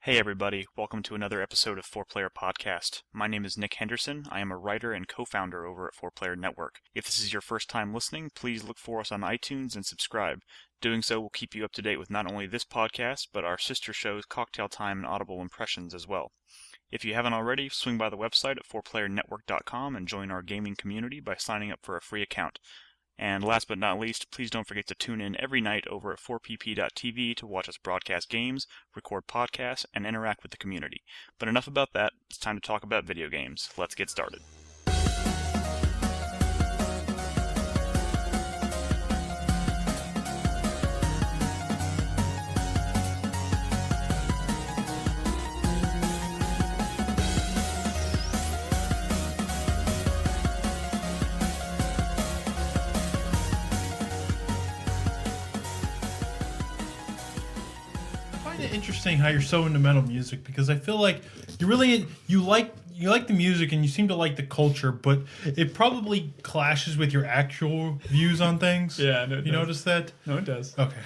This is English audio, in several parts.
Hey everybody, welcome to another episode of 4Player Podcast. My name is Nick Henderson. I am a writer and co-founder over at 4Player Network. If this is your first time listening, please look for us on iTunes and subscribe. Doing so will keep you up to date with not only this podcast, but our sister shows Cocktail Time and Audible Impressions as well. If you haven't already, swing by the website at 4playernetwork.com and join our gaming community by signing up for a free account. And last but not least, please don't forget to tune in every night over at 4pp.tv to watch us broadcast games, record podcasts, and interact with the community. But enough about that, it's time to talk about video games. Let's get started. Interesting how you're so into metal music, because I feel like you like the music and you seem to like the culture, but it probably clashes with your actual views on things. Yeah, no, you notice that? No, it does. Okay.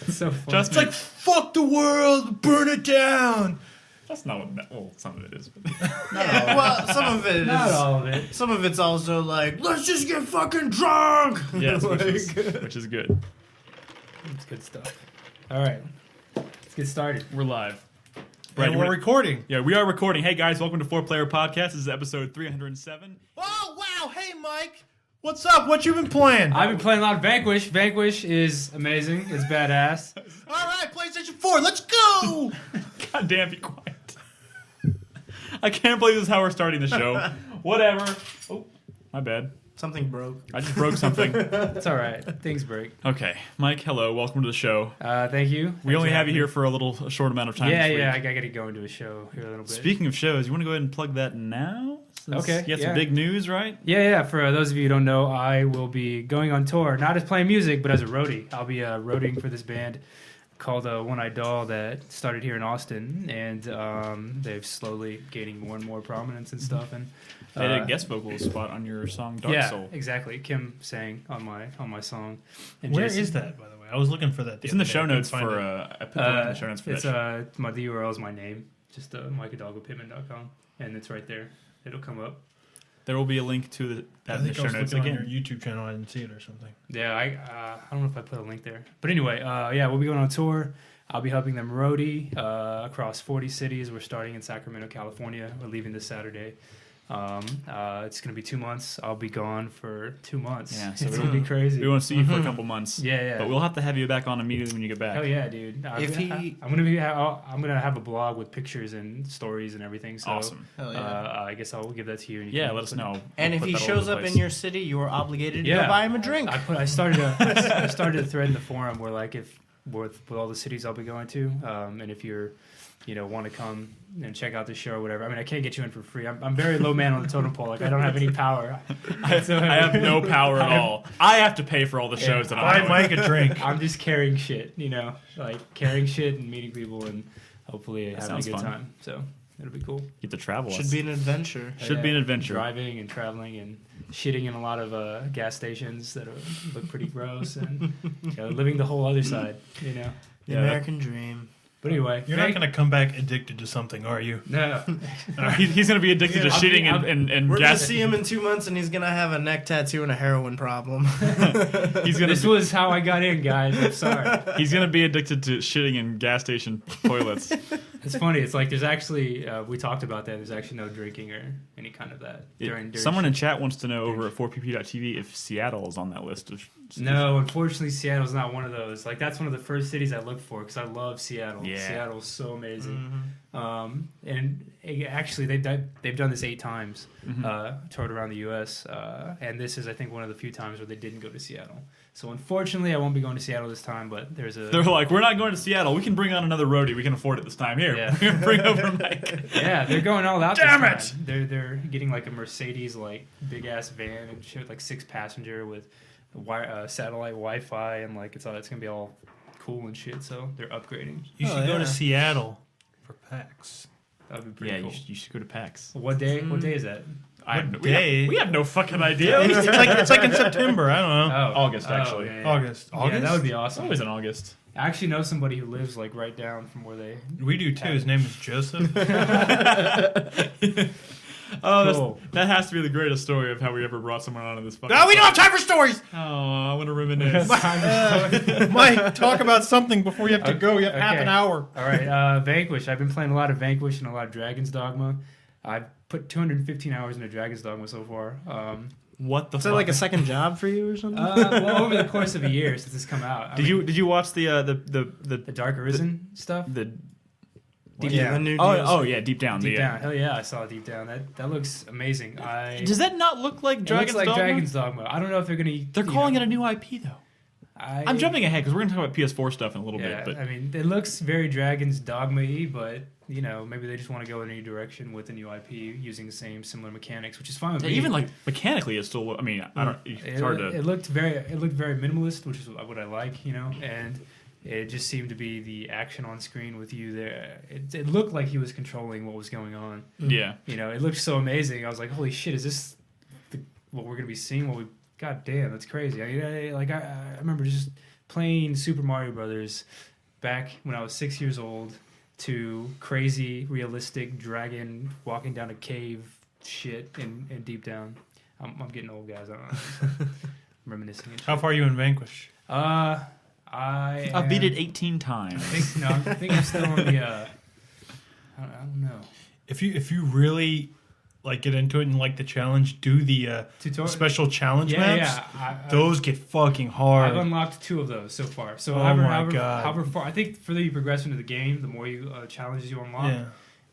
It's so funny. It's like fuck the world, burn it down. That's not what. Well, some of it is. But Yeah, well, some of it is. Not all of it. Some of it's also like, let's just get fucking drunk. yes, Like- which is good. It's good stuff. All right, let's get started. We're live. And we're recording. Yeah, we are recording. Hey guys, welcome to 4Player Podcast. This is episode 307. Oh wow! Hey Mike, what's up? What you been playing? I've been playing a lot of Vanquish. Vanquish is amazing. It's badass. All right, PlayStation 4, let's go. God damn, be quiet. I can't believe this is how we're starting the show. Whatever. Oh, my bad. Something broke. I just broke something. It's all right. Things break. Okay, Mike. Hello. Welcome to the show. Thank you. We only have you here for a short amount of time. Yeah, this yeah. week. I got to go into a show here a little bit. Speaking of shows, you want to go ahead and plug that now? Since Okay, you got some yeah. big news, right? Yeah. For those of you who don't know, I will be going on tour, not as playing music, but as a roadie. I'll be roading for this band called One Eyed Doll that started here in Austin, and they've slowly gaining more and more prominence and stuff. And They did a guest vocal spot on your song Dark yeah, Soul. exactly. Kim sang on my song. And Where Jason- is that, by the way? I was looking for that. It's in the other day. show I couldn't notes find for. it. I put the link in the show notes for It's that. the URL is my name, just micahdogglepittman.com, and it's right there. It'll come up. There will be a link to I that in the think I show was notes looking on again. your YouTube channel. I didn't see it or something. Yeah, I don't know if I put a link there, but anyway, yeah, we'll be going on tour. I'll be helping them roadie across 40 cities. We're starting in Sacramento, California. We're leaving this Saturday. It's going to be 2 months. I'll be gone for 2 months. Yeah, so it's we going to be crazy. We want to see you for a couple months. Yeah. But we'll have to have you back on immediately when you get back. Hell yeah, dude! I'm gonna have a blog with pictures and stories and everything. So, Awesome. Hell yeah. I guess I'll give that to you. And you Yeah, can let us put- know. And We'll if put he that all shows over the up in place. your city, you are obligated to Yeah. go buy him a drink. I started a thread in the forum where like if with all the cities I'll be going to, and if you're want to come and check out the show or whatever. I mean, I can't get you in for free. I'm very low man on the totem pole. Like I don't have any power. I have no power at all. I have to pay for all the shows that Buy I'm Mike a drink. I'm just carrying shit, like carrying shit and meeting people and hopefully having a sounds good fun. time. So it'll be cool. Get to travel. Should be an adventure. Should be an adventure. Driving and traveling and shitting in a lot of gas stations that look pretty gross and living the whole other side. The Yeah, American dream. But anyway, You're not going to come back addicted to something, are you? No. He's going to be addicted to I'll shitting be- and We're gonna gas. see him in 2 months, and he's gonna have a neck tattoo and a heroin problem. He's going This to was how I got in, guys. I'm sorry. he's going to be addicted to shitting in gas station toilets. It's funny. It's like there's actually we talked about that. There's actually no drinking or any kind of that during Someone in shit. chat wants to know over at 4pp.tv if Seattle is on that list of. No, unfortunately, Seattle's not one of those. Like that's one of the first cities I look for because I love Seattle. Yeah. Seattle's so amazing. Mm-hmm. And actually, they've done this 8 times, toured around the U.S. And this is, I think, one of the few times where they didn't go to Seattle. So unfortunately, I won't be going to Seattle this time. But there's a They're like, we're not going to Seattle. We can bring on another roadie. We can afford it this time. Here, Yeah. we're going to bring over Mike. yeah, they're going all out. Damn this it! time. They're getting like a Mercedes like big ass van and shit, like 6 passenger with satellite Wi-Fi and like it's gonna be all cool and shit. So they're upgrading. You should go to Seattle for PAX. That'd be pretty Yeah, cool. you should go to PAX. What day? What day is that? We have no fucking idea. It's like in September. I don't know. Oh, August, actually. Yeah, Oh, yeah. August. Yeah, that would be It's awesome. always in August. I actually know somebody who lives like right down from where they. We do too. His name is Joseph. Oh, Cool. that has to be the greatest story of how we ever brought someone onto this fucking. No, we don't have time for stories. Oh, I want to reminisce. Mike, talk about something before you have to go. You have half Okay. an hour. All right, Vanquish. I've been playing a lot of Vanquish and a lot of Dragon's Dogma. I've put 215 hours into Dragon's Dogma so far. What the Is fuck? that like a second job for you or something? Well, over the course of a year since it's come out. I mean, Did you watch the the Dark Arisen stuff? The new yeah, Deep Down. Deep Down. Hell yeah, I saw Deep Down. That looks amazing. Does that not look like It Dragon's looks like Dogma? Dragon's Dogma. I don't know if they're gonna. They're calling it a new IP though. I, I'm jumping ahead because we're gonna talk about PS4 stuff in a little Yeah, bit. But I mean, it looks very Dragon's Dogma-y, but maybe they just want to go in a new direction with a new IP using the same similar mechanics, which is fine with me. even like mechanically, it's still. I mean, I don't. It's hard to. It looked very minimalist, which is what I like, and it just seemed to be the action on screen with you there. It looked like he was controlling what was going on. Yeah. It looked so amazing. I was like, holy shit, is this what we're gonna be seeing? God damn, that's crazy. I remember just playing Super Mario Brothers back when I was 6 years old to crazy, realistic dragon walking down a cave shit in Deep Down. I'm getting old, guys. I don't know. Reminiscing. And shit. How far are you in Vanquish? I've beat it 18 times. I think I'm still on the. I don't know. If you really get into it and like the challenge, do the Tutorial? special challenge maps. Yeah. Those get fucking hard. I've unlocked 2 of those so far. So Oh however, my however, God. however far, I think the further you progress into the game, the more you challenges you unlock. Yeah.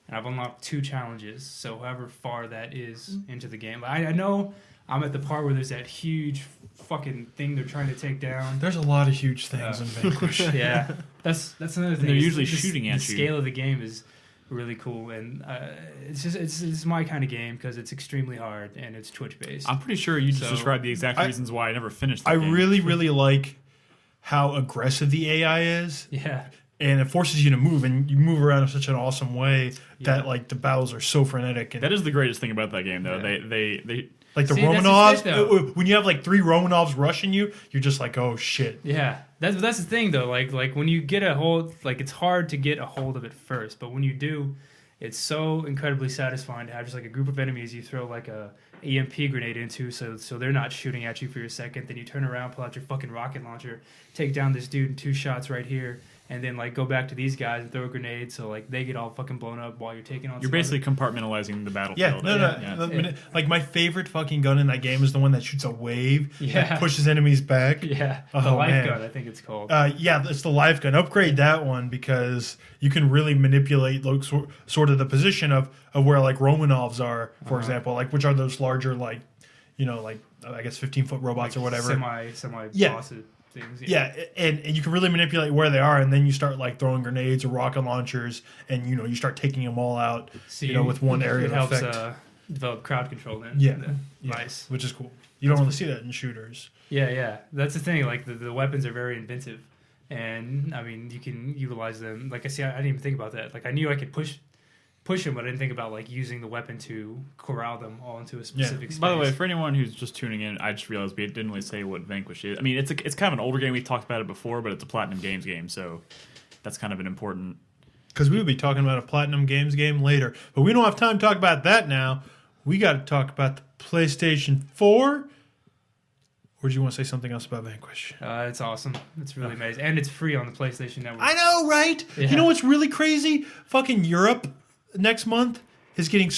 And I've unlocked 2 challenges. So however far that is into the game, I know I'm at the part where there's that huge fucking thing they're trying to take down. There's a lot of huge things in Vanquish. Yeah, that's another thing. they're usually The shooting at the you. scale of the game is really cool, and it's my kind of game because it's extremely hard and it's Twitch based. I'm pretty sure you just So- described the exact reasons why I never finished. The I game. really, really like how aggressive the AI is. Yeah. And it forces you to move, and you move around in such an awesome way that the battles are so frenetic. And That is the greatest thing about that game, though. Yeah. They like the See, that's Romanovs, just it, though. when you have 3 Romanovs rushing you, you're just like, oh shit. Yeah, that's the thing though. Like when you get a hold, it's hard to get a hold of it first, but when you do, it's so incredibly satisfying to have just a group of enemies you throw a EMP grenade into, so they're not shooting at you for your second. Then you turn around, pull out your fucking rocket launcher, take down this dude in 2 shots right here, and then go back to these guys and throw a grenade, so they get all fucking blown up while you're taking on. You're basically compartmentalizing the battlefield. Yeah, no. My favorite fucking gun in that game is the one that shoots a wave Yeah. that pushes enemies back. Yeah, Oh, the life man. gun, I think it's called. Yeah, it's the life gun. Upgrade that one because you can really manipulate sort of the position of where Romanovs are, for example, which are those larger I guess 15-foot robots or whatever. Semi Yeah. bosses things. Yeah, and you can really manipulate where they are, and then you start throwing grenades or rocket launchers, and you start taking them all out. So with one area it of helps effect. develop crowd control then. Yeah. Nice. Which is cool. You don't really see that in shooters. Yeah. That's the thing. The weapons are very inventive, and I mean you can utilize them. I didn't even think about that. I knew I could push them, but I didn't think about using the weapon to corral them all into a specific space. By the way, for anyone who's just tuning in, I just realized we didn't really say what Vanquish is. I mean, it's kind of an older game. We've talked about it before, but it's a Platinum Games game, so that's kind of an important. Because we would be talking about a Platinum Games game later, but we don't have time to talk about that now. We got to talk about the PlayStation 4. Or do you want to say something else about Vanquish? It's awesome. It's really amazing, and it's free on the PlayStation Network. I know, right? Yeah. You know what's really crazy? Fucking Europe next month is getting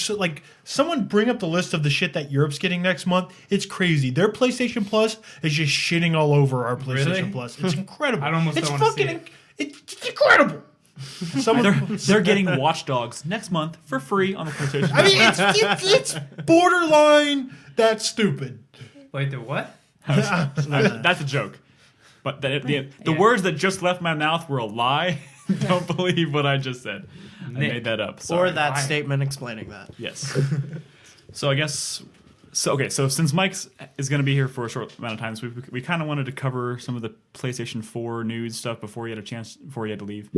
someone bring up the list of the shit that Europe's getting next month. It's crazy. Their PlayStation Plus is just shitting all over our PlayStation Really? Plus. It's incredible. I almost it's don't wanna fucking see it. it's incredible. They're getting Watch Dogs next month for free on the PlayStation. I mean, it's borderline that stupid. Wait, the what? That's a joke. But the words that just left my mouth were a lie. Don't believe what I just said. I made that up. Sorry. Or that statement explaining that. Yes. So I guess. So since Mike is going to be here for a short amount of time, so we kind of wanted to cover some of the PlayStation 4 news stuff before he had to leave.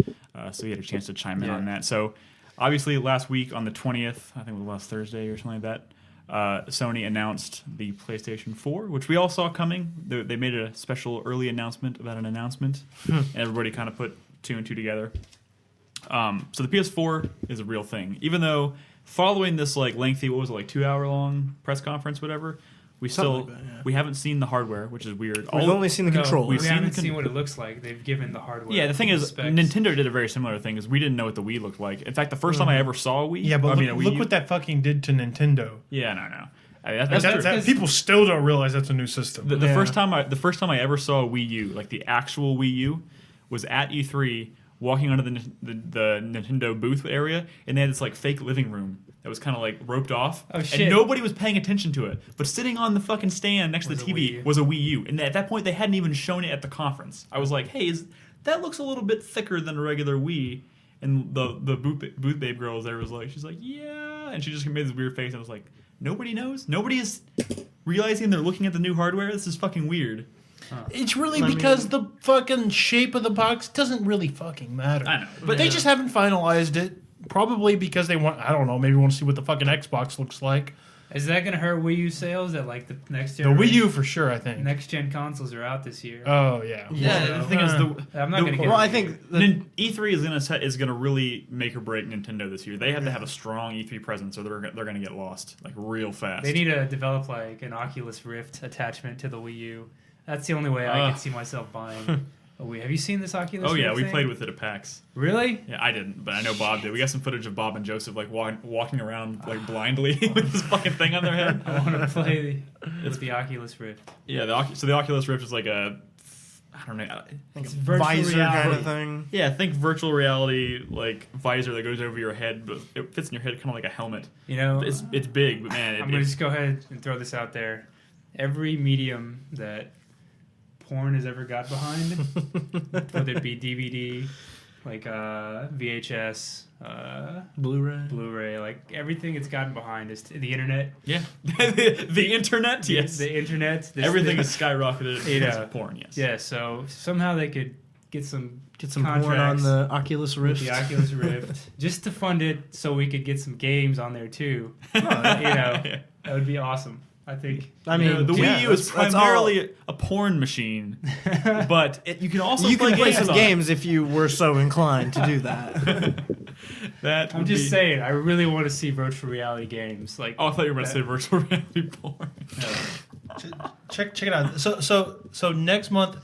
So he had a chance to chime in on that. So obviously last week on the 20th, I think it was last Thursday or something like Sony announced the PlayStation 4, which we all saw coming. They made a special early announcement about an announcement, and everybody kind of put 2 and 2 together. So the PS4 is a real thing, even though following this like lengthy, 2-hour long press conference, whatever. We we haven't seen the hardware, which is weird. We've only seen the controller. we've We seen haven't the seen what it looks like. They've given the hardware. Yeah, the thing is, specs. Nintendo did a very similar thing. Is we didn't know what the Wii looked like. In fact, the first time I ever saw a Wii, Yeah, but I mean, a look, Wii look U- what that fucking did to Nintendo. Yeah, no. I mean, Like, that's true. people still don't realize that's a new system. The first time I ever saw a Wii U, like the actual Wii U, was at E3, walking onto the Nintendo booth area, and they had this like fake living room that was kind of like roped off, Oh, shit. and nobody was paying attention to it. But sitting on the fucking stand next to the Was a Wii TV U. was a Wii U, and at that point they hadn't even shown it at the conference. I was like, hey, that looks a little bit thicker than a regular Wii. And the booth babe girl was there was like, she's like, yeah, and she just made this weird face, and I was like, nobody knows, nobody is realizing they're looking at the new hardware. This is fucking weird. It's really because the fucking shape of the box doesn't really fucking matter. I know, But they just haven't finalized it. Probably because they want, I don't know, maybe want to see what the fucking Xbox looks like. Is that gonna hurt Wii U sales? That like the next The generation, Wii U for sure, I think. next gen consoles are out this year. Oh, yeah. Yeah, So, the thing is, I'm not gonna get. Well, it. I think E3 is gonna really make or break Nintendo this year. They have to have a strong E3 presence, or they're gonna get lost like real fast. They need to develop like an Oculus Rift attachment to the Wii U. That's the only way I can see myself buying a Wii. Have you seen this Oculus? Oh yeah, Rift we thing? played with it at PAX. Really? Yeah, I didn't, but I know Bob did. We got some footage of Bob and Joseph like walking around like blindly with this fucking thing on their head. I want to play with the Oculus Rift. Yeah, the Oculus Rift is like a, I don't know. It's virtual visor reality. kind of thing. Yeah, think virtual reality like visor that goes over your head, but it fits in your head kind of like a helmet. You know, It's big, but man, I'm gonna just go ahead and throw this out there. Every medium that porn has ever got behind, whether it be DVD, like VHS, Blu-ray, like everything it's gotten behind is the internet. yeah, the internet. Yes, The internet. everything is skyrocketed. You know, because of porn. Yes. Yeah, so somehow they could get some Porn on contracts the Oculus with Rift. the Oculus Rift just to fund it, so we could get some games on there too. You know, that would be awesome. I think. I mean, The Wii U is that's primarily a porn machine, but you can also you play can play games some on it. games if you were so inclined to do that. That I'm would just be- saying, I really want to see virtual reality games. Like, Oh, I thought you were going to say virtual reality porn. Check it out. So next month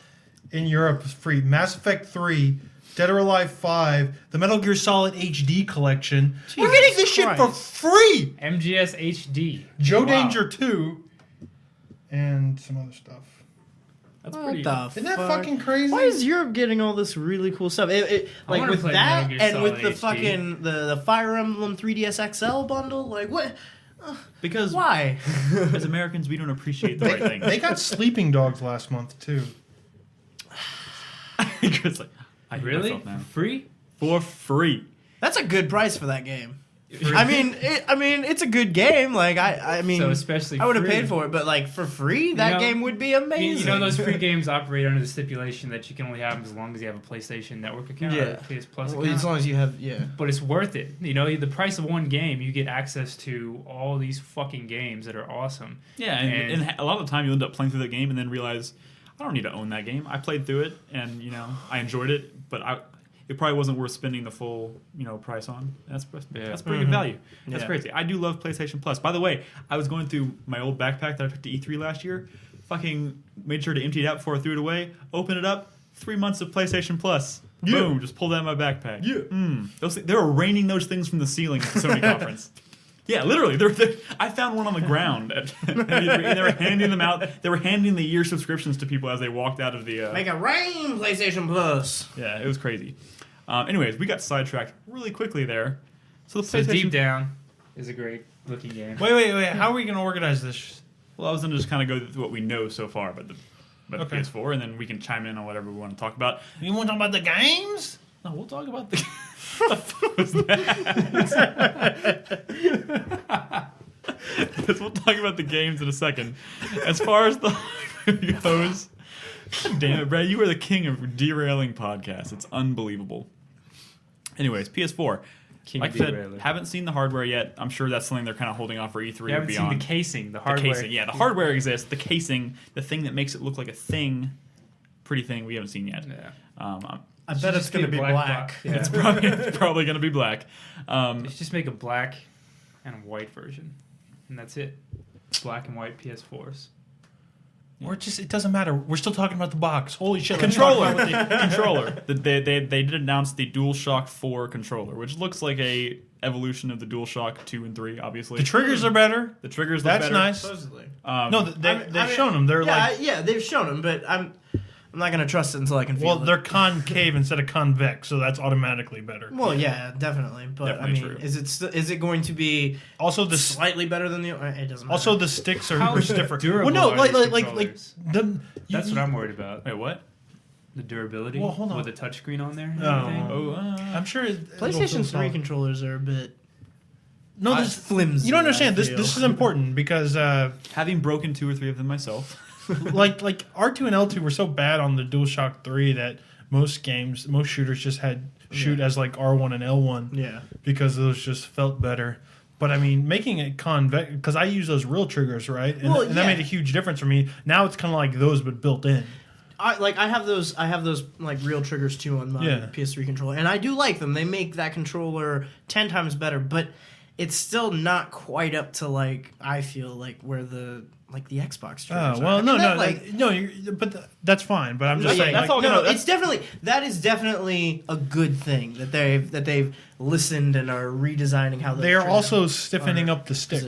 in Europe is free. Mass Effect 3, Dead or Alive 5, the Metal Gear Solid HD collection. We're getting this shit for Christ. free. MGS HD. Joe Wow. Danger 2, and some other stuff. That's What pretty. the Isn't that fuck? fucking crazy? Why is Europe getting all this really cool stuff? I Like wanna with play that Metal Gear and with Solid the HD. fucking the Fire Emblem 3DS XL bundle. Like what? Because Why? as Americans, we don't appreciate the right things. They got Sleeping Dogs last month too. It's like, I hate Really? myself now. Free? For free. That's a good price for that game. I mean, it's a good game. Like I mean, So especially I would have free. paid for it, but like for free, that know, game would be amazing. You know, those free games operate under the stipulation that you can only have them as long as you have a PlayStation Network account or Yeah. a PS Plus Well, account. as long as you have, But it's worth it. You know, the price of one game, you get access to all these fucking games that are awesome. Yeah, and a lot of the time you end up playing through the game and then realize, I don't need to own that game. I played through it and, I enjoyed it, but it probably wasn't worth spending the full, price on. That's pretty good value. That's Yeah. crazy. I do love PlayStation Plus. By the way, I was going through my old backpack that I took to E3 last year. Fucking made sure to empty it out before I threw it away. Open it up. 3 months of PlayStation Plus. Yeah. Boom. Just pulled that out of my backpack. Yeah. They were raining those things from the ceiling at the Sony conference. Yeah, literally. I found one on the ground. And they were handing them out. They were handing the year subscriptions to people as they walked out of the... make it rain, PlayStation Plus. Yeah, it was crazy. Anyways, we got sidetracked really quickly there. So the So PlayStation... Deep Down is a great looking game. Wait. How are we going to organize this? Well, I was going to just kind of go through what we know so far about the Okay. PS4, and then we can chime in on whatever we want to talk about. You want to talk about the games? No, we'll talk about the... What the fuck was that? We'll talk about the games in a second. As far as the goes, God damn it, Brad, you are the king of derailing podcasts. It's unbelievable. Anyways, PS4. King like I of said, derailer. haven't seen the hardware yet. I'm sure that's something they're kind of holding off for E3 You and haven't beyond. seen the casing, the The hardware. casing, yeah, the hardware exists. The casing, the thing that makes it look like a thing, pretty thing we haven't seen yet. Yeah. I bet it's going to be black. Yeah. It's probably going to be black. Let's just make a black and a white version, and that's it. Black and white PS4s. Or just it doesn't matter. We're still talking about the box. Holy shit! Controller. They did announce the DualShock 4 controller, which looks like a evolution of the DualShock 2 and 3. Obviously, The triggers are better. The triggers look That's better. nice. Supposedly. No, they've shown them. They're like they've shown them, but I'm not going to trust it until I can feel it. they're concave instead of convex, so that's automatically better. Well, yeah, definitely. But Definitely I mean, true. is it going to be Also, slightly better than the? It doesn't matter. also the sticks are How different. durable Well, no, are these like controllers? That's what I'm worried about. Wait, what? The durability Well, hold on. with the touchscreen on there. And Oh. everything. Oh, I'm sure it'll feel PlayStation 3 solid. controllers are a bit No, this flimsy. you don't understand. I This feel. this is important because having broken 2 or 3 of them myself. like R2 and L2 were so bad on the DualShock 3 that most shooters just had shoot as like R1 and L1 Yeah. because those just felt better. But I mean, making it convex because I use those real triggers, right? And, Well, and that yeah. made a huge difference for me. Now it's kind of like those but built in. I have those like real triggers too on my Yeah. PS3 controller, and I do like them. They make that controller 10 times better, but it's still not quite up to like I feel like where the Xbox triggers. Oh are. well, I mean, no, that, but that's fine. But I'm just yeah, saying, that's like, all no, gonna- it's definitely that is definitely a good thing that they've listened and are redesigning how they are triggers also stiffening are up the sticks.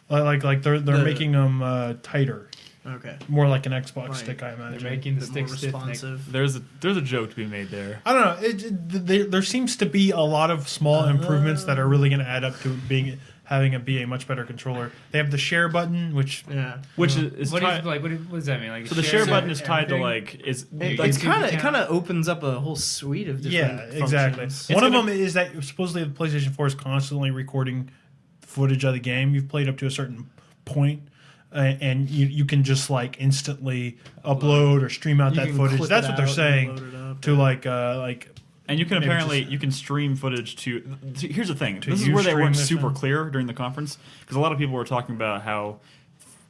positioned. Like they're The- making them tighter, Okay, more like an Xbox Right. stick, I They're imagine. making the a bit more stick stiff. Nick. responsive. There's a joke to be made there. I don't know. There seems to be a lot of small improvements that are really going to add up to having it be a much better controller. They have the share button, which Yeah, Which is What tied. does that mean? Like So the share button is tied to everything? like is it like, kind of opens up a whole suite of different. yeah, exactly. functions. One of gonna- them is that supposedly the PlayStation 4 is constantly recording footage of the game you've played up to a certain point. And you can just like instantly upload or stream out You that can footage. clip That's it what they're out and saying load it up. to like and you can Maybe apparently just- you can stream footage to. Here's the thing. This is Ustream where they weren't this super one? clear during the conference because a lot of people were talking about how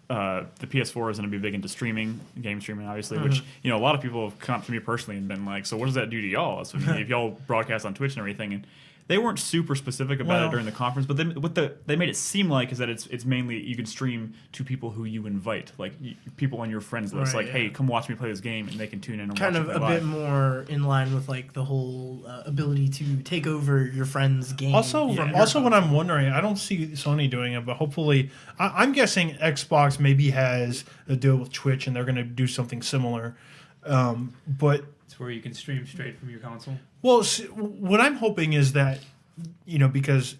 the PS4 is going to be big into streaming, game streaming, obviously. Which a lot of people have come up to me personally and been like, "So what does that do to y'all?" So if y'all broadcast on Twitch and everything, and they weren't super specific about Well- it during the conference, but what they made it seem like is that it's mainly you can stream to people who you invite, like people on your friends list. Right, Like, yeah. hey, come watch me play this game, and they can tune in and Kind watch of it a live. bit more in line with like the whole ability to take over your friend's game. Also, from your also, what console. I'm wondering, I don't see Sony doing it, but hopefully, I'm guessing Xbox maybe has a deal with Twitch, and they're going to do something similar. But It's where you can stream straight from your console. well, what I'm hoping is that because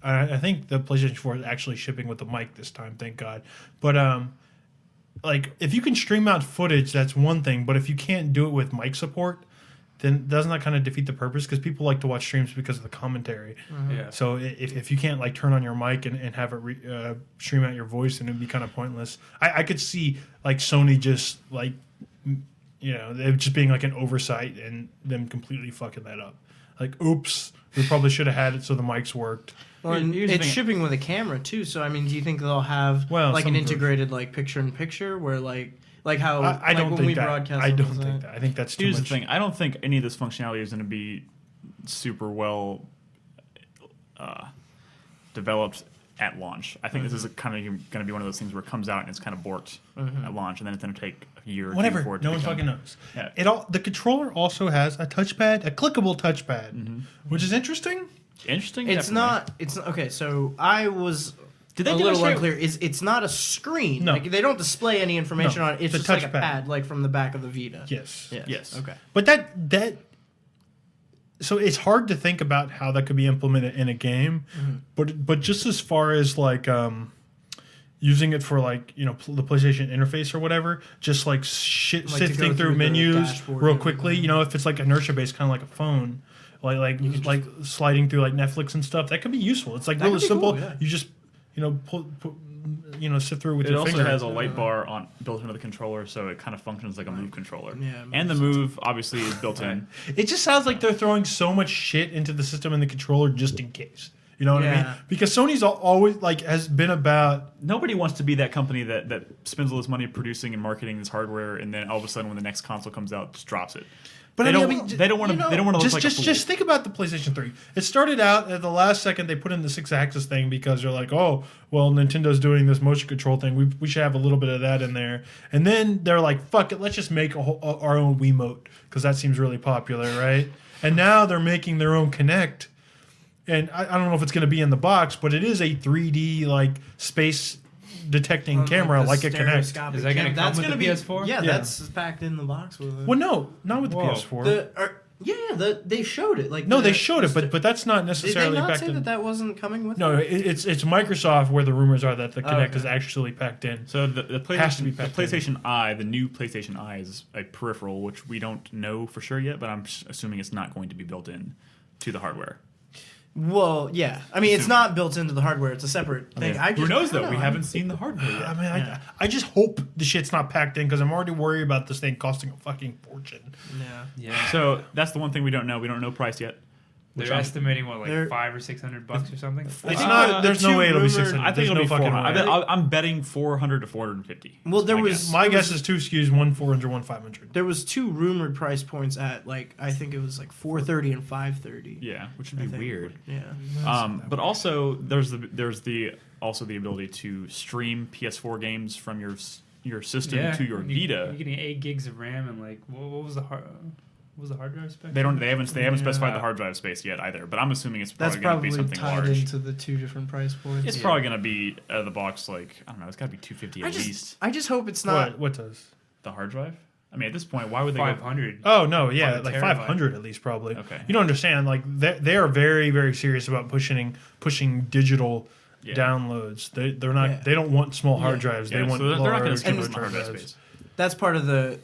I think the PlayStation 4 is actually shipping with the mic this time, thank God. But like if you can stream out footage, that's one thing. But if you can't do it with mic support, then doesn't that kind of defeat the purpose? Because people like to watch streams because of the commentary. Yeah. So if you can't like turn on your mic and have it stream out your voice, then it'd be kind of pointless. I could see like Sony just like it just being like an oversight and them completely fucking that up. Like, oops, we probably should have had it so the mics worked. Well, and Here's the it's thing. shipping with a camera too. So I mean, do you think they'll have Well, like some an version. integrated like picture-in-picture where like how I like don't when think we that. broadcast? I don't something think like that. I think that's too Here's much. the thing. I don't think any of this functionality is going to be super well developed at launch. I think this is kind of going to be one of those things where it comes out and it's kind of borked at launch, and then it's going to take a year or two Whatever. before it No one become- fucking knows. Yeah. The controller also has a touchpad, a clickable touchpad, which is interesting. Interesting. It's definitely. not. It's okay. So I was Did they a little demonstrate- unclear. It's not a screen. No. Like they don't display any information No, on it. It's the just like a touchpad. pad, like from the back of the Vita. Yes. Yes. Okay. But that so it's hard to think about how that could be implemented in a game, but just as far as like using it for like the PlayStation interface or whatever, just like Like to sifting go through through the menus dashboard real and quickly. everything. If it's like inertia based, kind of like a phone, like sliding through like Netflix and stuff, that could be useful. It's like That really could be simple. cool, yeah. You just sift through with It your also finger. has a light bar built into the controller, so it kind of functions like a move controller. Yeah, and the move obviously is built in. It just sounds like they're throwing so much shit into the system and the controller just in case. You know what I mean? Because Sony's always has been about. Nobody wants to be that company that spends all this money producing and marketing this hardware, and then all of a sudden when the next console comes out, just drops it. But they don't want to look like a fool. Just think about the PlayStation 3. It started out at the last second they put in the 6-axis thing because they're like, oh, well, Nintendo's doing this motion control thing. We should have a little bit of that in there. And then they're like, fuck it, let's just make our own Wiimote because that seems really popular, right? And now they're making their own Kinect. And I don't know if it's going to be in the box, but it is a 3D space detecting camera like a Kinect. Is that going to come with the PS4? Yeah, that's packed in the box with it. Well, no, not with the PS4. They showed it. They showed it, but that's not Did necessarily they not packed say in. that wasn't coming with No, it? it's Microsoft where the rumors are that the Kinect okay. is actually packed in. So the Has to be PlayStation, packed Eye, the new PlayStation Eye is a peripheral, which we don't know for sure yet, but I'm assuming it's not going to be built in to the hardware. Well, yeah. I mean, it's not built into the hardware. It's a separate thing. Who knows, though? We know. haven't seen the hardware yet. I mean, I just hope the shit's not packed in because I'm already worried about this thing costing a fucking fortune. Yeah. So that's the one thing we don't know. We don't know price yet. They're estimating what, They're- $500 or $600 or something. It's not. There's no way it'll be 600. I think There's it'll no be fucking 400. way. I'm betting 400 to 450. Well, there my was guess. My guess is 2 SKUs, one 400, one 500. There was 2 rumored price points at I think it was $430 and $530. Yeah, which would I be think. weird. Yeah. But also there's the ability to stream PS4 games from your system to your Vita. You're getting 8 gigs of RAM and what was the hard? What was the hard drive spec? They haven't specified the hard drive space yet either. But I'm assuming it's That's probably going to be probably something tied large. into the 2 different price points. It's probably going to be out of the box I don't know. It's got to be 250 at least. I just hope it's not. What does? The hard drive. I mean, at this point, why would they go? 500. Oh no, yeah, Like a 500 at least probably. Okay. You don't understand. They are very very serious about pushing digital downloads. They're not. Yeah. They don't want small hard drives. Yeah, they want so they're not going to large stream hard it from hard drive drives. space. That's part of the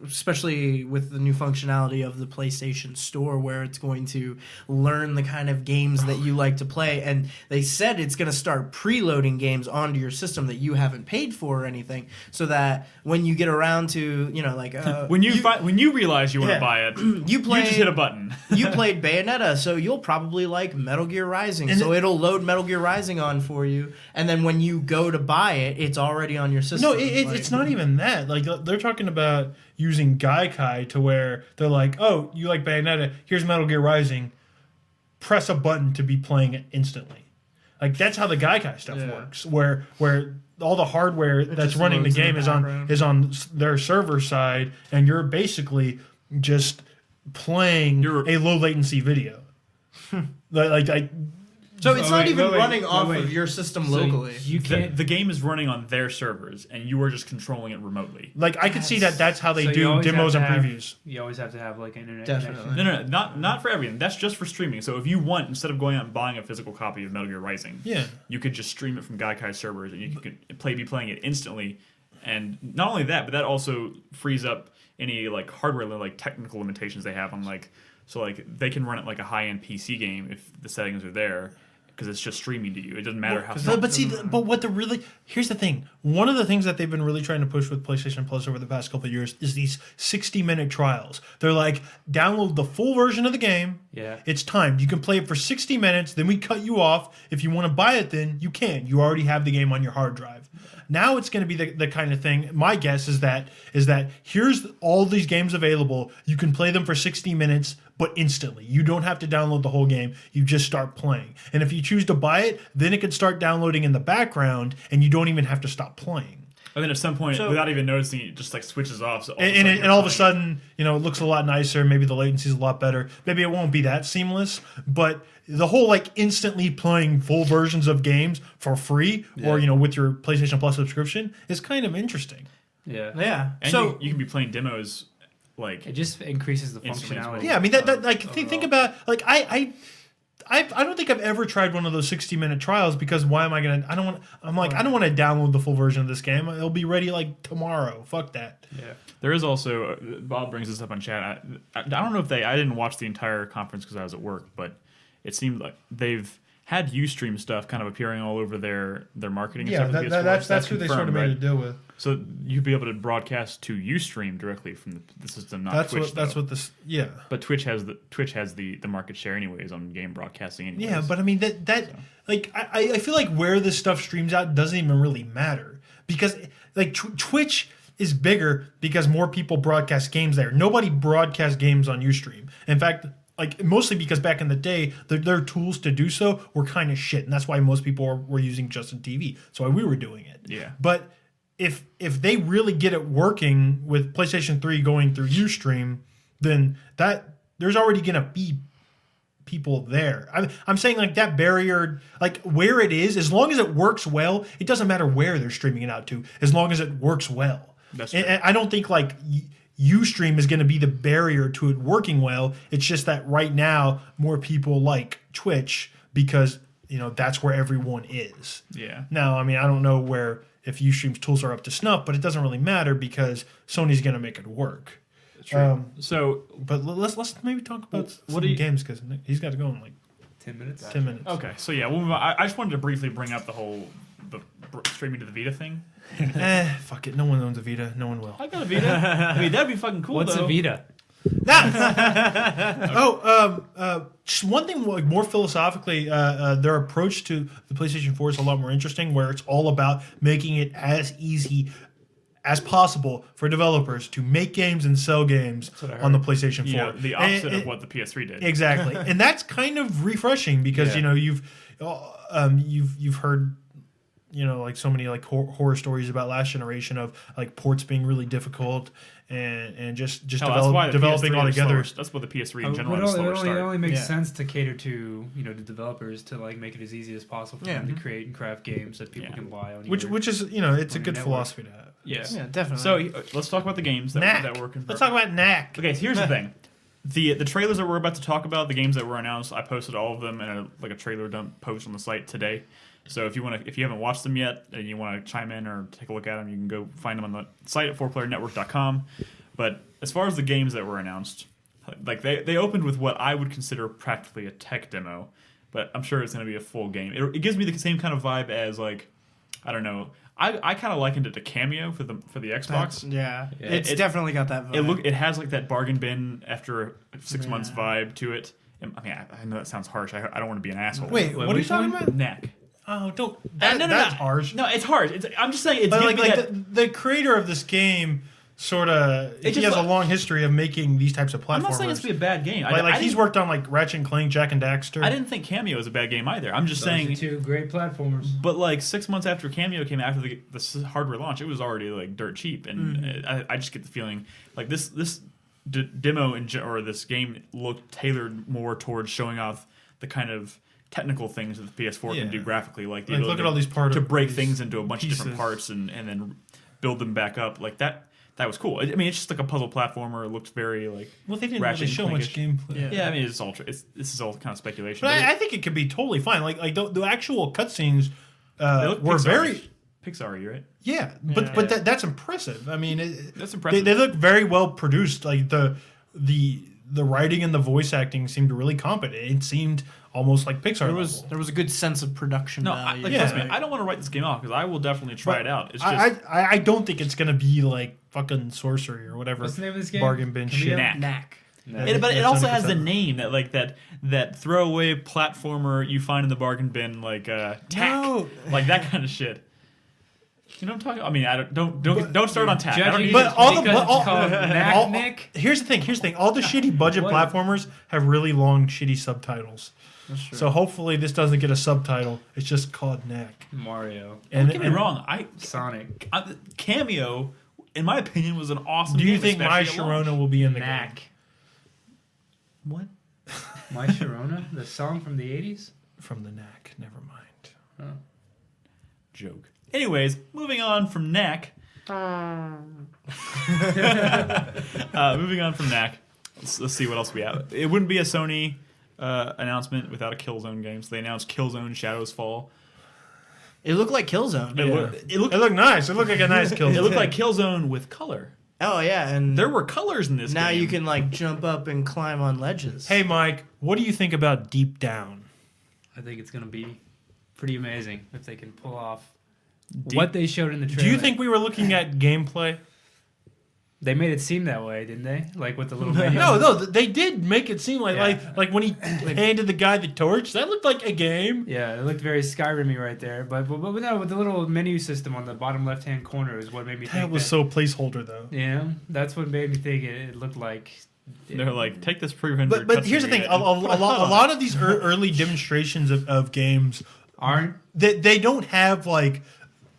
especially with the new functionality of the PlayStation Store, where it's going to learn the kind of games that you like to play, and they said it's going to start preloading games onto your system that you haven't paid for or anything, so that when you get around to When you realize you want to Yeah. buy it, you you play just hit a button. you played Bayonetta, so you'll probably like Metal Gear Rising. And So it'll load Metal Gear Rising on for you, and then when you go to buy it, it's already on your system. No, it's not even that. They're talking about using Gaikai to where they're like, oh, you like Bayonetta? Here's Metal Gear Rising. Press a button to be playing it instantly. That's how the Gaikai stuff works. Where all the hardware that's just running the loads in game the is on background. their server side, and you're basically just playing a low latency video. So it's not even wait, running wait, off wait. of your system So locally. you can't. The game is running on their servers, and you are just controlling it remotely. I could see that's how they So you do always demos and have to previews. You always have to have internet Definitely. connection. No, not for everything. That's just for streaming. So if you want, instead of going out and buying a physical copy of Metal Gear Rising, Yeah. you could just stream it from Gaikai servers, and you could be playing it instantly. And not only that, but that also frees up any hardware technical limitations they have on they can run it like a high end PC game if the settings are there. Because it's just streaming to you. It doesn't matter how. Here's the thing. One of the things that they've been really trying to push with PlayStation Plus over the past couple of years is these 60-minute trials. They're like, download the full version of the game. Yeah. It's timed. You can play it for 60 minutes. Then we cut you off. If you want to buy it, then you can. You already have the game on your hard drive. Now it's going to be the kind of thing. My guess is that here's all these games available. You can play them for 60 minutes, but instantly. You don't have to download the whole game. You just start playing. And if you choose to buy it, then it can start downloading in the background, and you don't even have to stop playing. And then at some point, without even noticing, it just switches off. So all of a sudden, it looks a lot nicer. Maybe the latency's a lot better. Maybe it won't be that seamless, but the whole instantly playing full versions of games for free or with your PlayStation Plus subscription is kind of interesting. Yeah. Yeah. And So you can be playing demos It just increases the Instantly as functionality. well. Yeah, I mean think about I don't think I've ever tried one of those 60-minute trials because why am I gonna? I don't want to download the full version of this game. It'll be ready tomorrow. Fuck that. Yeah. There is also Bob brings this up on chat. I don't know if I didn't watch the entire conference because I was at work, but it seemed like they've had Ustream stuff kind of appearing all over their marketing. And Yeah, stuff for the PS4. that's who they sort of confirmed, made right? a deal with. So you'd be able to broadcast to Ustream directly from the system, not Twitch. That's what this. Yeah. But Twitch has the market share anyways on game broadcasting. Anyways. Yeah, but I mean like I feel like where this stuff streams out doesn't even really matter because like Twitch is bigger because more people broadcast games there. Nobody broadcasts games on Ustream. In fact, like mostly because back in the day, their tools to do so were kind of shit, and that's why most people were using Justin TV. That's why we were doing it. Yeah. But if they really get it working with PlayStation 3 going through Ustream, then there's already gonna be people there. I'm saying like that barrier, like where it is, as long as it works well, it doesn't matter where they're streaming it out to, as long as it works well. That's true. And I don't think like Ustream is going to be the barrier to it working well. It's just that right now more people like Twitch because that's where everyone is. Yeah. Now, I mean, I don't know if Ustream's tools are up to snuff, but it doesn't really matter because Sony's going to make it work. True. But let's maybe talk about what some games because he's got to go in like 10 minutes. 10 minutes. Okay, so yeah, we'll move on. I just wanted to briefly bring up the streaming to the Vita thing. Fuck it. No one owns a Vita. No one will. I got a Vita. I mean, that'd be fucking cool. What's though. a Vita? Just one thing like, more philosophically, their approach to the PlayStation 4 is a lot more interesting, where it's all about making it as easy as possible for developers to make games and sell games on the PlayStation 4. The opposite of what the PS3 did. Exactly. And that's kind of refreshing because, you've heard like so many like horror stories about last generation of like ports being really difficult and just developing all together. That's what the PS3 in general had a slower start. It only makes sense to cater to the developers to like make it as easy as possible for them to create and craft games that people can buy on. Which is it's a good philosophy to have. Yes. Yeah, definitely. So let's talk about the games that were confirmed. Let's talk about Knack. Okay, so here's the thing. The trailers that we're about to talk about, the games that were announced, I posted all of them in a trailer dump post on the site today. So if you haven't watched them yet and you want to chime in or take a look at them, you can go find them on the site at 4playernetwork.com. But as far as the games that were announced, like they opened with what I would consider practically a tech demo, but I'm sure it's going to be a full game. It gives me the same kind of vibe as like, I don't know. I kind of likened it to Cameo for the Xbox. It's definitely got that vibe. It has like that bargain bin after 6 months vibe to it. I mean, I know that sounds harsh. I don't want to be an asshole. Wait, what are you talking about? Knack. Oh, don't. No, that's harsh. No, it's harsh. I'm just saying it's but the creator of this game sort of he has a long history of making these types of platformers. I'm not saying it's to be a bad game. He's worked on like Ratchet and Clank, Jack and Daxter. I didn't think Cameo was a bad game either. I'm just saying Those are two great platformers. But like 6 months after Cameo came after the hardware launch, it was already like dirt cheap, and I just get the feeling like this demo or this game looked tailored more towards showing off the kind of technical things that the PS4 can do graphically, like the ability look at all these parts to break things into a bunch of different parts and then build them back up. Like that was cool. I mean, it's just like a puzzle platformer. It looked very like they didn't really show much gameplay. Yeah, I mean, this is all kind of speculation. But I think it could be totally fine. Like the actual cutscenes were very Pixar-y, right? Yeah, but that's impressive. I mean, that's impressive. They look very well produced. Like the writing and the voice acting seemed really competent. It seemed almost like Pixar. There was a good sense of production value. Trust me, I don't want to write this game off because I will definitely try it out. It's just I don't think it's gonna be like fucking sorcery or whatever. What's the name of this game? Bargain bin shit. Knack. But it also has the name that throwaway platformer you find in the bargain bin, like tack, like that kind of shit. You know what I'm talking? I mean, don't start on tack. But here's the thing. All the shitty budget platformers have really long shitty subtitles. So hopefully this doesn't get a subtitle. It's just called Knack. Mario. Don't get me wrong. Sonic. Cameo, in my opinion, was an awesome. Do you game, think My Sharona will be in the Knack? game? What? My Sharona, the song from the 80s? From the Knack. Never mind. Oh. Joke. Anyways, moving on from Knack. Moving on from Knack. Let's see what else we have. It wouldn't be a Sony announcement without a Killzone game. So they announced Killzone Shadows Fall. It looked like Killzone. It looked nice. It looked like a nice Killzone. It looked like Killzone with color. Oh yeah, and there were colors in this now game. You can like jump up and climb on ledges. Hey Mike, what do you think about Deep Down? I I think it's going to be pretty amazing if they can pull off what they showed in the trailer. Do you think we were looking at gameplay? They made it seem that way, didn't they? Like with the little menu. No, they did make it seem like Yeah. like when he handed the guy the torch, that looked like a game. Yeah, it looked very Skyrim-y right there. But no, with the little menu system on the bottom left-hand corner is what made me think That was so placeholder though. Yeah, that's what made me think it looked like. They're like, take this pre-rendered. But here's the cutscene thing: a lot of these early demonstrations of games aren't they don't have like.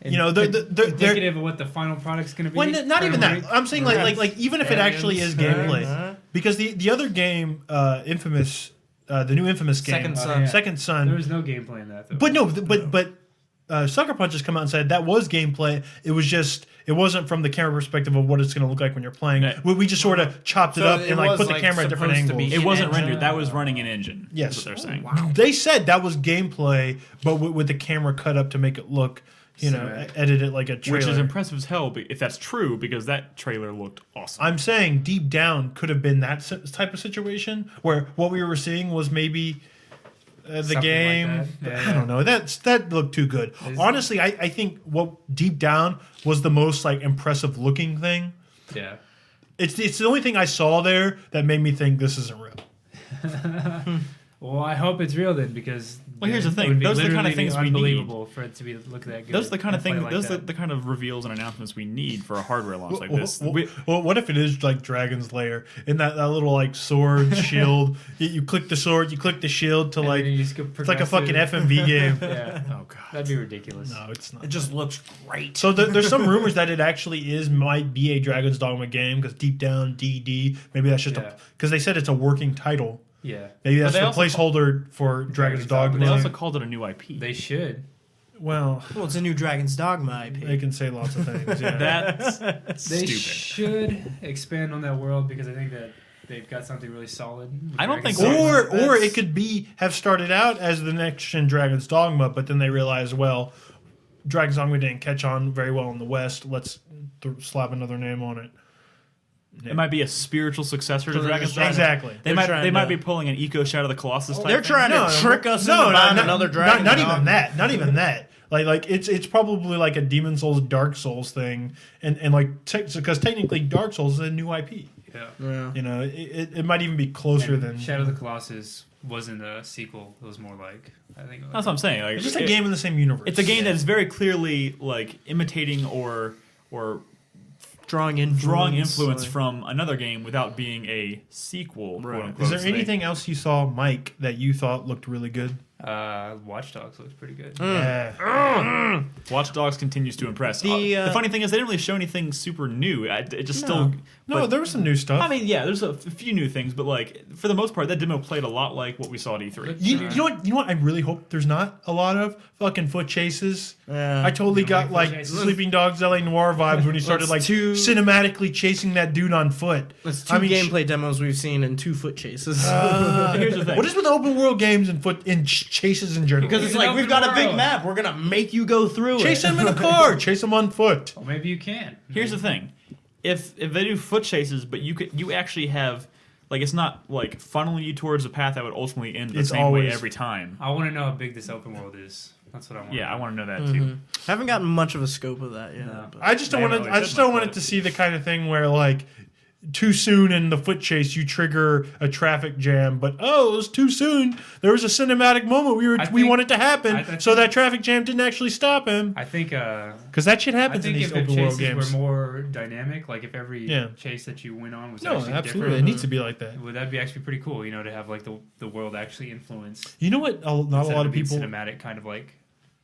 You know, they're indicative of what the final product's going to be. well, not even that. I'm saying like even if it actually is gameplay, because the other game, Infamous, the new Infamous game, Second Son, there was no gameplay in that. Though. But no, but Sucker Punch has come out and said that was gameplay. It wasn't from the camera perspective of what it's going to look like when you're playing. Yeah. We just sort of chopped it up and like put the camera at different supposed to be angles. It wasn't engine. rendered. That was running an engine. Yes. That's what they're saying. Wow. They said that was gameplay, but with the camera cut up to make it look, Cinematic. edit it like a trailer. Which is impressive as hell if that's true, because that trailer looked awesome. I'm saying deep down could have been that type of situation where what we were seeing was maybe the Something game. like that. Yeah, I don't know. That looked too good. Honestly, I think what deep down was the most like impressive looking thing. Yeah. It's the only thing I saw there that made me think this isn't real. Well, I hope it's real then, because Here's the it thing. would be Those are the kind of literally things we need. unbelievable for it to be look that good. Those are the kind of and play things. like Those are that. the kind of reveals and announcements we need for a hardware launch like this. Well, what if it is like Dragon's Lair in that little like sword shield? You click the sword, you click the shield to And like then you just go it's like a fucking FMV game. Yeah. Oh god. That'd be ridiculous. No, it's not. It just looks great. So there's some rumors that it actually might be a Dragon's Dogma game because deep down DD maybe that's just because they said it's a working title. Yeah. Maybe that's they the also placeholder for Dragon's Dogma. They also called it a new IP. They should. Well, It's a new Dragon's Dogma IP. they can say lots of things. Yeah. That's They stupid. should expand on that world, because I think that they've got something really solid. with I don't think Dragon's so. Dogma. Or it could have started out as the next gen Dragon's Dogma, but then they realized, well, Dragon's Dogma didn't catch on very well in the West. Let's slap another name on it. It might be a spiritual successor to Dragon's Dogma. Exactly. They might be pulling an Eco Shadow of the Colossus type. They're thing. trying to trick us into buying another Dragon's Not Dogma. even that. Not even that. Like it's probably like a Demon Souls Dark Souls thing, and like because technically Dark Souls is a new IP. Yeah. Yeah. You know, it might even be closer And than Shadow of the Colossus wasn't a sequel. It was more like, I think. That's what I'm saying. Like, It's just a game in the same universe. It's a game that is very clearly like imitating or Drawing influence like- from another game without being a sequel. Right. Quote unquote. Is there So they- anything else you saw, Mike, that you thought looked really good? Watch Dogs looks pretty good. Yeah. Watch Dogs continues to impress. The, The funny thing is, they didn't really show anything super new. It just No. still. No, but- there was some new stuff. I mean, yeah, there's a few new things, but like for the most part, that demo played a lot like what we saw at E3. You know what? You know what? I really hope there's not a lot of fucking foot chases. Yeah. I totally got like foot like chases? Sleeping Dogs LA Noir vibes when he started like cinematically chasing that dude on foot. That's two gameplay demos we've seen in 2 foot chases. Here's the thing. What is with open world games and chases in general? Because it's an like, open we've got a big world. map. We're going to make you go through chase it. him in a car, chase him on foot. Well, maybe you can. Here's the thing: if they do foot chases, but you actually have like it's not like funneling you towards a path that would ultimately end the It's same way always- every time. I want to know how big this open world is. That's what I want. Yeah, I want to know that too. I haven't gotten much of a scope of that yet. No. but- I just don't They want haven't to. really I said just don't much want about it to it. see the kind of thing where like too soon in the foot chase you trigger a traffic jam, but it was too soon. There was a cinematic moment we think- wanted to happen, I so that traffic jam didn't actually stop him. I think. Because that shit I happens in think these if the open world chases games. were more dynamic, like if every Yeah. chase that you went on was No, actually absolutely, different, it needs to be like that. would that be actually pretty cool? You know, to have like the world actually influence. You know what? Not a instead lot of being people. cinematic kind of like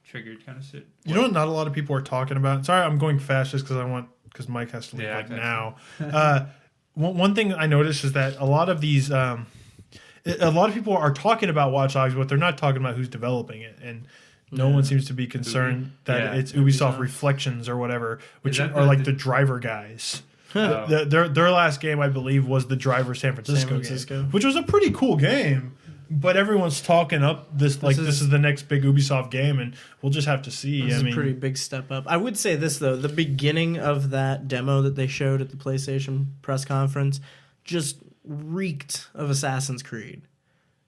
triggered kind of shit. You know what? Not a lot of people are talking about. Sorry, I'm going fast just because Mike has to leave Yeah, like I got now. One thing I noticed is that a lot of these, a lot of people are talking about Watch Dogs, but they're not talking about who's developing it, and no one seems to be concerned that Yeah, it's Ubisoft Ubisoft. Reflections or whatever, which that are the- like the driver guys. Oh. Their last game, I believe, was the Driver San Francisco, game, which was a pretty cool game. But everyone's talking up this is the next big Ubisoft game, and we'll just have to see. This I is mean, a pretty big step up. I would say this, though. The beginning of that demo that they showed at the PlayStation press conference just reeked of Assassin's Creed.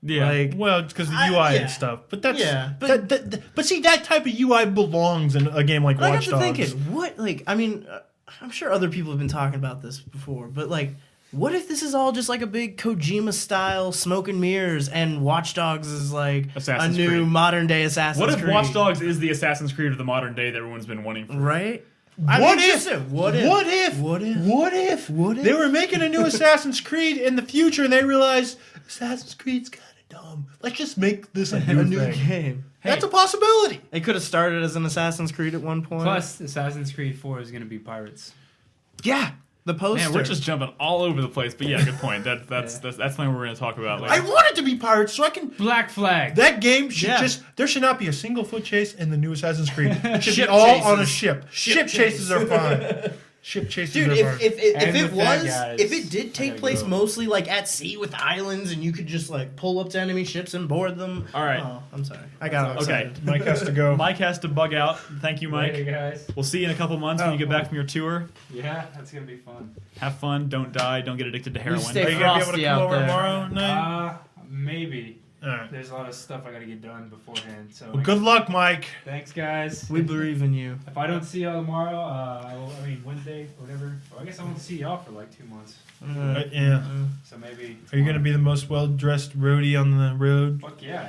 Yeah. Like, Well, it's because the UI yeah. and stuff. But that's Yeah, but see, that type of UI belongs in a game like I got Watch to Dogs. thinking, what? Like, I mean, I'm sure other people have been talking about this before, but like, what if this is all just like a big Kojima style smoke and mirrors, and Watch Dogs is like Assassin's a new Creed. modern day Assassin's What if Creed? Watch Dogs is the Assassin's Creed of the modern day that everyone's been wanting for? Right? What if? What if? What if? What if? What if? What if? They were making a new Assassin's Creed in the future, and they realized Assassin's Creed's kind of dumb. Let's just make this a new, A new thing. game. That's a possibility. It could have started as an Assassin's Creed at one point. Plus, Assassin's Creed 4 is going to be pirates. yeah, the poster. Man, we're just jumping all over the place. But yeah, good point. That's something we're going to talk about later. I want it to be pirates, so I can. Black Flag. That game should Yeah. just. There should not be a single foot chase in the new Assassin's Creed. It should Ship be all chases. on a ship. Ship chases chases. are fine. Ship chases Dude, are if fine. And it with that, was, guys, if it did I take gotta place go. mostly like at sea with islands, and you could just like pull up to enemy ships and board them. All right. Oh, I'm sorry. I got all Okay. excited. Mike has to go. Mike has to bug out. Thank you, Mike. Later, guys. We'll see you in a couple months when you get back from your tour. Yeah, that's going to be fun. Have fun. Don't die. Don't get addicted to heroin. stay Are you gonna be able frosty to come out over there. tomorrow night? Maybe. All right. There's a lot of stuff I got to get done beforehand. So Well, good luck, Mike. thanks, guys. We believe in you. If I don't see y'all tomorrow, Wednesday or whatever. Well, I guess I won't see y'all for like 2 months. Yeah. So maybe. Are you going to be the most well dressed roadie on the road? Fuck yeah,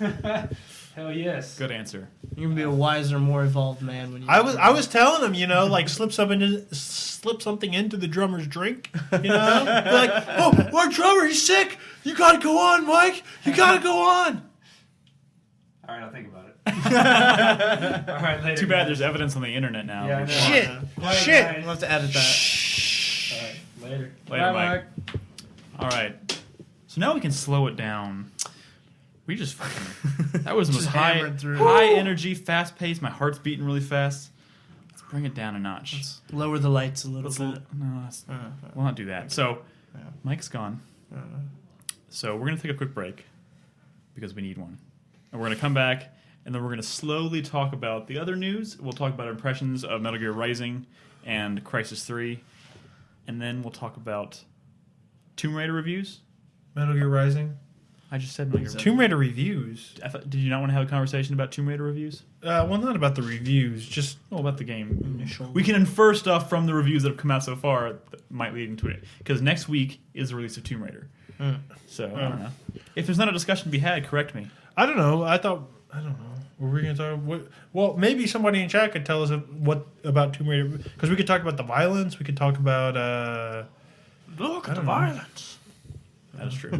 I am. Hell yes. Good answer. You're gonna be a wiser, more evolved man when you. I was telling him, like slip something into the drummer's drink, Be like, oh, our drummer, he's sick. You gotta go on, Mike. You gotta go on. All right, I'll think about it. All right, later. Too bad guys. there's evidence on the internet now. Yeah, I know. Shit, Bye, shit. guys. We'll have to edit that. All right, later. Later, Bye, Mike. All right. So now we can slow it down. We just fucking. That was the most Just high hammered through. energy, fast paced. My heart's beating really fast. Let's bring it down a notch. Lower the lights a little Let's bit. we'll not do that. So, Yeah. Mike's gone. So we're gonna take a quick break because we need one, and we're gonna come back, and then we're gonna slowly talk about the other news. We'll talk about our impressions of Metal Gear Rising and Crysis 3, and then we'll talk about Tomb Raider reviews. Metal Gear Rising. I just said Metal Gear. Tomb Raider reviews. Did you not want to have a conversation about Tomb Raider reviews? Well, not about the reviews. Just Well, about the game. Initial. We can infer stuff from the reviews that have come out so far that might lead into it. Because next week is the release of Tomb Raider. So, I don't know. If there's not a discussion to be had, correct me. I don't know. I don't know. Were we going to talk? Well, maybe somebody in chat could tell us what about Tomb Raider, because we could talk about the violence. We could talk about. Look at the violence. That is true.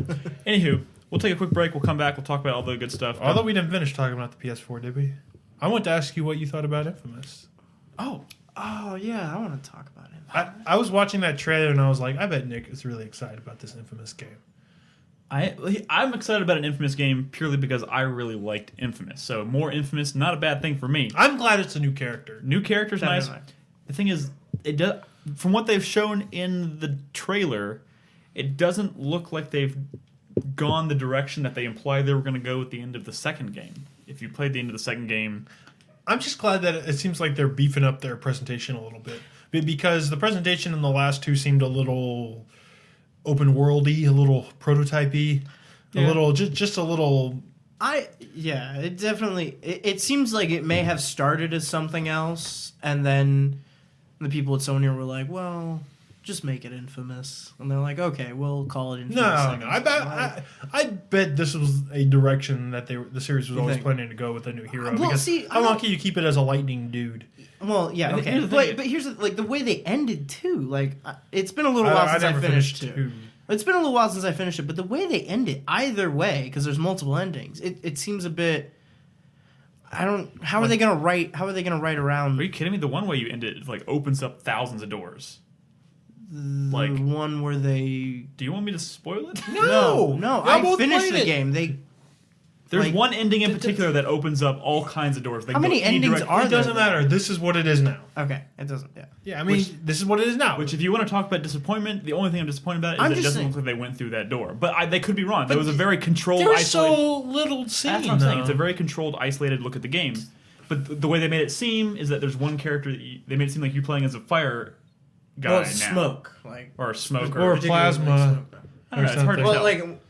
Anywho, we'll take a quick break. We'll come back. We'll talk about all the good stuff. Although we didn't finish talking about the PS4, did we? I want to ask you what you thought about Infamous. Oh, Oh yeah, I want to talk about it. I was watching that trailer and I was like, I bet Nick is really excited about this Infamous game. I'm excited about an Infamous game purely because I really liked Infamous. So more Infamous, not a bad thing for me. I'm glad it's a new character. New character's nice. Definitely. The thing is, it does. From what they've shown in the trailer, it doesn't look like they've gone the direction that they implied they were going to go at the end of the second game. If you played the end of the second game, I'm just glad that it seems like they're beefing up their presentation a little bit. Because the presentation in the last two seemed a little open worldy, a little prototypey, a Yeah. little just a little. It definitely. It seems like it may have started as something else, and then the people at Sony were like, "Well, just make it Infamous," and they're like, "Okay, we'll call it Infamous." No. I bet this was a direction that the series was You always think? planning to go with a new hero. Well, because see, I how long don't- can you keep it as a lightning dude? Well, yeah, And okay, here's the thing- but here's the way they ended too. Like, it's been a little while I since I never finished finished two. two. It's been a little while since I finished it, but the way they end it, either way, because there's multiple endings, it seems a bit. I don't. How are they gonna write? How are they gonna write around are you kidding me? The one way you end it opens up thousands of doors. the like- one where they? Do you want me to spoil it? No, Y'all I both finished played the it. game. There's Like, one ending in particular that opens up all kinds of doors. They How can go many any endings direct- are It doesn't matter. This is what it is now. Okay, it doesn't. Yeah. Yeah, I mean, this is what it is now. Which, if you want to talk about disappointment, the only thing I'm disappointed about is I'm that it just doesn't saying- look like they went through that door. But they could be wrong. There But was a very controlled, There's isolated. so little scene. That's what I'm saying. It's a though. very controlled, isolated look at the game. But the way they made it seem is that there's one character that they made it seem like you're playing as a fire guy Well, now, it's smoke, like or a smoke, Or or plasma. smoke. I don't know, it's hard to Well, tell. like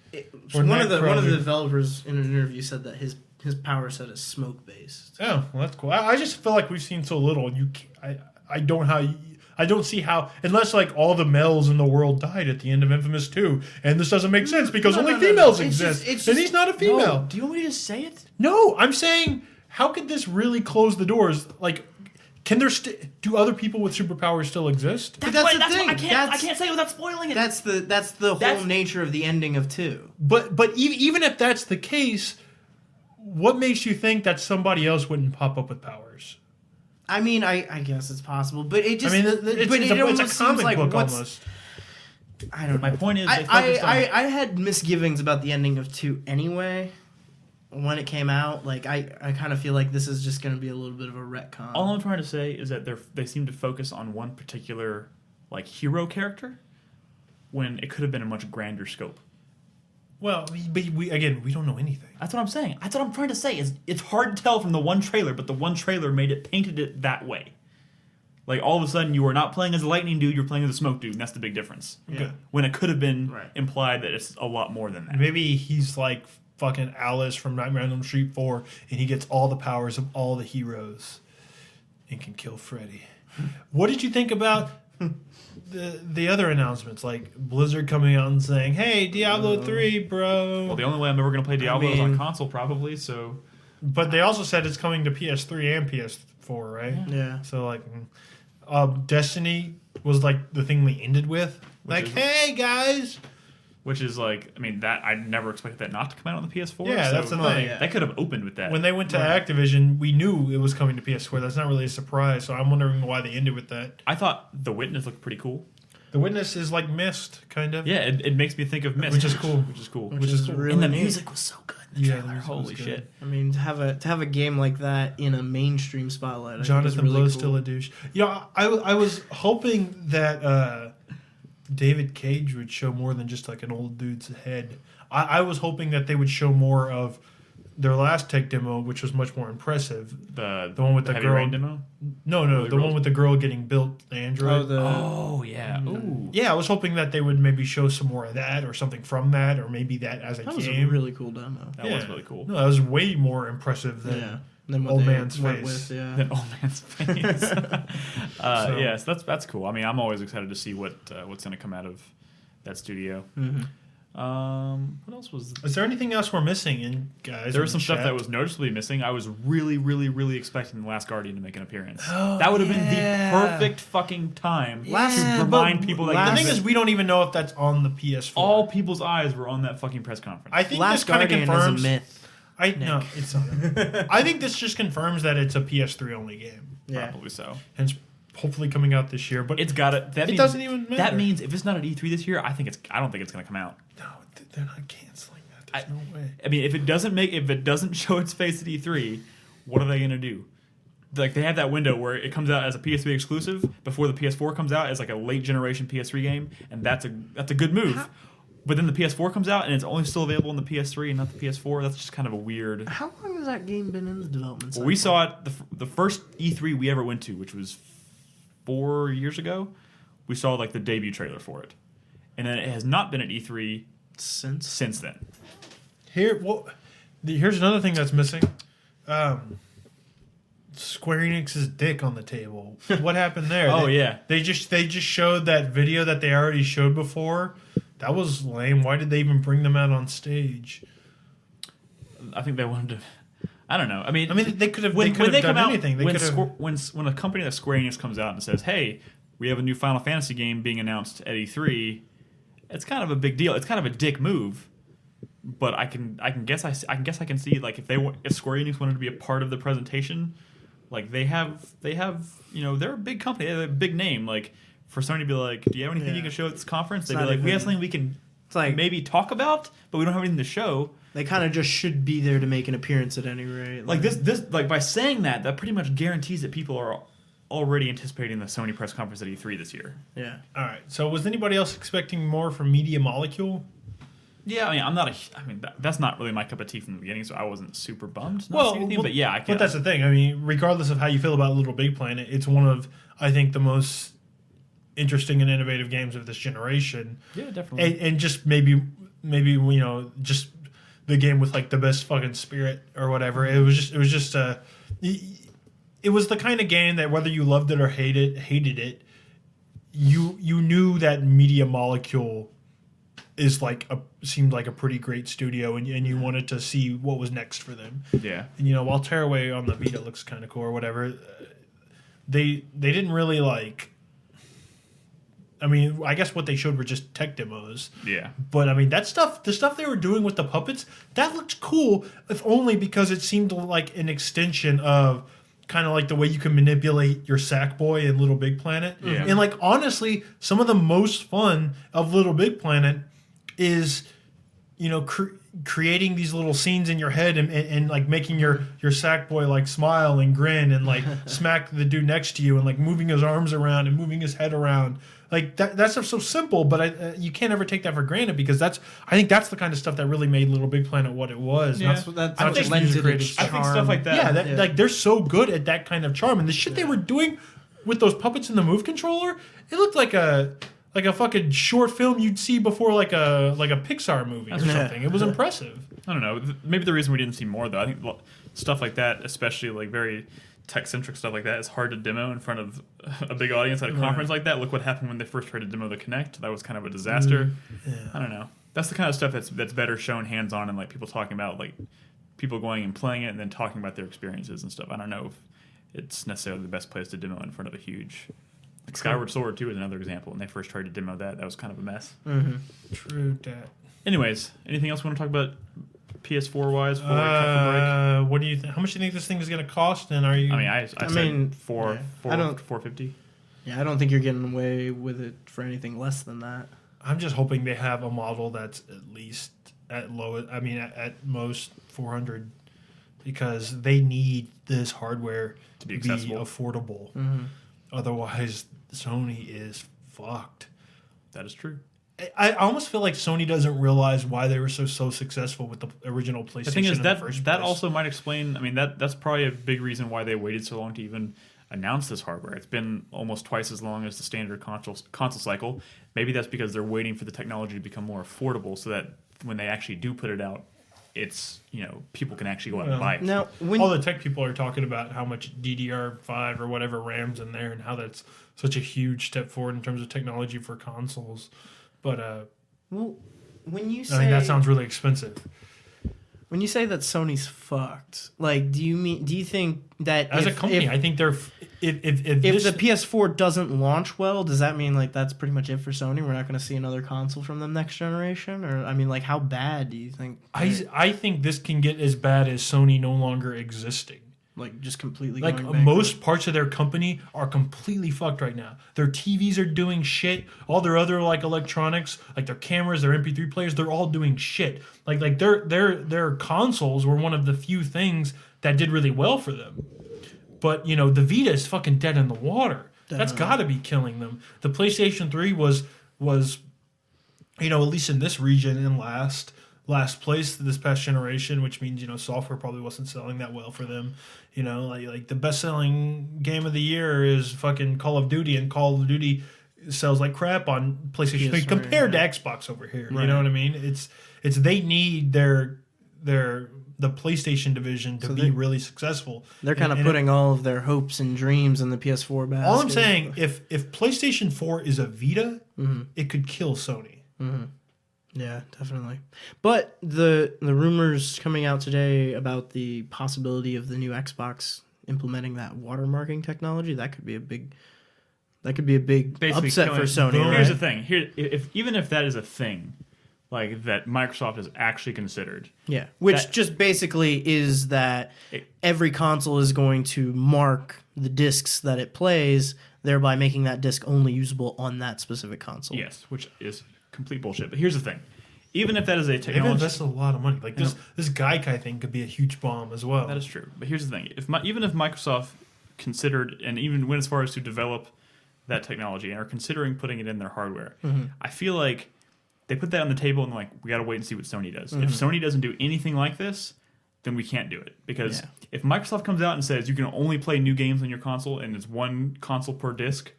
Or one of the Nightcrawler. developers in an interview said that his power set is smoke based. Oh, well, that's cool. I just feel like we've seen so little. I don't see how, unless like all the males in the world died at the end of Infamous 2, and this doesn't make sense because only females exist, and he's not a female. No, do you want me to say it? No, I'm saying, how could this really close the doors? Like, can there do other people with superpowers still exist? But that's the thing. I can't say without spoiling it. That's the whole nature of the ending of 2. But even if that's the case, what makes you think that somebody else wouldn't pop up with powers? I mean, I guess it's possible, but it just. I mean, it it's almost a seems comic like book what's. almost. I don't know. My point is, I had misgivings about the ending of 2 anyway. When it came out, like I kind of feel like this is just going to be a little bit of a retcon. all I'm trying to say is that they seem to focus on one particular like hero character when it could have been a much grander scope. Well, but we don't know anything. That's what I'm saying. That's what I'm trying to say. Is it's hard to tell from the one trailer, but the one trailer painted it that way. Like all of a sudden, you are not playing as a lightning dude; you're playing as a smoke dude, and that's the big difference. Yeah. When it could have been Right. implied that it's a lot more than that. Maybe he's like fucking Alice from Nightmare on Elm Street 4, and he gets all the powers of all the heroes and can kill Freddy. What did you think about the other announcements, like Blizzard coming out and saying, "Hey, Diablo 3, bro"? Well, the only way I'm ever going to play Diablo is on mean- console, probably. So But they also said it's coming to PS3 and PS4, right? Yeah. So like, Destiny was like the thing they ended with, like, is- "Hey guys." which is like, I mean, that I never expected that not to come out on the PS4. Yeah, so that's the thing. yeah. They could have opened with that. When they went to Activision, we knew it was coming to PS4. That's not really a surprise. So I'm wondering why they ended with that. I thought The Witness looked pretty cool. The Witness is like Mist, kind of. Yeah, it makes me think of Myst, Which is cool. Which is cool. Which is cool. really and the neat. music was so good. In the Yeah, the trailer. music was Holy good. shit! I mean, to have a game like that in a mainstream spotlight, I think Jonathan is really Blow's cool. still a douche. I was hoping that David Cage would show more than just like an old dude's head. I was hoping that they would show more of their last tech demo, which was much more impressive. The one with the Heavy girl. Rain demo. No, the the girls? one with the girl getting built, the android. Oh yeah. Ooh. Yeah, I was hoping that they would maybe show some more of that or something from that, or maybe that as a That was a game. really cool demo. That was really cool. No, that was way more impressive than Yeah. Then what Old they Man's went Face. With, yeah. That old man's face. So- Yes, that's cool. I mean, I'm always excited to see what's going to come out of that studio. What else was? Is there anything else we're missing? And guys, There in was some the stuff chat? that was noticeably missing. I was really, really, really expecting The Last Guardian to make an appearance. That would have been the perfect fucking time to remind people that The you thing is, we don't even know if that's on the PS4. all people's eyes were on that fucking press conference. I think Last this kind of Guardian confirms. is a myth. No, it's not. I think this just confirms that it's a PS3 only game, Yeah. Probably so. and it's hopefully coming out this year. But It's got it. That It means, doesn't even matter. That means if it's not at E3 this year, I don't think it's going to come out. no, they're not canceling that. There's no way. I mean, if it doesn't show its face at E3, what are they going to do? Like they have that window where it comes out as a PS3 exclusive before the PS4 comes out as like a late generation PS3 game, and that's a good move. But then the PS4 comes out and it's only still available on the PS3 and not the PS4. That's just kind of a weird. How long has that game been in the development cycle? Well, we saw it the first E3 we ever went to, which was 4 years ago. We saw like the debut trailer for it, and then it has not been at E3 since then. Here's another thing that's missing. Square Enix's dick on the table. What happened there? Oh, yeah. They just showed that video that they already showed before. That was lame. Why did they even bring them out on stage? I think they wanted to. I don't know. I mean, they could have. when They could they have done come out, anything. They when, could have. when a company like Square Enix comes out and says, "Hey, we have a new Final Fantasy game being announced at E3," it's kind of a big deal. It's kind of a dick move. But I can guess I can see like if Square Enix wanted to be a part of the presentation, like they have they're a big company, they have a big name. Like for Sony to be like, "Do you have anything you can show at this conference?" They'd be not like, "We have even- something we can like- maybe talk about, but we don't have anything to show." They kind of just should be there to make an appearance at any rate. Like this like by saying that pretty much guarantees that people are already anticipating the Sony press conference at E3 this year. Yeah. All right. So was anybody else expecting more from Media Molecule? Yeah, I mean, that's not really my cup of tea from the beginning, so I wasn't super bummed. Not seeing anything, but yeah, I can. But that's the thing. I mean, regardless of how you feel about Little Big Planet, it's one of, I think, the most interesting and innovative games of this generation. Yeah, definitely. And just maybe maybe just the game with like the best fucking spirit or whatever. It was just it was the kind of game that whether you loved it or hated it, you knew that Media Molecule is seemed like a pretty great studio, and you wanted to see what was next for them. Yeah. And while Tearaway on the Vita looks kind of cool or whatever, they didn't really like. I mean, I guess what they showed were just tech demos. Yeah. But I mean, the stuff they were doing with the puppets, that looked cool, if only because it seemed like an extension of kind of like the way you can manipulate your Sackboy in Little Big Planet. Yeah. And like honestly, some of the most fun of Little Big Planet is creating these little scenes in your head and like making your Sackboy like smile and grin and like smack the dude next to you and like moving his arms around and moving his head around. Like that's so simple, but you can't ever take that for granted because I think that's the kind of stuff that really made Little Big Planet what it was. Yeah. That's not what just lends it user-created its stuff. I think stuff like that. Yeah, like they're so good at that kind of charm, and the shit they were doing with those puppets in the Move controller, it looked like a fucking short film you'd see before like a Pixar movie or something. It was impressive. I don't know. Maybe the reason we didn't see more though, I think stuff like that, especially like very tech-centric stuff like that, is hard to demo in front of a big audience at a conference like that. Look what happened when they first tried to demo the Kinect. That was kind of a disaster. I don't know. That's the kind of stuff that's better shown hands-on and like people talking about like people going and playing it and then talking about their experiences and stuff. I don't know if it's necessarily the best place to demo in front of a huge. Like Skyward Sword 2 is another example. When they first tried to demo that was kind of a mess. Mm-hmm. True that. Anyways, anything else we want to talk about PS4 wise before we cut for break? What do you think? How much do you think this thing is going to cost? And are you? I mean, I said mean, $450. Yeah, I don't think you're getting away with it for anything less than that. I'm just hoping they have a model that's at least at most 400, because they need this hardware to be accessible, affordable. Mm-hmm. Otherwise, Sony is fucked. That is true. I almost feel like Sony doesn't realize why they were so successful with the original PlayStation. The thing is in the first that place. also might explain. I mean, that's probably a big reason why they waited so long to even announce this hardware. It's been almost twice as long as the standard console cycle. Maybe that's because they're waiting for the technology to become more affordable, so that when they actually do put it out, it's people can actually go out and buy it. Now, all the tech people are talking about how much DDR5 or whatever RAM's in there, and how that's such a huge step forward in terms of technology for consoles. But when you say, I think that sounds really expensive. When you say that Sony's fucked, like, do you think that as a company, I think they're if the PS4 doesn't launch well, does that mean like that's pretty much it for Sony? We're not going to see another console from them next generation, or I mean, like, how bad do you think? I think this can get as bad as Sony no longer existing. Like, just completely like going bankrupt. Most parts of their company are completely fucked right now. Their TVs are doing shit. All their other like electronics, like their cameras, their MP3 players, they're all doing shit. Like their consoles were one of the few things that did really well for them. But the Vita is fucking dead in the water. That's got to be killing them. The PlayStation 3 was at least in this region, in last place this past generation, which means software probably wasn't selling that well for them. Like the best selling game of the year is fucking Call of Duty, and Call of Duty sells like crap on PlayStation 3 compared to Xbox over here. Right. You know what I mean? It's they need the PlayStation division to be really successful. They're kind of putting all of their hopes and dreams in the PS4 basket. All I'm saying, if PlayStation 4 is a Vita, it could kill Sony. Mm-hmm. Yeah, definitely. But the rumors coming out today about the possibility of the new Xbox implementing that watermarking technology, that could be a big Basically upset for Sony. Here's Right? the thing. Even if that is a thing, like that Microsoft has actually considered. Yeah, which just basically is that every console is going to mark the discs that it plays, thereby making that disc only usable on that specific console. Yes, which is complete bullshit. But here's the thing: even if that is a They've technology, invested a lot of money. Like this Gaikai thing could be a huge bomb as well. that is true. But here's the thing: even if Microsoft considered and even went as far as to develop that technology and are considering putting it in their hardware, I feel like they put that on the table and they're like, we got to wait and see what Sony does. If Sony doesn't do anything like this, then we can't do it. Because if Microsoft comes out and says you can only play new games on your console and it's one console per disc,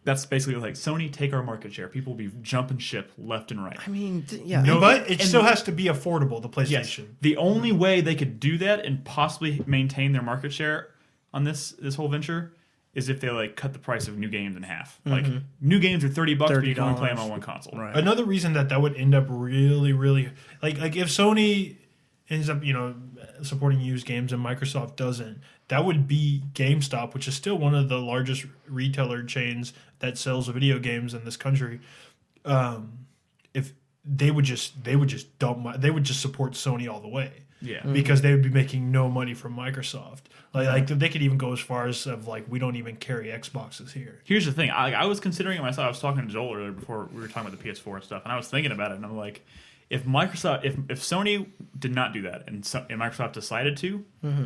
that's basically like Sony take our market share. People will be jumping ship left and right. I mean, yeah. No, but it still has to be affordable. The PlayStation. Yes. The only way they could do that and possibly maintain their market share on this whole venture is if they like cut the price of new games in half. Like new games are $30, but you can only play them on one console. Right. Another reason that would end up really, really like if Sony ends up supporting used games and Microsoft doesn't, that would be GameStop, which is still one of the largest retailer chains that sells video games in this country. If they would just support Sony all the way. Yeah. Because they would be making no money from Microsoft. Like they could even go as far as of like, we don't even carry Xboxes here. Here's the thing. I was considering it myself. I was talking to Joel earlier before we were talking about the PS4 and stuff, and I was thinking about it, and I'm like, if Sony did not do that and Microsoft decided to,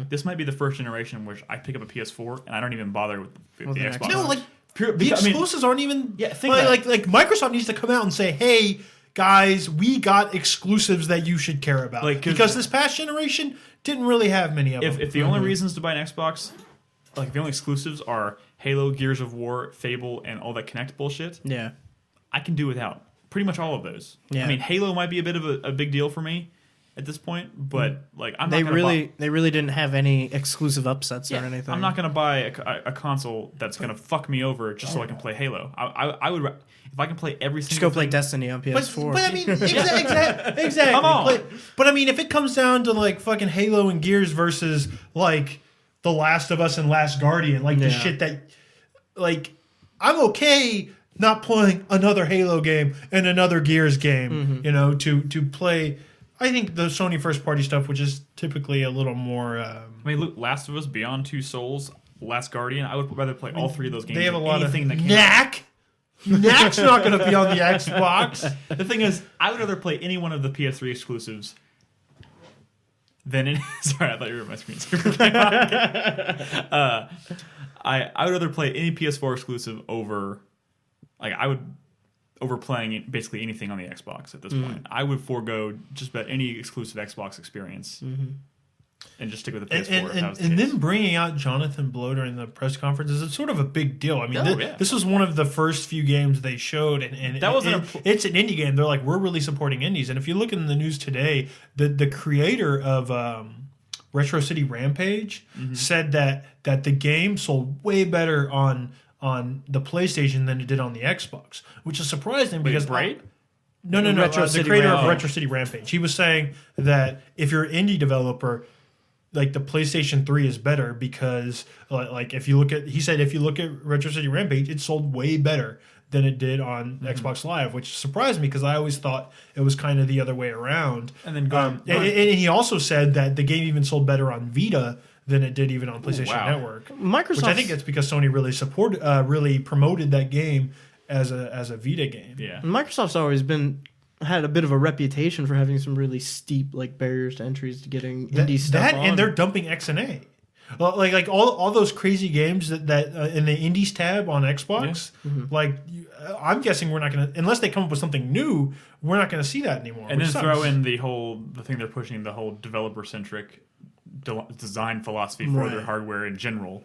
this might be the first generation where I pick up a PS4 and I don't even bother with the Xbox. No, like Pure, the exclusives aren't even. Yeah, think like Microsoft needs to come out and say, "Hey, guys, we got exclusives that you should care about." Like, because this past generation didn't really have many of them. If the only reasons to buy an Xbox, like the only exclusives are Halo, Gears of War, Fable, and all that Kinect bullshit, Yeah. I can do without pretty much all of those. Yeah. I mean, Halo might be a bit of a big deal for me at this point, but like I'm They not gonna they really didn't have any exclusive upsets or anything. I'm not going to buy a console that's going to fuck me over just so I can play Halo. I would if I can play every single Just go play thing, Destiny on PS4. But I mean, exactly. Come on. But I mean, if it comes down to like fucking Halo and Gears versus like The Last of Us and Last Guardian, like the shit that, like, I'm okay not playing another Halo game and another Gears game, to play. I think the Sony first party stuff, which is typically a little more. I mean, look, Last of Us, Beyond Two Souls, Last Guardian. I would rather play all three of those games. They have a than lot anything of that came Knack. Knack's not going to be on the Xbox. The thing is, I would rather play any one of the PS3 exclusives than any. Sorry, I thought you were on my screen. I would rather play any PS4 exclusive over. Like I would. Over playing basically anything on the Xbox at this point. I would forego just about any exclusive Xbox experience and just stick with the PS4. And then bringing out Jonathan Blow during the press conference is sort of a big deal. I mean, this was one of the first few games they showed, and that it's an indie game. They're like, we're really supporting indies. And if you look in the news today, the creator of Retro City Rampage said that the game sold way better on the PlayStation than it did on the Xbox, which is surprising because Bright? No. The creator of Retro City Rampage. He was saying that if you're an indie developer, like the PlayStation 3 is better because like if you look at Retro City Rampage, it sold way better than it did on Xbox Live, which surprised me because I always thought it was kind of the other way around. And then and he also said that the game even sold better on Vita than it did even on PlayStation Network. Microsoft, which I think it's because Sony really promoted that game as a Vita game. Yeah, Microsoft's always had a bit of a reputation for having some really steep like barriers to entries to getting indie stuff on. And they're dumping XNA. Like all those crazy games that in the indies tab on Xbox, I'm guessing we're not going to, unless they come up with something new, we're not going to see that anymore. And then throw in the thing they're pushing, the whole developer centric design philosophy for their hardware in general,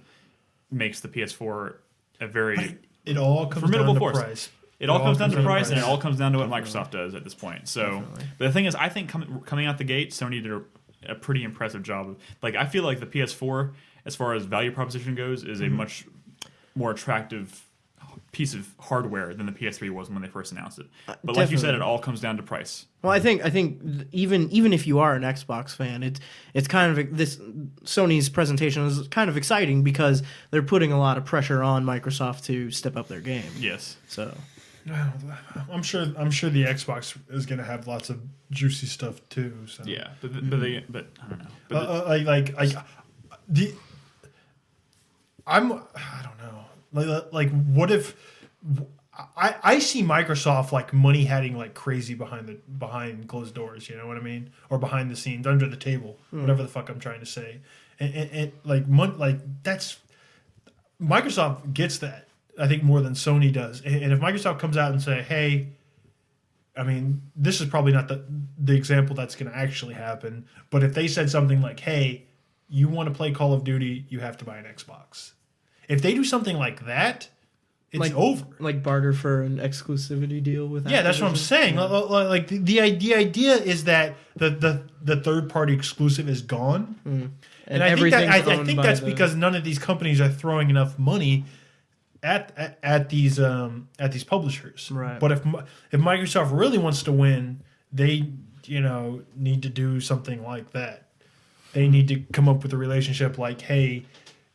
makes the PS4 a very it all comes formidable down to force. Price. It all comes down to price, and it all comes down to what Microsoft does at this point. So, but the thing is, I think coming out the gate, Sony did a pretty impressive job. Like, I feel like the PS4, as far as value proposition goes, is a much more attractive piece of hardware than the PS3 was when they first announced it. But like you said, it all comes down to price. Well, I think even if you are an Xbox fan, it's kind of this Sony's presentation is kind of exciting because they're putting a lot of pressure on Microsoft to step up their game. Yes. So I'm sure the Xbox is going to have lots of juicy stuff too. So. Yeah, but I don't know. I don't know. Like what if I see Microsoft like money hatting like crazy behind closed doors, you know what I mean, or behind the scenes, under the table, whatever the fuck I'm trying to say, and that's Microsoft gets that, I think, more than Sony does. And if Microsoft comes out and say, hey, I mean, this is probably not the example that's going to actually happen, but if they said something like, hey, you want to play Call of Duty, you have to buy an Xbox. If they do something like that, it's over. Like barter for an exclusivity deal with. Yeah, that's what I'm Activision? saying. Yeah. Like the idea is that the third party exclusive is gone, and I think that's because none of these companies are throwing enough money at these publishers. Right. But if Microsoft really wants to win, they need to do something like that. They need to come up with a relationship like, hey,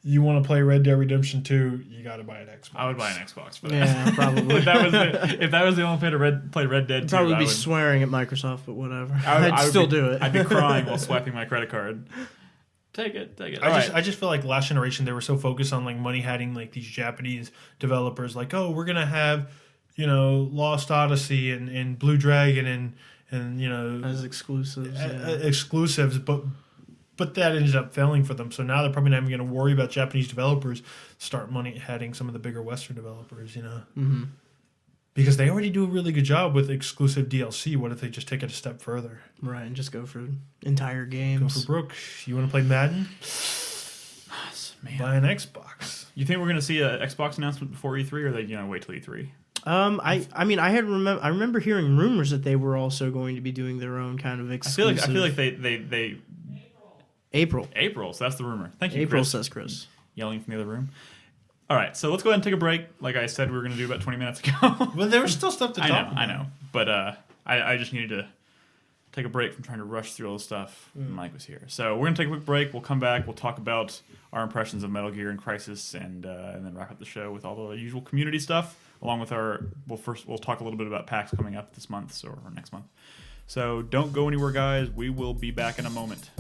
you want to play Red Dead Redemption 2, you got to buy an Xbox. I would buy an Xbox for that. Yeah, probably. if that was the only way to play Red Dead 2, Probably I be would swearing at Microsoft, but whatever. I I'd would still be- do it. I'd be crying while swiping my credit card. Take it. I just feel like last generation they were so focused on like money hatting like these Japanese developers, like, oh, we're gonna have Lost Odyssey and Blue Dragon and as exclusives. Yeah. exclusives, but that ended up failing for them. So now they're probably not even going to worry about Japanese developers start money hatting some of the bigger Western developers, Mm-hmm. because they already do a really good job with exclusive DLC. What if they just take it a step further? Right, and just go for entire Go games. for Brooke. You want to play Madden? Man. Buy an Xbox. You think we're going to see an Xbox announcement before E3, or are they wait till E3? I remember hearing rumors that they were also going to be doing their own kind of I exclusive. feel like they April. So that's the rumor. Thank you, April Chris. says Chris. Yelling from the other room. All right, so let's go ahead and take a break. Like I said, we were going to do about 20 minutes ago. Well, there was still stuff to talk about. I know. But I just needed to take a break from trying to rush through all the stuff when Mike was here. So we're going to take a quick break. We'll come back. We'll talk about our impressions of Metal Gear and Crysis, and then wrap up the show with all the usual community stuff, along with we'll talk a little bit about PAX coming up this month or next month. So don't go anywhere, guys. We will be back in a moment.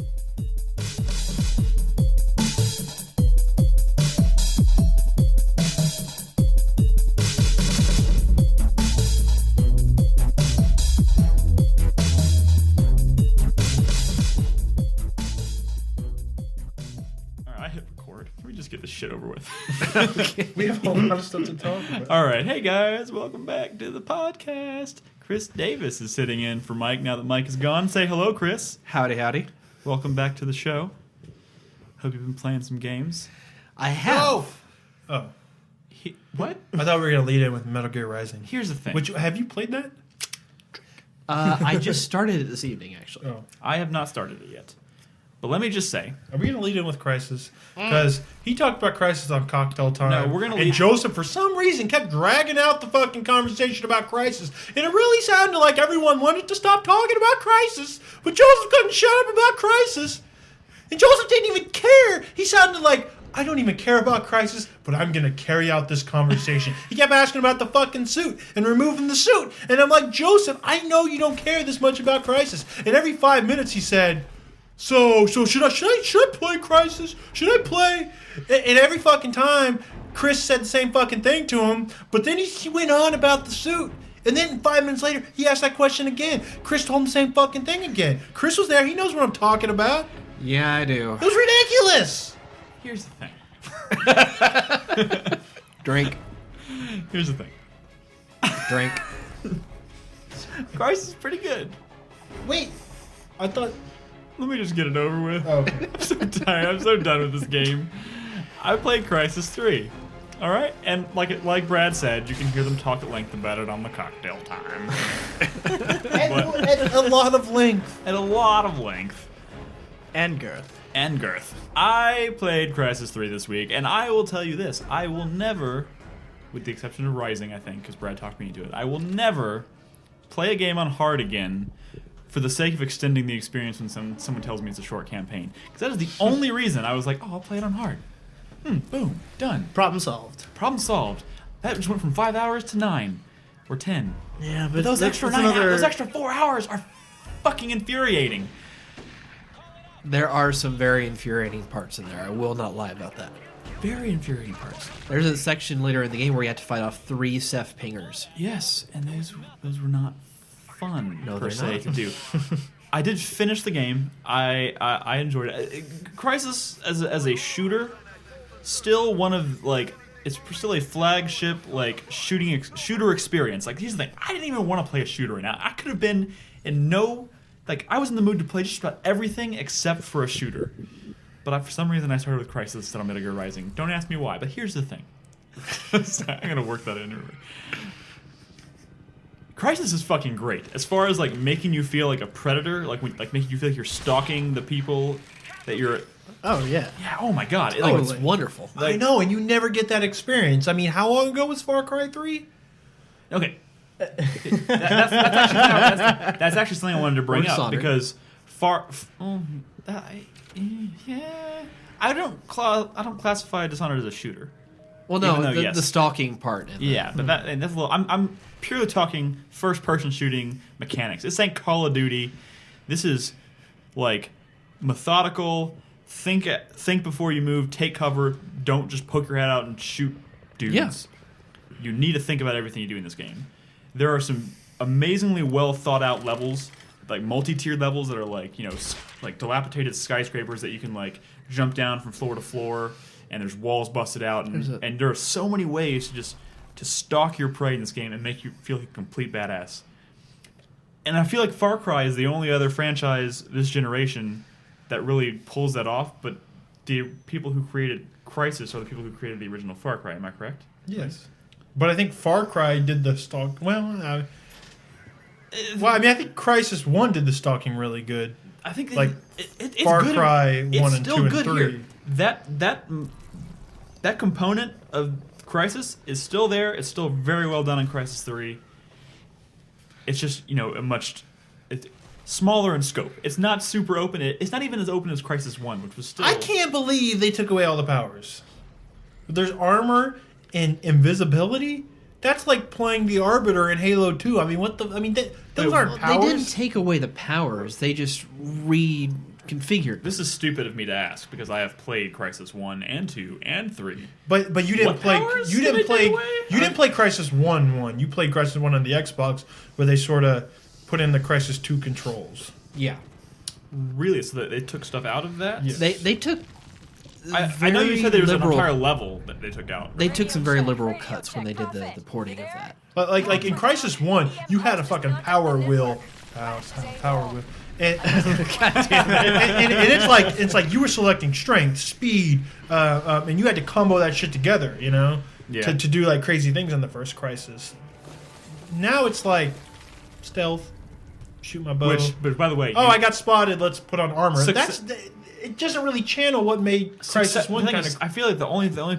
Just get this shit over with. We have a lot of stuff to talk about. All right. Hey, guys. Welcome back to the podcast. Chris Davis is sitting in for Mike now that Mike is gone. Say hello, Chris. Howdy. Welcome back to the show. Hope you've been playing some games. I have. Oh, What? I thought we were going to lead in with Metal Gear Rising. Here's the thing. Which, have you played that? I just started it this evening, actually. Oh. I have not started it yet. But let me just say. Are we going to lead in with Crysis? Because he talked about Crysis on Cocktail Time. No, we're gonna And lead- Joseph, for some reason, kept dragging out the fucking conversation about Crysis. And it really sounded like everyone wanted to stop talking about Crysis. But Joseph couldn't shut up about Crysis. And Joseph didn't even care. He sounded like, I don't even care about Crysis, but I'm going to carry out this conversation. He kept asking about the fucking suit and removing the suit. And I'm like, Joseph, I know you don't care this much about Crysis. And every 5 minutes he said, So should I play Crysis? Should I play? And every fucking time, Chris said the same fucking thing to him, but then he went on about the suit. And then 5 minutes later, he asked that question again. Chris told him the same fucking thing again. Chris was there. He knows what I'm talking about. Yeah, I do. It was ridiculous. Here's the thing. Drink. Here's the thing. Drink. Crysis is pretty good. Wait, I thought... Let me just get it over with. Oh, okay. I'm so tired. I'm so done with this game. I played Crysis 3. All right, and like Brad said, you can hear them talk at length about it on the Cocktail Time. At a lot of length. At a lot of length. And girth. And girth. I played Crysis 3 this week, and I will tell you this. I will never, with the exception of Rising, I think, because Brad talked me into it, I will never play a game on hard again for the sake of extending the experience when someone tells me it's a short campaign. Because that is the only reason I was like, oh, I'll play it on hard. Boom. Done. Problem solved. Problem solved. That just went from 5 hours to 9. Or 10. Yeah, But those extra 9 hours, those extra 4 hours are fucking infuriating. There are some very infuriating parts in there. I will not lie about that. Very infuriating parts. There's a section later in the game where you have to fight off 3 Ceph pingers. Yes, and those were not fun No, per they're se not. to do. I did finish the game. I enjoyed it. Crysis as a shooter, still one of it's still a flagship shooter experience. Like here's the thing, I didn't even want to play a shooter right now. I could have been in I was in the mood to play just about everything except for a shooter. But for some reason I started with Crysis instead of Metal Gear Rising. Don't ask me why, but here's the thing. I'm gonna work that in. Crysis is fucking great. As far as like making you feel like a predator, like making you feel like you're stalking the people that you're. Oh yeah. Yeah. Oh my god. Oh, it's wonderful. I know, and you never get that experience. I mean, how long ago was Far Cry 3? Okay. That's actually something I wanted to bring up because I don't classify Dishonored as a shooter. Well, no, the stalking part. Yeah, but that's a little. I'm purely talking first-person shooting mechanics. This ain't Call of Duty. This is like methodical. Think before you move. Take cover. Don't just poke your head out and shoot dudes. Yeah. You need to think about everything you do in this game. There are some amazingly well thought out levels, like multi-tiered levels that are like, like dilapidated skyscrapers that you can like jump down from floor to floor, and there's walls busted out, and there are so many ways to stalk your prey in this game and make you feel like a complete badass. And I feel like Far Cry is the only other franchise this generation that really pulls that off, but the people who created Crysis are the people who created the original Far Cry, am I correct? Yes. But I think Far Cry did the stalk. I think Crysis 1 did the stalking really good. I think it's Far good. Cry 1 it's and still 2 and good 3. Here. That component of Crysis is still there. It's still very well done in Crysis 3. It's just, it's smaller in scope. It's not super open. It's not even as open as Crysis 1, which was still... I can't believe they took away all the powers. There's armor and invisibility. That's like playing the Arbiter in Halo 2. I mean, those aren't powers. They didn't take away the powers. They just reconfigured. This is stupid of me to ask because I have played Crysis 1 and 2 and 3. But you didn't play. You didn't play Crysis 1. You played Crysis 1 on the Xbox, where they sort of put in the Crysis 2 controls. Yeah. Really? So they took stuff out of that? Yes. They took. I know you said there was an entire level that they took out. They took some very liberal cuts when they did the porting of that. But like in Crysis 1, you had a fucking power wheel. Power wheel. And, and it's like you were selecting strength, speed, and you had to combo that shit together, to do like crazy things in the first Crysis. Now it's like stealth, shoot my bow. But by the way, I got spotted. Let's put on armor. It doesn't really channel what made Crysis 1 kind of... I feel like the only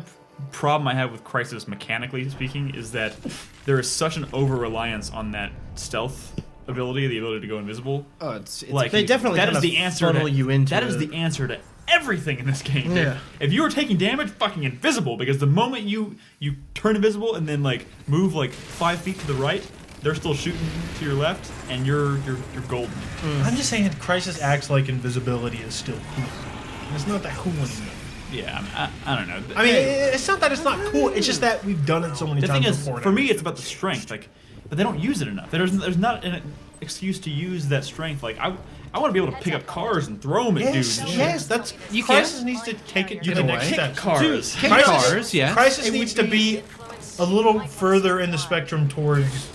problem I have with Crysis, mechanically speaking, is that there is such an over-reliance on that stealth ability, the ability to go invisible. Oh, it's like they definitely that is the answer funnel you into that is the answer to everything in this game. Yeah. If you are taking damage, fucking invisible, because the moment you turn invisible and then like move like 5 feet to the right, they're still shooting to your left, and you're golden. I'm just saying, Crysis acts like invisibility is still cool. It's not that cool anymore. Yeah, I don't know. I mean, it's not that it's not cool. It's just that we've done it so many times before. The thing is, for me, it's about the strength. Like, but they don't use it enough. There's not an excuse to use that strength. Like, I want to be able to pick up cars and throw them at dudes. Yes, that's Crysis needs to take it to the next step. Cars. Cars, yeah. Crysis needs to be a little further in the spectrum towards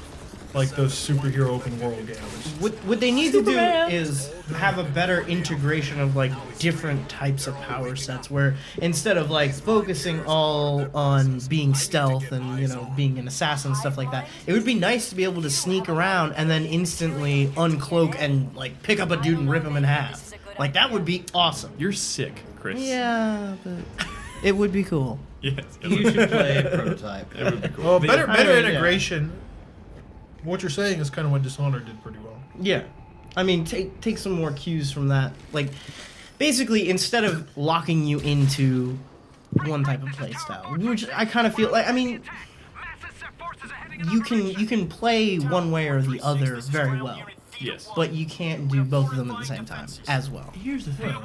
like those superhero open world games. What they need to do is have a better integration of like different types of power sets, where instead of like focusing all on being stealth and being an assassin and stuff like that, it would be nice to be able to sneak around and then instantly uncloak and like pick up a dude and rip him in half. Like that would be awesome. You're sick, Chris. Yeah, but it would be cool. Yes, you should play Prototype. It would be cool. Well, better integration. What you're saying is kind of what Dishonored did pretty well. Yeah. I mean, take some more cues from that. Like, basically, instead of locking you into one type of playstyle, which I kind of feel like, I mean, you can play one way or the other very well. Yes. But you can't do both of them at the same time as well. Here's the thing.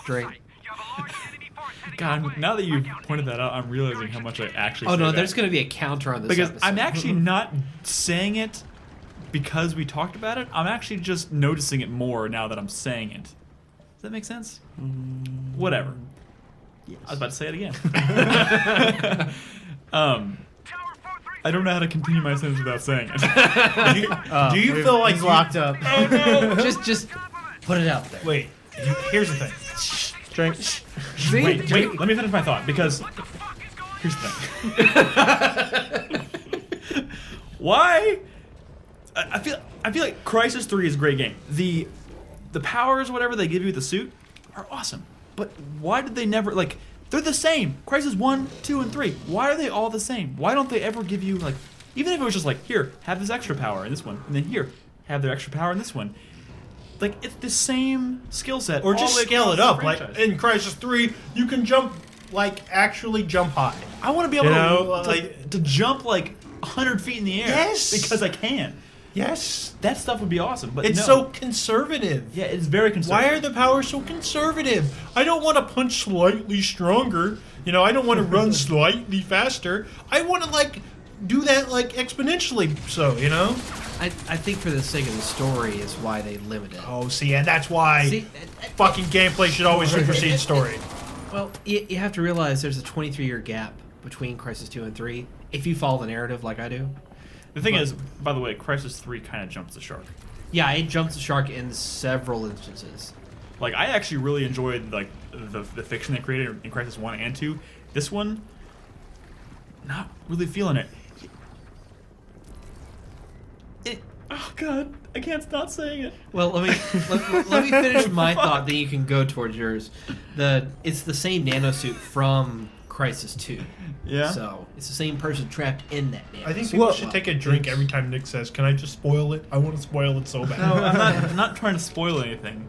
Drake. God, now that you pointed that out, I'm realizing how much I actually. Oh no, that. There's going to be a counter on this because episode. I'm actually not saying it because we talked about it. I'm actually just noticing it more now that I'm saying it. Does that make sense? Whatever. Yes. I was about to say it again. I don't know how to continue my sentence without saying it. Do you feel like he's locked up? Oh no! just put it out there. Wait, here's the thing. Wait, let me finish my thought, because Here's the thing. Why? I feel like Crysis 3 is a great game. The powers, whatever they give you with the suit, are awesome. But why did they never like? They're the same. Crysis 1, 2, and 3. Why are they all the same? Why don't they ever give you like? Even if it was just like, here, have this extra power in this one, and then here, have their extra power in this one. Like, it's the same skill set. Or all just the way scale it across up. the Like franchise. in Crysis 3, you can jump, like actually jump high. I want to be able to like jump like 100 feet in the air. Yes. Because I can. yes, That stuff would be awesome. But it's no. so conservative. Yeah, it's very conservative. Why are the powers so conservative? I don't want to punch slightly stronger. You know, I don't want to run slightly faster. I want to like do that like exponentially. So you know. I think for the sake of the story is why they limit it. Oh, see, and that's why See, fucking gameplay should always supersede story. well, you have to realize there's a 23-year gap between Crysis 2 and 3. If you follow the narrative like I do, The thing is, by the way, Crysis 3 kind of jumps the shark. yeah, it jumps the shark in several instances. Like, I actually really enjoyed like the fiction they created in Crysis 1 and 2. This one, not really feeling it. Oh god, I can't stop saying it. Well, let me finish my thought. Then you can go towards yours. It's the same nanosuit from Crysis 2. Yeah. So it's the same person trapped in that nanosuit. I think people should take a drink every time Nick says, "Can I just spoil it? I want to spoil it so bad." No, I'm not trying to spoil anything.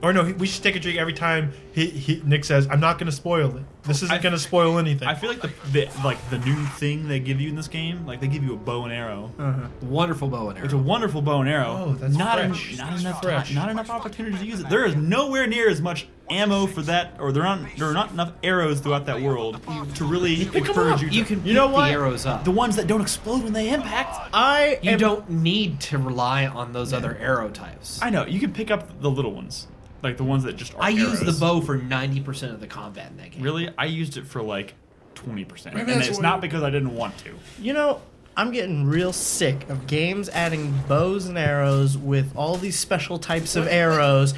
Or no, we should take a drink every time Nick says, "I'm not going to spoil it. This isn't going to spoil anything." I feel like the new thing they give you in this game, like they give you a bow and arrow. Wonderful bow and arrow. It's a wonderful bow and arrow. Oh, that's not fresh. not That's enough fresh. not enough opportunity to use it. There is nowhere near as much ammo for that, or there are not enough arrows throughout that world to really encourage you. You can pick know what? the arrows up. the ones that don't explode when they impact. You don't need to rely on those other arrow types. I know you can pick up the little ones, like the ones that just are. I use the arrows. bow for 90% of the combat in that game. Really, I used it for like 20%, Maybe and that's it's what- not because I didn't want to. You know, I'm getting real sick of games adding bows and arrows with all these special types of arrows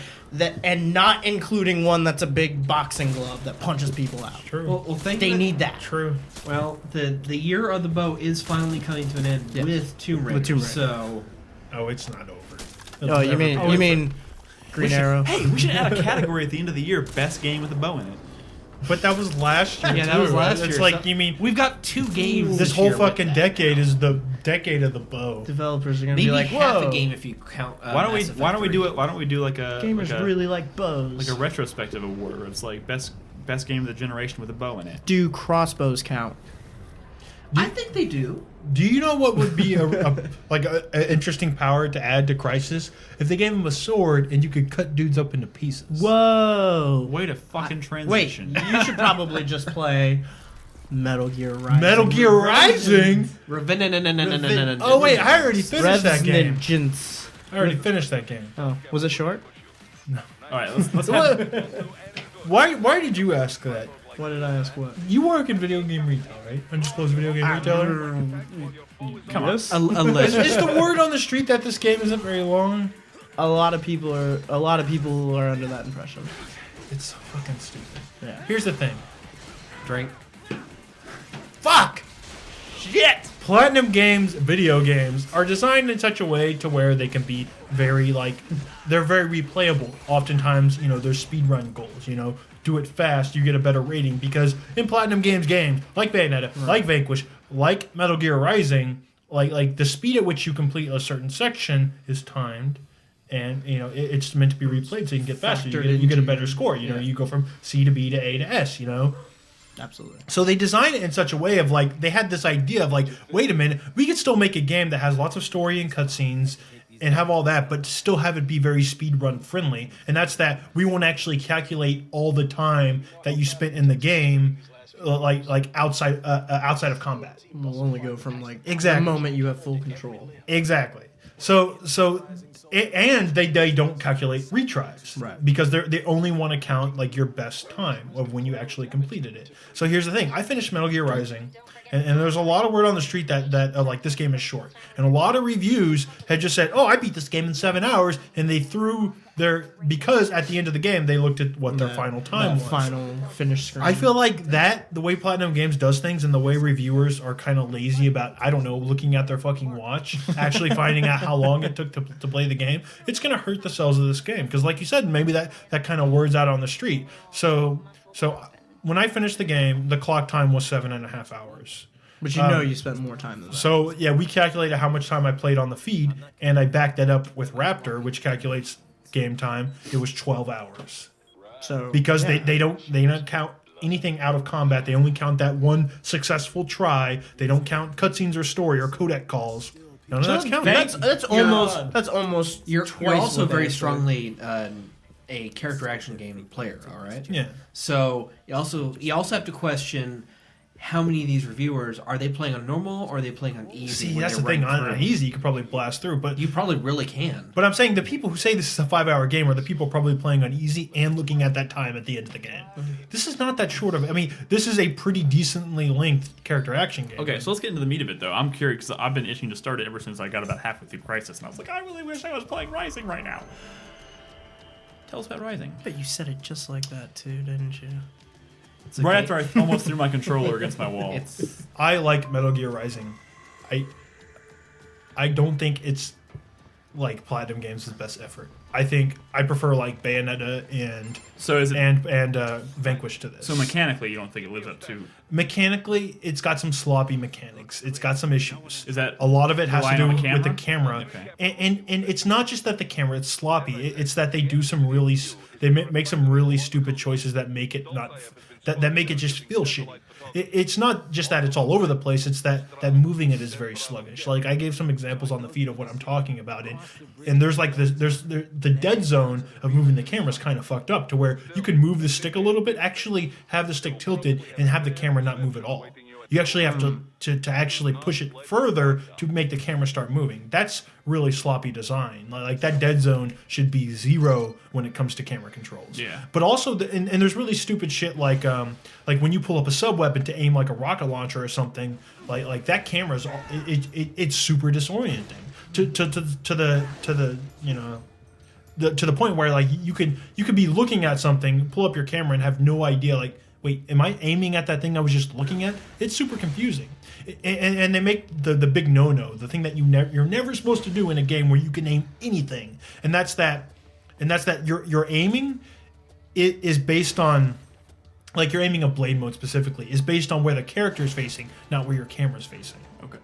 and not including one that's a big boxing glove that punches people out. True. Well, think They of it- need that. True. Well, the year of the bow is finally coming to an end Yes. with Tomb Raider. Tomb Raider. So Oh, it's not over. Oh, you mean Green Arrow? Hey, we should add a category at the end of the year: best game with a bow in it. But that was last year. yeah, that too, was last right? year. It's like So you mean we've got 2 games. this whole year with fucking that. decade is the decade of the bow. Developers are gonna Maybe be like, half "Whoa, a game if you count. Why don't we Mass Effect Why don't we 3. do it? Why don't we do like a gamers like a, really like bows." like a retrospective award where it's like best game of the generation with a bow in it. Do crossbows count? I think they do. Do you know what would be a interesting power to add to Crysis? If they gave him a sword and you could cut dudes up into pieces. Whoa! Way to fucking Wait, transition. you should probably just play Metal Gear Rising. Metal Gear Rising? No. Oh wait, I already finished that game. Revengeance. I already finished that game. Oh, was it short? All right, let's have, Why did you ask that? What did I ask? What? You work in video game retail, right? Undisclosed video game retailer. come on. Is the word on the street that this game isn't very long? A lot of people are under that impression. It's so fucking stupid. Yeah. Here's the thing. Drink. Fuck! Shit! Platinum games, video games, are designed in such a way to where they can be very, they're very replayable. Oftentimes, there's speedrun goals, do it fast, you get a better rating. Because in Platinum games, like Bayonetta, like Vanquish, like Metal Gear Rising, like the speed at which you complete a certain section is timed. And, it's meant to be replayed so you can get faster. You get a better score. You go from C to B to A to S, Absolutely. So they designed it in such a way of they had this idea of wait a minute, we could still make a game that has lots of story and cutscenes and have all that, but still have it be very speedrun friendly. And that's that we won't actually calculate all the time that you spent in the game, outside of combat. We'll only go from Exactly. the moment you have full control. Exactly. And they don't calculate retries, Right. Because they only want to count your best time of when you actually completed it. So here's the thing: I finished Metal Gear Rising, And there's a lot of word on the street that like this game is short, and a lot of reviews had just said, "Oh, I beat this game in 7 hours," and they threw because at the end of the game they looked at what their final time was. Final finish screen. I feel like the way Platinum Games does things, and the way reviewers are kind of lazy about, I don't know, looking at their fucking watch, actually finding out how long it took to play the game, it's going to hurt the sales of this game. Because like you said, maybe that kind of words out on the street. So when I finished the game, the clock time was 7.5 hours. But you spent more time than that. So yeah, we calculated how much time I played on the feed, and I backed that up with Raptor, which calculates game time. It was 12 hours. So Because they don't count anything out of combat. They only count that one successful try. They don't count cutscenes or story or codec calls. None of that's counted. That's almost You're twice also what they very said. strongly a character action game player, all right? Yeah. So you also have to question how many of these reviewers are they playing on normal or are they playing on easy? See, when that's they the thing. rank On through? easy, you could probably blast through, but You probably really can. I'm saying the people who say this is a 5-hour game are the people probably playing on easy and looking at that time at the end of the game. This is not that short of. I mean, this is a pretty decently length character action game. Okay, so let's get into the meat of it, though. I'm curious because I've been itching to start it ever since I got about halfway through Crisis, and I was like, I really wish I was playing Rising right now. Tell us about Rising. But you said it just like that too, didn't you? It's a Right game- after I almost threw my controller against my wall. It's I like Metal Gear Rising. I don't think it's like Platinum Games' best effort. I think I prefer like Bayonetta and So is it? Vanquish to this. So mechanically, you don't think it lives up to? Mechanically, it's got some sloppy mechanics. It's got some issues. Is that A lot of it has to relying do on the with the camera, Okay. and it's not just that the camera is sloppy. It's that they do some really make some really stupid choices that make it not that make it just feel shitty. It's not just that it's all over the place. It's that moving it is very sluggish. Like I gave some examples on the feed of what I'm talking about, and there's like the dead zone of moving the camera is kind of fucked up to where you can move the stick a little bit, actually have the stick tilted, and have the camera not move at all. You actually have to actually push it further to make the camera start moving. That's really sloppy design. Like that dead zone should be 0 when it comes to camera controls. Yeah. But also, and there's really stupid shit like when you pull up a sub weapon to aim like a rocket launcher or something. Like that camera's it's super disorienting to the point where like you could be looking at something, pull up your camera, and have no idea like. Wait, am I aiming at that thing I was just looking at? It's super confusing, and they make the big no, the thing that you're never supposed to do in a game where you can aim anything, and that's that your aiming is based on, like you're aiming a blade mode specifically, is based on where the character is facing, not where your camera's facing. Okay.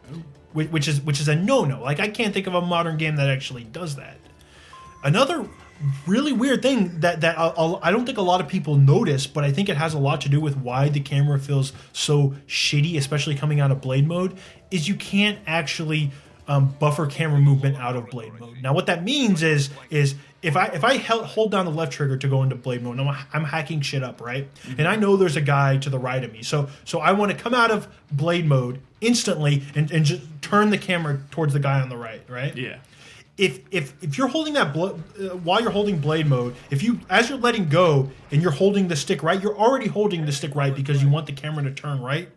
Which is a no. Like I can't think of a modern game that actually does that. Another really weird thing that I don't think a lot of people notice, but I think it has a lot to do with why the camera feels so shitty, especially coming out of blade mode, is you can't actually buffer camera movement out of blade mode. Now what that means is if I hold down the left trigger to go into blade mode, and I'm hacking shit up, right? Mm-hmm. And I know there's a guy to the right of me, so I want to come out of blade mode instantly and just turn the camera towards the guy on the right? Yeah. If you're holding that while you're holding blade mode, as you're letting go and you're holding the stick right, you're already holding the stick right because you want the camera to turn right.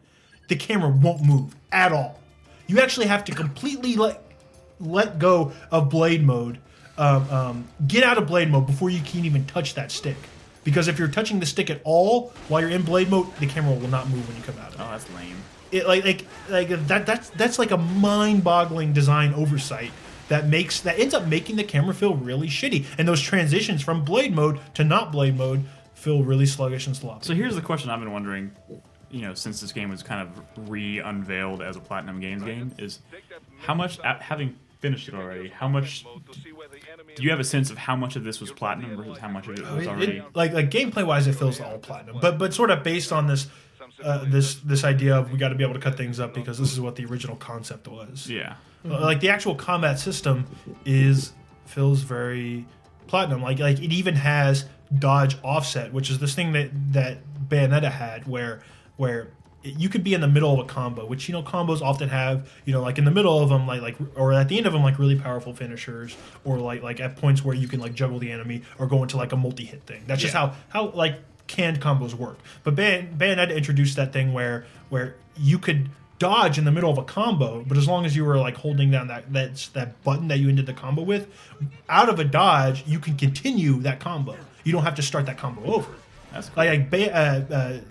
The camera won't move at all. You actually have to completely let go of blade mode, get out of blade mode before you can even touch that stick. Because if you're touching the stick at all while you're in blade mode, the camera will not move when you come out of it. Oh, that's lame. That's like a mind-boggling design oversight. That ends up making the camera feel really shitty, and those transitions from blade mode to not blade mode feel really sluggish and sloppy. So here's the question I've been wondering, since this game was kind of re-unveiled as a Platinum Games game, is how much, having finished it already, how much do you have a sense of how much of this was Platinum versus how much of it was already? Like gameplay wise, it feels all Platinum, but sort of based on this idea of we got to be able to cut things up because this is what the original concept was. Yeah. Like the actual combat system feels very Platinum. Like it even has dodge offset, which is this thing that Bayonetta had, where you could be in the middle of a combo, which combos often have like in the middle of them like or at the end of them like really powerful finishers, or like at points where you can like juggle the enemy or go into like a multi-hit thing. That's just how like canned combos work. But Bayonetta introduced that thing where you could dodge in the middle of a combo, but as long as you were like holding down that button that you ended the combo with, out of a dodge, you can continue that combo. You don't have to start that combo over. That's cool.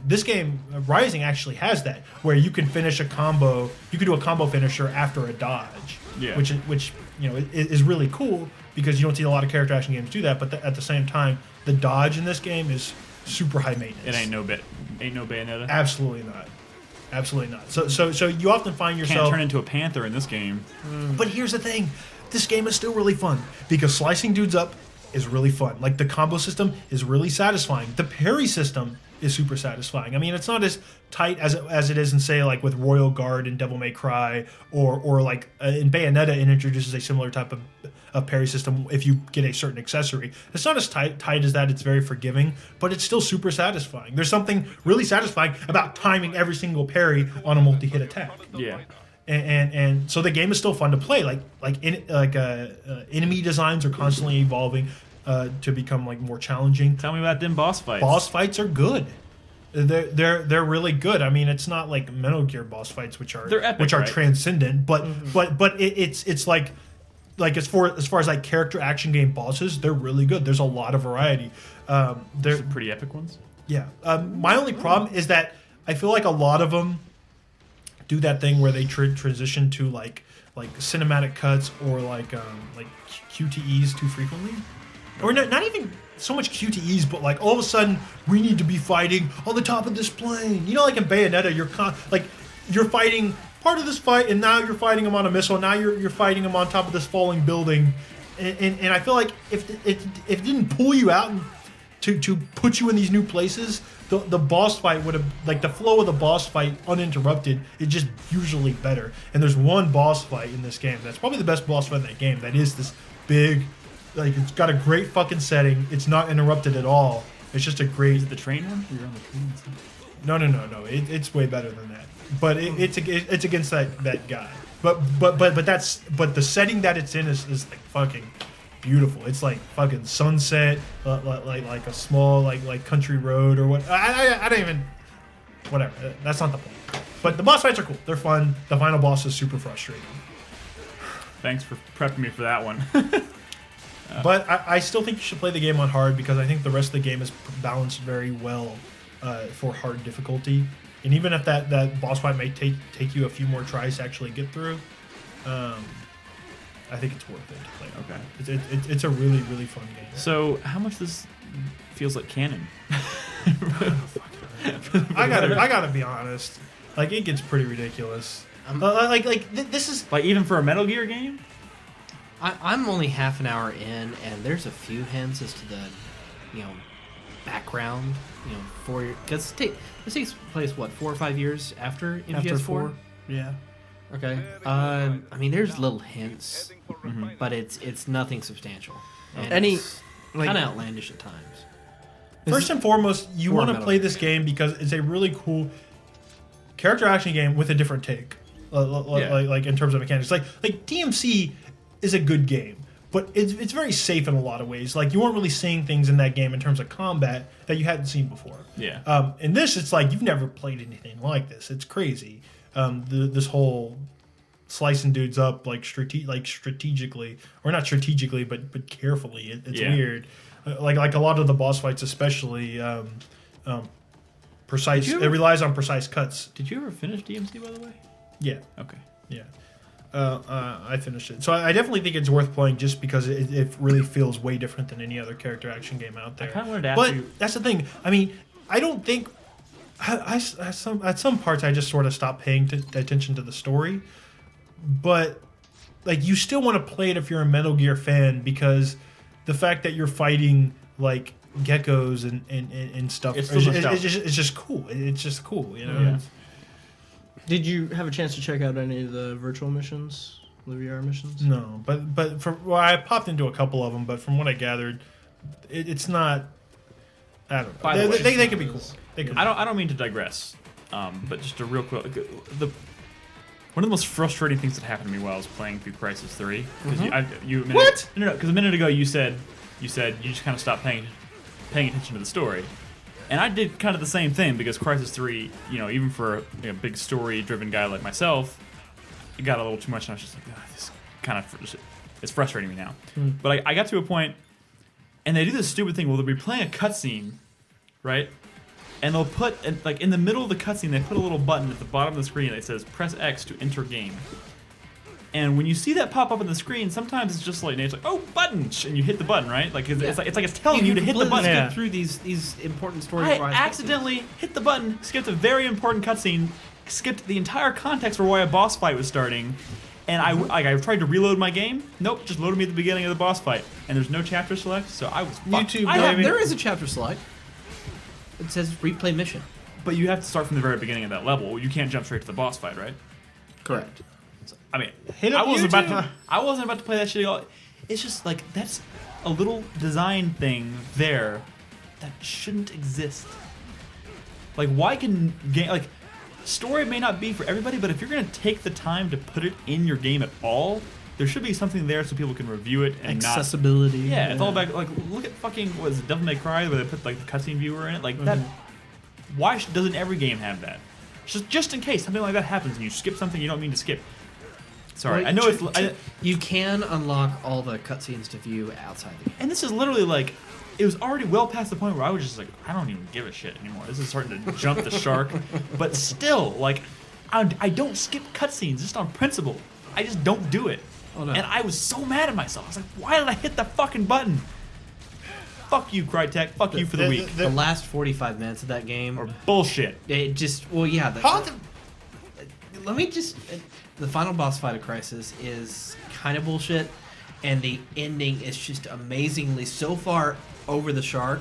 This game, Rising, actually has that, where you can finish a combo. You can do a combo finisher after a dodge, Yeah. which is really cool because you don't see a lot of character action games do that. But at the same time, the dodge in this game is super high maintenance. It ain't no Bayonetta. Absolutely not. Absolutely not. So you often find yourself Can't turn into a panther in this game. But here's the thing, this game is still really fun because slicing dudes up is really fun. Like the combo system is really satisfying. The parry system is super satisfying. I mean, it's not as tight as it is in, say, like with Royal Guard and Devil May Cry, or like in Bayonetta, it introduces a similar type of parry system if you get a certain accessory. It's not as tight as that. It's very forgiving, but it's still super satisfying. There's something really satisfying about timing every single parry on a multi-hit attack. Yeah. And so the game is still fun to play. Enemy designs are constantly evolving to become like more challenging. Tell me about them boss fights. Boss fights are good. They're really good. I mean, it's not like Metal Gear boss fights, which are They're epic, right? transcendent, but it's like as far as like character action game bosses, they're really good. There's a lot of variety. There's some pretty epic ones. Yeah. My only problem is that I feel like a lot of them do that thing where they transition to like cinematic cuts or like QTEs too frequently, or not even so much QTEs, but like all of a sudden we need to be fighting on the top of this plane. You know, like in Bayonetta, you're fighting part of this fight, and now you're fighting them on a missile. Now you're fighting them on top of this falling building, and I feel like if it didn't pull you out and to put you in these new places, the boss fight would have, like the flow of the boss fight uninterrupted, it's just usually better. And there's one boss fight in this game that's probably the best boss fight in that game, that is this big, like it's got a great fucking setting, it's not interrupted at all, it's just a great... Is it the train one? You're on the train and stuff? No, it's way better than that, but it's against that guy, but the setting that it's in is like fucking beautiful. It's like fucking sunset, like a small like country road or what. I don't even. Whatever. That's not the point. But the boss fights are cool. They're fun. The final boss is super frustrating. Thanks for prepping me for that one. But I still think you should play the game on hard because I think the rest of the game is balanced very well for hard difficulty. And even if that boss fight may take you a few more tries to actually get through, I think it's worth it to play. Okay. It's a really, really fun game. So, how much this feels like canon? I gotta be honest. Like, it gets pretty ridiculous. This is Like, even for a Metal Gear game? I'm only half an hour in, and there's a few hints as to the, background, because this takes place, what, 4 or 5 years after MGS4? After 4? Yeah. Okay. I mean, there's little hints, but it's nothing substantial. And it's kind of outlandish at times. First and foremost, you want to play this game because it's a really cool character action game with a different take, like in terms of mechanics. Like DMC is a good game, but it's very safe in a lot of ways. Like, you weren't really seeing things in that game in terms of combat that you hadn't seen before. Yeah. In this, it's like you've never played anything like this. It's crazy. This whole slicing dudes up strategically, or not strategically, but carefully. It's weird. Like a lot of the boss fights, especially precise. It relies on precise cuts. Did you ever finish DMC, by the way? Yeah. Okay. Yeah. I finished it, so I definitely think it's worth playing just because it really feels way different than any other character action game out there. I kind of wanted to ask you. But that's the thing. I mean, I don't think. At some parts, I just sort of stopped paying attention to the story, but like, you still want to play it if you're a Metal Gear fan, because the fact that you're fighting like geckos and stuff, It's just cool. It's just cool, you know. Yeah. Did you have a chance to check out any of the virtual missions, the VR missions? No, but I popped into a couple of them, but from what I gathered, it's not. I don't know. By the way, They could be cool. They could. I don't mean to digress, but just a real quick. One of the most frustrating things that happened to me while I was playing through Crisis 3, because because a minute ago you said you just kind of stopped paying attention to the story. And I did kind of the same thing because Crysis 3, even for a big story-driven guy like myself, it got a little too much, and I was just like, this kind of it's frustrating me now. But I got to a point, and they do this stupid thing where they'll be playing a cutscene, right? And they'll put, in the middle of the cutscene, they put a little button at the bottom of the screen that says, press X to enter game. And when you see that pop up on the screen, sometimes it's just like, oh, button, and you hit the button, right? It's telling you to hit the button. Skip through these important stories. I accidentally hit the button, skipped a very important cutscene, skipped the entire context for why a boss fight was starting, and I tried to reload my game. Nope, just loaded me at the beginning of the boss fight, and there's no chapter select, so I was fucked. There is a chapter select. It says replay mission, but you have to start from the very beginning of that level. You can't jump straight to the boss fight, right? Correct. I mean, I wasn't about to play that shit at all. It's just like that's a little design thing there that shouldn't exist. Like, why can story may not be for everybody, but if you're gonna take the time to put it in your game at all, there should be something there so people can review it and accessibility. Yeah, it's all about look at fucking Devil May Cry where they put the cutscene viewer in it that. Why doesn't every game have that? Just in case something like that happens and you skip something you don't mean to skip. Sorry, well, I know you can unlock all the cutscenes to view outside the game. And this is literally it was already well past the point where I was just I don't even give a shit anymore. This is starting to jump the shark. But still, I don't skip cutscenes just on principle. I just don't do it. Oh, no. And I was so mad at myself. I was like, why did I hit the fucking button? Fuck you, Crytek. Fuck you for the week. The last 45 minutes of that game are bullshit. It just, the final boss fight of Crysis is kind of bullshit, and the ending is just amazingly so far over the shark.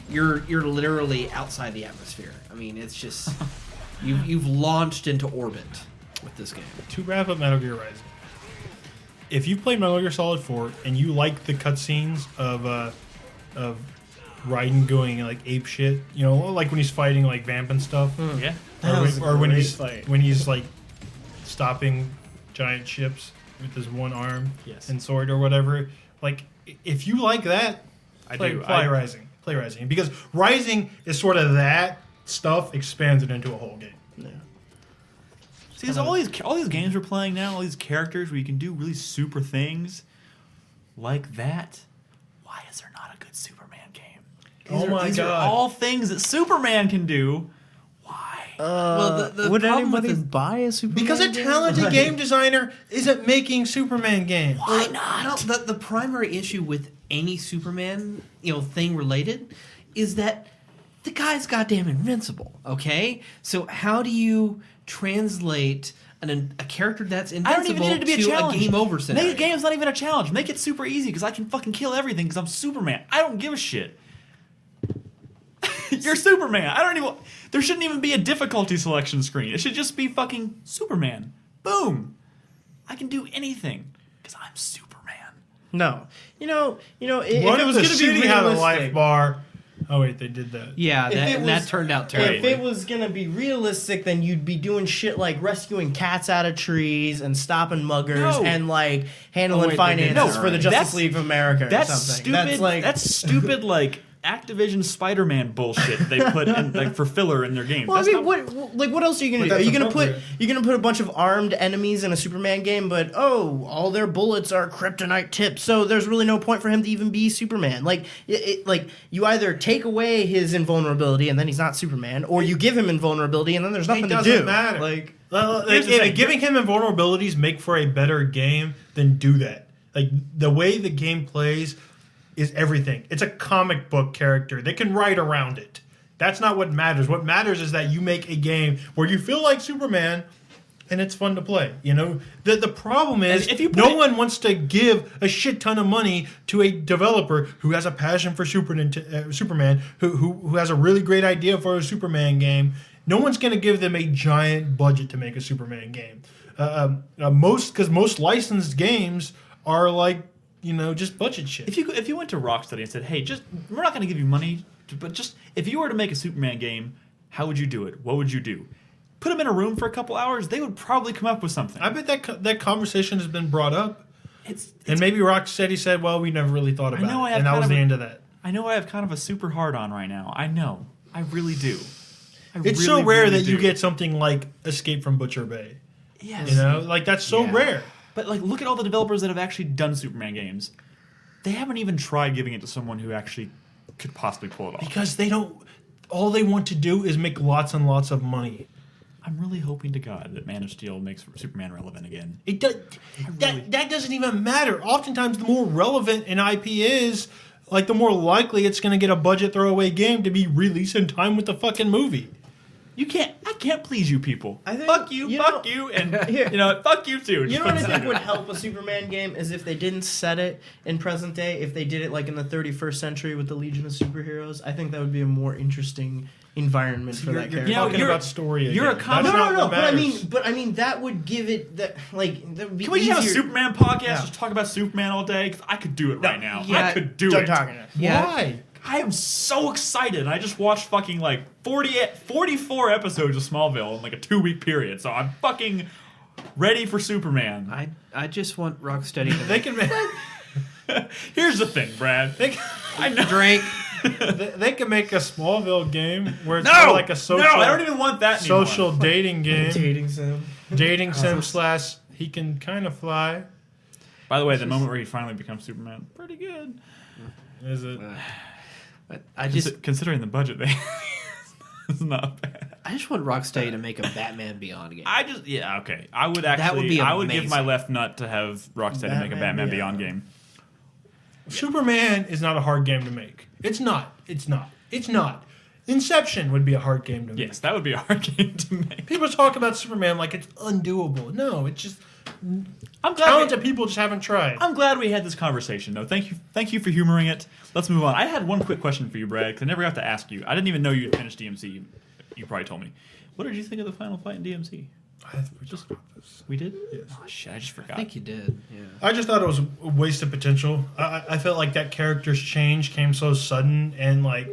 You're literally outside the atmosphere. I mean, it's just you've launched into orbit with this game. To wrap up Metal Gear Rising, if you play Metal Gear Solid 4 and you like the cutscenes of Raiden going ape shit, like when he's fighting Vamp and stuff, yeah, or when he's stopping giant ships with his one arm and sword or whatever. If you like that, play Rising. Play Rising. Because Rising is sort of that stuff expanded into a whole game. Yeah. See, there's all these games we're playing now, all these characters where you can do really super things like that. Why is there not a good Superman game? These are all things that Superman can do. Would anybody buy a Superman because a talented game designer isn't making Superman games. Why not? No, the primary issue with any Superman thing related is that the guy's goddamn invincible. Okay, so how do you translate a character that's invincible I don't even need it to be a challenge. A game over scenario? Make a game's not even a challenge. Make it super easy because I can fucking kill everything because I'm Superman. I don't give a shit. You're Superman. I don't even. There shouldn't even be a difficulty selection screen. It should just be fucking Superman. Boom. I can do anything because I'm Superman. No, if it was going to be realistic, have a life bar. Oh wait, they did that. Yeah, that turned out terribly. If it was going to be realistic, then you'd be doing shit like rescuing cats out of trees and stopping muggers and handling finances for the Justice League of America or something. That's stupid. Activision Spider-Man bullshit they put in for filler in their games. Well, what else are you gonna do? Are you gonna put a bunch of armed enemies in a Superman game, but all their bullets are kryptonite tips, so there's really no point for him to even be Superman. You either take away his invulnerability and then he's not Superman, or you give him invulnerability and then there's nothing to do. It doesn't matter. If giving him invulnerabilities make for a better game, then do that. The way the game plays is everything. It's a comic book character. They can write around it. That's not what matters. What matters is that you make a game where you feel like Superman and it's fun to play. The problem is no one wants to give a shit ton of money to a developer who has a passion for Superman, who has a really great idea for a Superman game. No one's going to give them a giant budget to make a Superman game. Most licensed games are just budget shit. If you went to Rocksteady and said, "Hey, we're not going to give you money, but just if you were to make a Superman game, how would you do it? What would you do?" Put them in a room for a couple hours, they would probably come up with something. I bet that conversation has been brought up. And maybe Rocksteady said, "Well, we never really thought about it," and that was the end of that. I know I have kind of a super hard on right now. I know. I really do. It's so rare that you get something like Escape from Butcher Bay. Yes. You know, like that's so rare. But like, look at all the developers that have actually done Superman games. They haven't even tried giving it to someone who actually could possibly pull it off. Because they don't. All they want to do is make lots and lots of money. I'm really hoping to God that Man of Steel makes Superman relevant again. It does. That doesn't even matter. Oftentimes, the more relevant an IP is, like the more likely it's going to get a budget throwaway game to be released in time with the fucking movie. I can't please you people. I think- fuck you, and you know what? Fuck you too. You know what I think would help a Superman game is if they didn't set it in present day, if they did it like in the 31st century with the Legion of Superheroes. I think that would be a more interesting environment for that character. Talking about story. You're again. a comic- That's not No, what but I matters. mean that would give it that like that would be Can we just have a easier. Superman podcast? Yeah. Just talk about Superman all day? Because I could do it right now. yeah, I could do Done it. talking. Yeah. Why? I am so excited. I just watched fucking like 44 episodes of Smallville in like a 2-week period. So I'm fucking ready for Superman. I just want Rocksteady to They can make. Here's the thing, Brad. I know. drink. They can make a Smallville game where it's No, more like a social, no, I don't even want that anymore. social dating game. Dating sim. Dating sim / he can kind of fly. By the way, the moment where he finally becomes Superman, pretty good. Is it? But I just Considering the budget, it's not bad. I just want Rocksteady to make a Batman Beyond game. Okay. I would actually, That would be I would give my amazing. left nut to have Rocksteady make a Batman Beyond game. Superman is not a hard game to make. It's not. Inception would be a hard game to make. Yes, that would be a hard game to make. People talk about Superman like it's undoable. No, it's just I'm talented people just haven't tried. I'm glad we had this conversation, though. Thank you for humoring it. Let's move on. I had one quick question for you, Brad, because I never got to ask you. I didn't even know you had finished DMC. You probably told me. What did you think of the final fight in DMC? We did? Yes. Oh, shit, I just forgot. I think you did. Yeah. I just thought it was a waste of potential. I felt like that character's change came so sudden, and like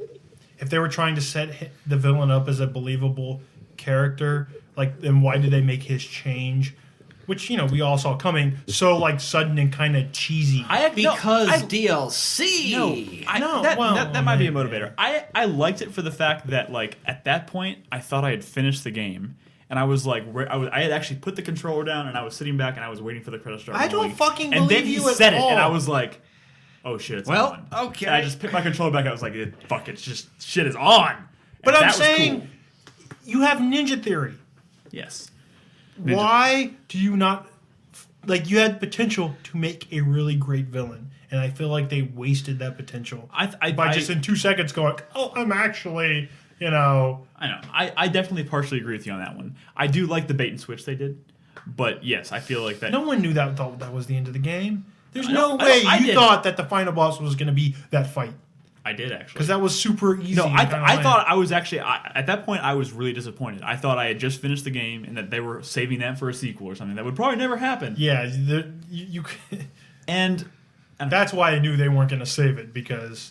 if they were trying to set the villain up as a believable character, like then why did they make his change, which we all saw coming, so like sudden and kind of cheesy? Because DLC. That might be a motivator. I liked it for the fact that like at that point I thought I had finished the game. And I was like, I had actually put the controller down, and I was sitting back, and I was waiting for the credits to start. I don't rolling. fucking And then believe he you at said it, all. and I was like, "Oh shit, it's Well, on." okay. And I just picked my controller back. I was like, "Fuck it, it's just shit is on." But And I'm that was saying cool. you have Ninja Theory. Yes. Why do you not like? You had potential to make a really great villain, and I feel like they wasted that potential by just in 2 seconds going, "Oh, I'm actually." I know. I definitely partially agree with you on that one. I do like the bait and switch they did, but yes, I feel like that. No one knew thought that was the end of the game. There's I no know- way I you did. thought that the final boss was going to be that fight, I did actually. because that was super easy. No, and kinda I lame. thought I was actually at that point I was really disappointed. I thought I had just finished the game and that they were saving that for a sequel or something that would probably never happen. Yeah, you And that's why I knew they weren't going to save it, because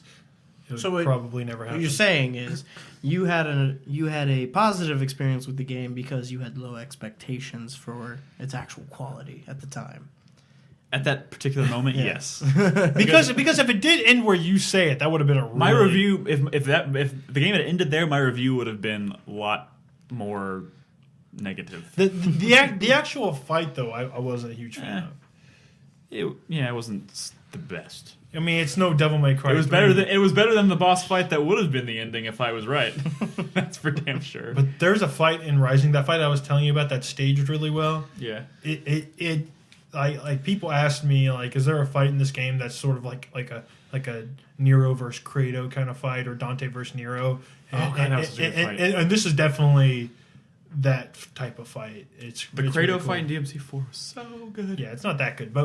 it would So what probably never What happen. you're saying is you had a positive experience with the game because you had low expectations for its actual quality at the time. at that particular moment, yes. because if it did end where you say it, that would have been a really, My review, if the game had ended there, my review would have been a lot more negative. The actual fight though, I wasn't a huge fan of. It wasn't the best. I mean, it's no Devil May Cry. It was 3, better than the boss fight that would have been the ending if I was right. That's for damn sure. But there's a fight in Rising, that fight I was telling you about, that staged really well. Yeah. Like people asked me, like, is there a fight in this game that's sort of like a Nero versus Kratos kind of fight, or Dante versus Nero? God, that was such a good fight. And this is definitely that type of fight. The it's Kratos really cool. fight in DMC4 was so good. Yeah, it's not that good, but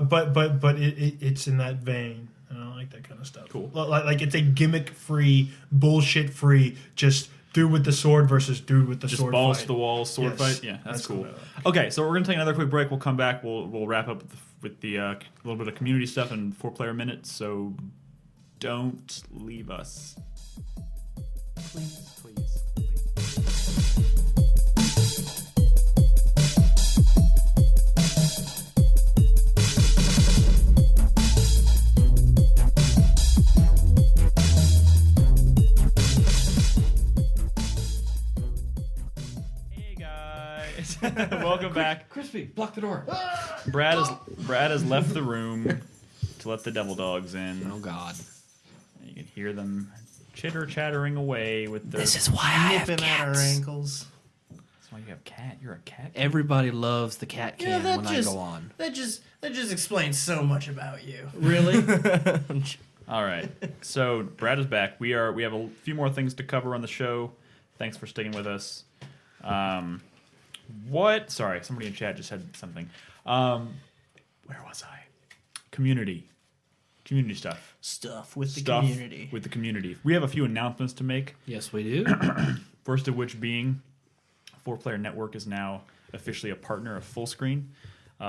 it's in that vein. And I like that kind of stuff. Cool. Like it's a gimmick-free, bullshit-free, just dude with the sword versus dude with the Just sword balls fight. to the wall sword Yes, fight. Yeah, that's cool. what I like. Okay, so we're gonna take another quick break. We'll come back. We'll wrap up with the little bit of community stuff and 4-player minutes. So don't leave us, please. Welcome back. Crispy, block the door. Brad has left the room to let the devil dogs in. Oh God. You can hear them chattering away with their. This is why I have Nipping at our cats. ankles. That's why you have cat. You're a cat. Everybody loves the cat Yeah, cam that when just I go on. that just explains so much about you. Really? All right. So Brad is back. We have a few more things to cover on the show. Thanks for sticking with us. What? Sorry, somebody in chat just said something. Where was I? Community stuff. Stuff with the Stuff community. with the community. We have a few announcements to make. Yes, we do. First of which being, 4Player Network is now officially a partner of Fullscreen,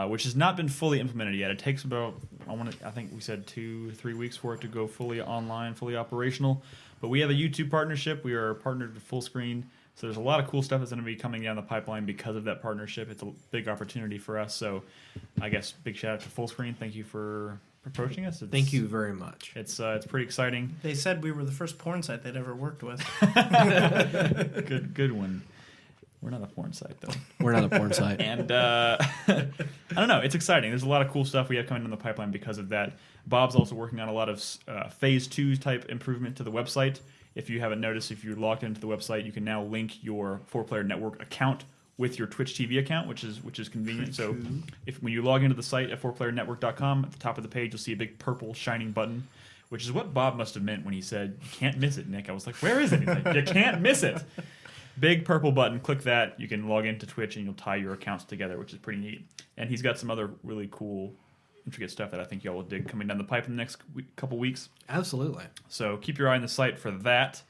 which has not been fully implemented yet. It takes about, I think we said 2-3 weeks for it to go fully online, fully operational. But we have a YouTube partnership. We are partnered with Fullscreen. So there's a lot of cool stuff that's going to be coming down the pipeline because of that partnership. It's a big opportunity for us. So I guess big shout out to Fullscreen. Thank you for approaching us. Thank you very much. It's pretty exciting. They said we were the first porn site they'd ever worked with. Good one. We're not a porn site though. We're not a porn site. And I don't know. It's exciting. There's a lot of cool stuff we have coming down the pipeline because of that. Bob's also working on a lot of Phase 2 type improvement to the website. If you haven't noticed, if you're logged into the website, you can now link your 4Player Network account with your Twitch TV account, which is convenient. So when you log into the site at 4playernetwork.com, at the top of the page, you'll see a big purple shining button, which is what Bob must have meant when he said, "You can't miss it, Nick." I was like, where is it? He's like, "You can't miss it." Big purple button. Click that. You can log into Twitch and you'll tie your accounts together, which is pretty neat. And he's got some other really cool, intricate stuff that I think y'all will dig coming down the pipe in the next couple weeks. Absolutely. So keep your eye on the site for that.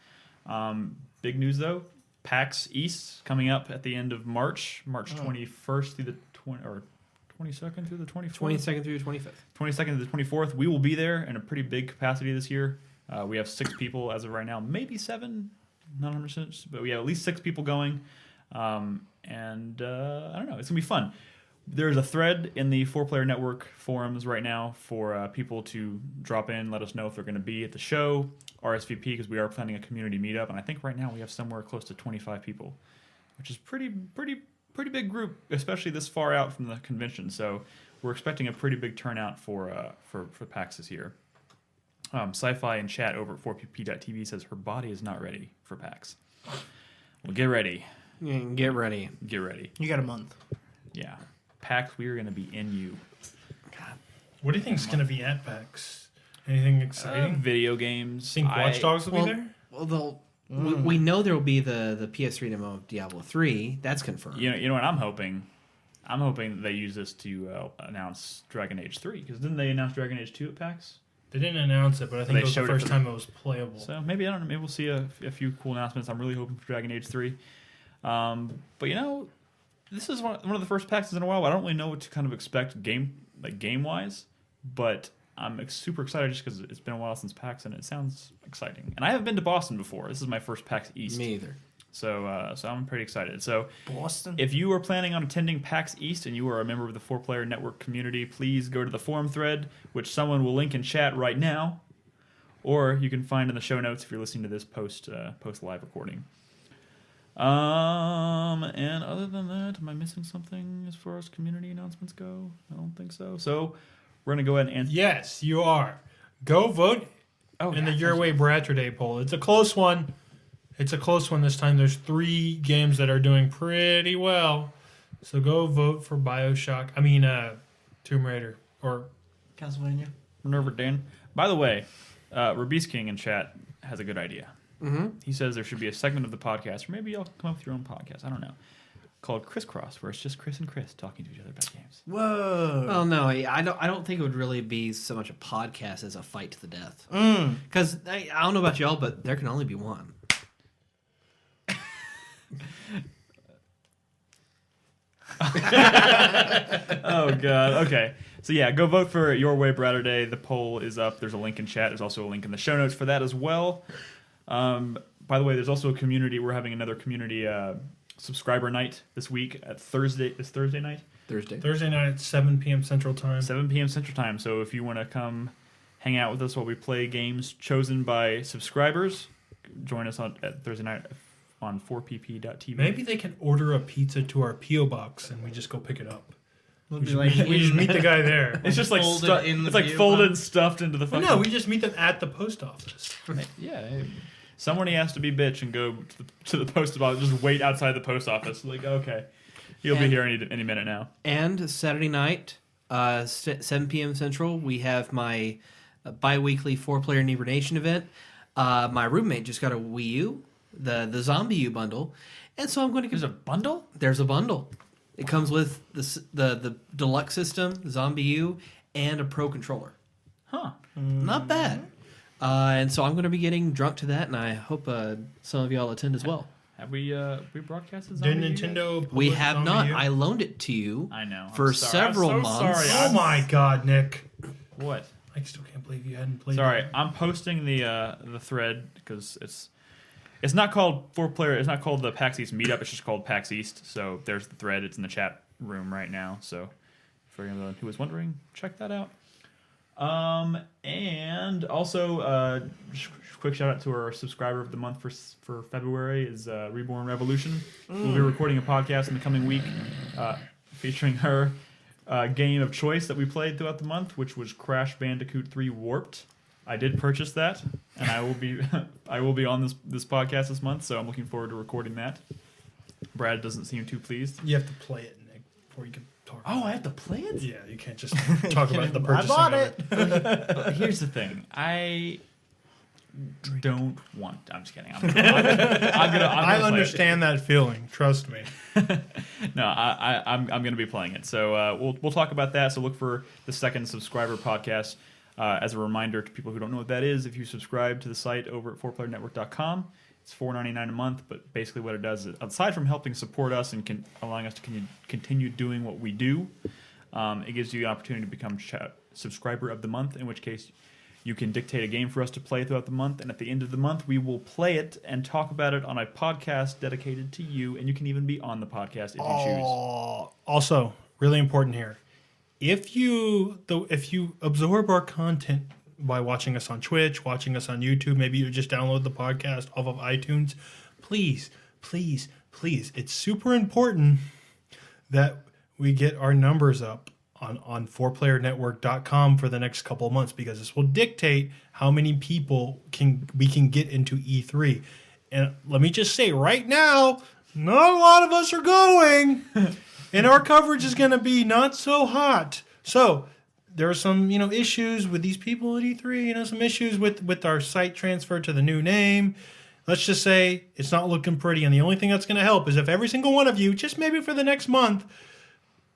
Big news though, PAX East coming up at the end of March 21st through the 22nd through the 24th. 22nd through the 25th. 22nd to the 24th. We will be there in a pretty big capacity this year. We have 6 people as of right now, maybe 7, not 100%, but we have at least 6 people going. And I don't know, it's gonna be fun. There's a thread in the 4Player Network forums right now for people to drop in, let us know if they're going to be at the show, RSVP, because we are planning a community meetup, and I think right now we have somewhere close to 25 people, which is pretty big groupp, especially this far out from the convention. So we're expecting a pretty big turnout for PAX this year. Sci-Fi in chat over at 4pp.tv says her body is not ready for PAX. Well, get ready. Get ready. Get ready. You got a month. Yeah. PAX, we are going to be in you. What do you think is going to be at PAX? Anything exciting? Video games. Think Watch Dogs will be there? Well, we know there will be the PS3 demo of Diablo 3. That's confirmed. You know what I'm hoping? I'm hoping that they use this to announce Dragon Age 3. Because didn't they announce Dragon Age 2 at PAX? They didn't announce it, but I think it was the first time it was playable. So maybe, I don't know, maybe we'll see a few cool announcements. I'm really hoping for Dragon Age 3. But you know, this is one of the first PAXs in a while. I don't really know what to kind of expect game-wise, but I'm super excited just because it's been a while since PAX and it sounds exciting. And I haven't been to Boston before. This is my first PAX East. Me either. So I'm pretty excited. So Boston? if you are planning on attending PAX East and you are a member of the 4Player Network community, please go to the forum thread, which someone will link in chat right now, or you can find in the show notes if you're listening to this post live recording. And other than that, am I missing something as far as community announcements go? I don't think so. So we're gonna go ahead and answer. Yes, you are. Go vote in the Your Way Bratcher Day poll. It's a close one. It's a close one this time. There's 3 games that are doing pretty well. So go vote for BioShock. Tomb Raider or Castlevania. Minerva Dan. By the way, Rabice King in chat has a good idea. Mm-hmm. He says there should be a segment of the podcast, or maybe y'all come up with your own podcast, I don't know, called Crisscross, where it's just Chris and Chris talking to each other about games. Whoa. Well, no, I don't think it would really be so much a podcast as a fight to the death. Because I don't know about y'all, but there can only be one. Oh, God. Okay. So, yeah, go vote for Your Way Bratcher Day. The poll is up. There's a link in chat. There's also a link in the show notes for that as well. By the way, there's also a community. We're having another community subscriber night this week at Thursday. Is Thursday night? Thursday night at 7 p.m. Central Time. 7 p.m. Central Time. So if you want to come hang out with us while we play games chosen by subscribers, join us at Thursday night on 4pp.tv. Maybe they can order a pizza to our P.O. box and we just go pick it up. We'll We be just, like, we just meet the guy there. It's just like Folded in the it's like P.O. folded box. and stuffed into the fucking. No, we just meet them at the post office. Yeah. Someone has to be bitch and go to the post office. Just wait outside the post office. Like, okay, he'll be here any minute now. And Saturday night, 7 p.m. Central, we have my bi-weekly 4-player Neighbor Nation event. My roommate just got a Wii U, the Zombie U bundle, and so I'm going to There's a bundle? There's a bundle. It comes with the deluxe system, Zombie U, and a Pro controller. Huh. Not bad. And so I'm going to be getting drunk to that, and I hope some of y'all attend as well. Have we broadcasted Did Zombie? Nintendo? We publish have Zombie not. U? I loaned it to you. I know. For I'm sorry. several I'm so months. Sorry. Oh my God, Nick! What? I still can't believe you hadn't played. Sorry, it. I'm posting the thread because it's not called 4-player. It's not called the PAX East meetup. It's just called PAX East. So there's the thread. It's in the chat room right now. So for anyone who was wondering, check that out. And also, just quick shout out to our subscriber of the month for February is Reborn Revolution. We'll be recording a podcast in the coming week featuring her game of choice that we played throughout the month, which was Crash Bandicoot 3 Warped. I did purchase that, and I will be on this podcast this month, so I'm looking forward to recording that. Brad doesn't seem too pleased. You have to play it, Nick, before you can talk. Oh, I have to play it? Yeah, you can't just talk about the purchasing. I bought of it. Here's the thing. I don't want. I'm just kidding. I'm gonna I play understand that feeling. Trust me. it. No, I'm gonna be playing it. So we'll talk about that. So look for the second subscriber podcast. As a reminder to people who don't know what that is, if you subscribe to the site over at 4playernetwork.com, it's $4.99 a month. But basically, what it does is, aside from helping support us and allowing us to continue doing what we do, it gives you the opportunity to become subscriber of the month. In which case, you can dictate a game for us to play throughout the month, and at the end of the month, we will play it and talk about it on a podcast dedicated to you, and you can even be on the podcast if you choose. Also, really important here. If you absorb our content by watching us on Twitch, watching us on YouTube, maybe you just download the podcast off of iTunes, please, it's super important that we get our numbers up on 4playernetwork.com for the next couple of months, because this will dictate how many people we can get into E3. And let me just say right now, not a lot of us are going. And our coverage is going to be not so hot. So there are some, issues with these people at E3. Some issues with our site transfer to the new name. Let's just say it's not looking pretty. And the only thing that's going to help is if every single one of you, just maybe for the next month,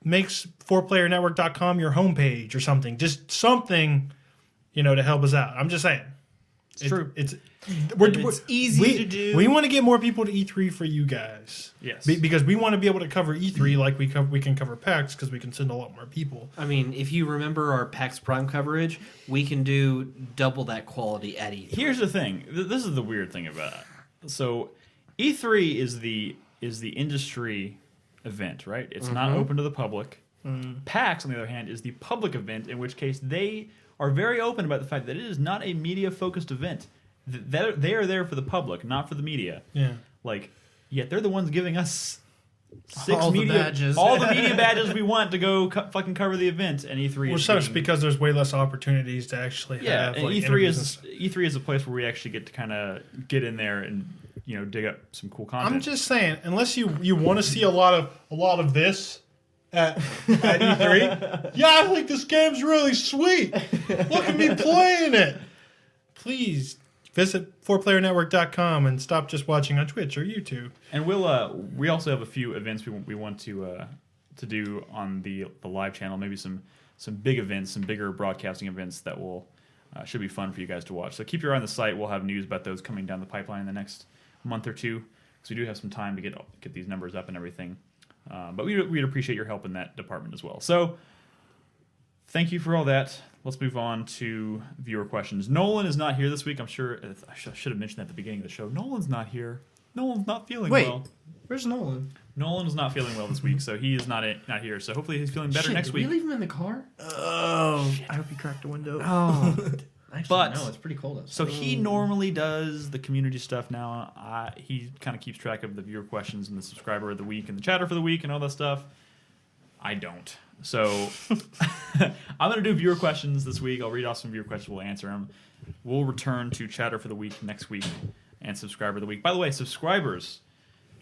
makes 4playernetwork.com your homepage or something. Just something, to help us out. I'm just saying. It's true. It's easy to do. We want to get more people to E3 for you guys. Yes. Because we want to be able to cover E3 like we can cover PAX, because we can send a lot more people. I mean, if you remember our PAX Prime coverage, we can do double that quality at E3. Here's the thing. This is the weird thing about it. So, E3 is the industry event, right? It's not open to the public. PAX, on the other hand, is the public event, in which case they are very open about the fact that it is not a media-focused event. They are there for the public, not for the media. Yeah. Yet they're the ones giving us All the badges. all the media badges we want to go fucking cover the event. And E3 Well, is sucks being- because there's way less opportunities to actually have. and E3 interviews and is stuff. E3 is a place where we actually get to kind of get in there and dig up some cool content. I'm just saying, unless you want to see a lot of this at E3, yeah, I think this game's really sweet. Look at me playing it. Please visit 4playernetwork.com and stop just watching on Twitch or YouTube. And we also have a few events we want to do on the live channel. Maybe some big events, some bigger broadcasting events that will should be fun for you guys to watch. So keep your eye on the site. We'll have news about those coming down the pipeline in the next month or two, because we do have some time to get these numbers up and everything. But we'd appreciate your help in that department as well. So thank you for all that. Let's move on to viewer questions. Nolan is not here this week. I'm sure I should have mentioned that at the beginning of the show. Nolan's not here. Nolan's not feeling well. Where's Nolan? Nolan is not feeling well this week, so he is not here. So hopefully he's feeling better next week. Did we leave him in the car? Oh, I hope you cracked a window. Oh. Actually, But- no, it's pretty cold outside. So he normally does the community stuff now. He kind of keeps track of the viewer questions and the subscriber of the week and the chatter for the week and all that stuff. I don't. So I'm going to do viewer questions this week. I'll read off some viewer questions. We'll answer them. We'll return to chatter for the week next week and subscriber of the week. By the way, subscribers,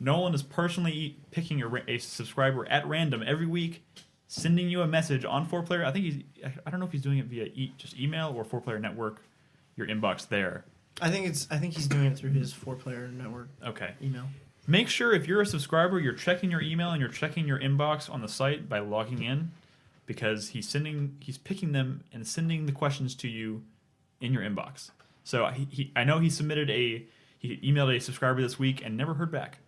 Nolan is personally picking a subscriber at random every week, sending you a message on 4Player. I don't know if he's doing it via just email or 4Player Network, your inbox there. I think he's doing it through his 4Player Network Okay. email. Make sure if you're a subscriber, you're checking your email and you're checking your inbox on the site by logging in, because he's picking them and sending the questions to you in your inbox. So I know he emailed a subscriber this week and never heard back.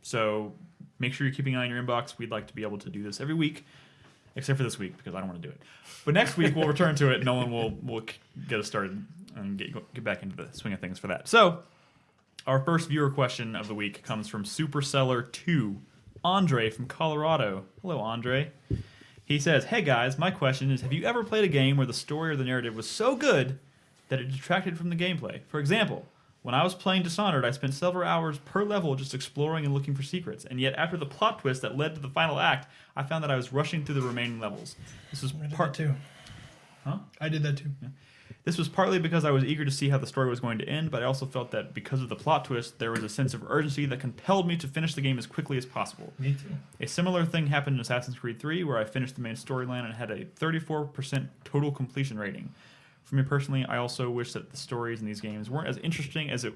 So make sure you're keeping an eye on your inbox. We'd like to be able to do this every week, except for this week because I don't want to do it. But next week we'll return to it. Nolan will get us started and get back into the swing of things for that. So our first viewer question of the week comes from Superseller 2, Andre from Colorado. Hello, Andre. He says, "Hey guys, my question is, have you ever played a game where the story or the narrative was so good that it detracted from the gameplay? For example, when I was playing Dishonored, I spent several hours per level just exploring and looking for secrets, and yet after the plot twist that led to the final act, I found that I was rushing through the remaining levels. This was I did that too. Huh? I did that too. Yeah. This was partly because I was eager to see how the story was going to end, but I also felt that because of the plot twist, there was a sense of urgency that compelled me to finish the game as quickly as possible. Me too. A similar thing happened in Assassin's Creed 3, where I finished the main storyline and had a 34% total completion rating. For me personally, I also wish that the stories in these games weren't as interesting as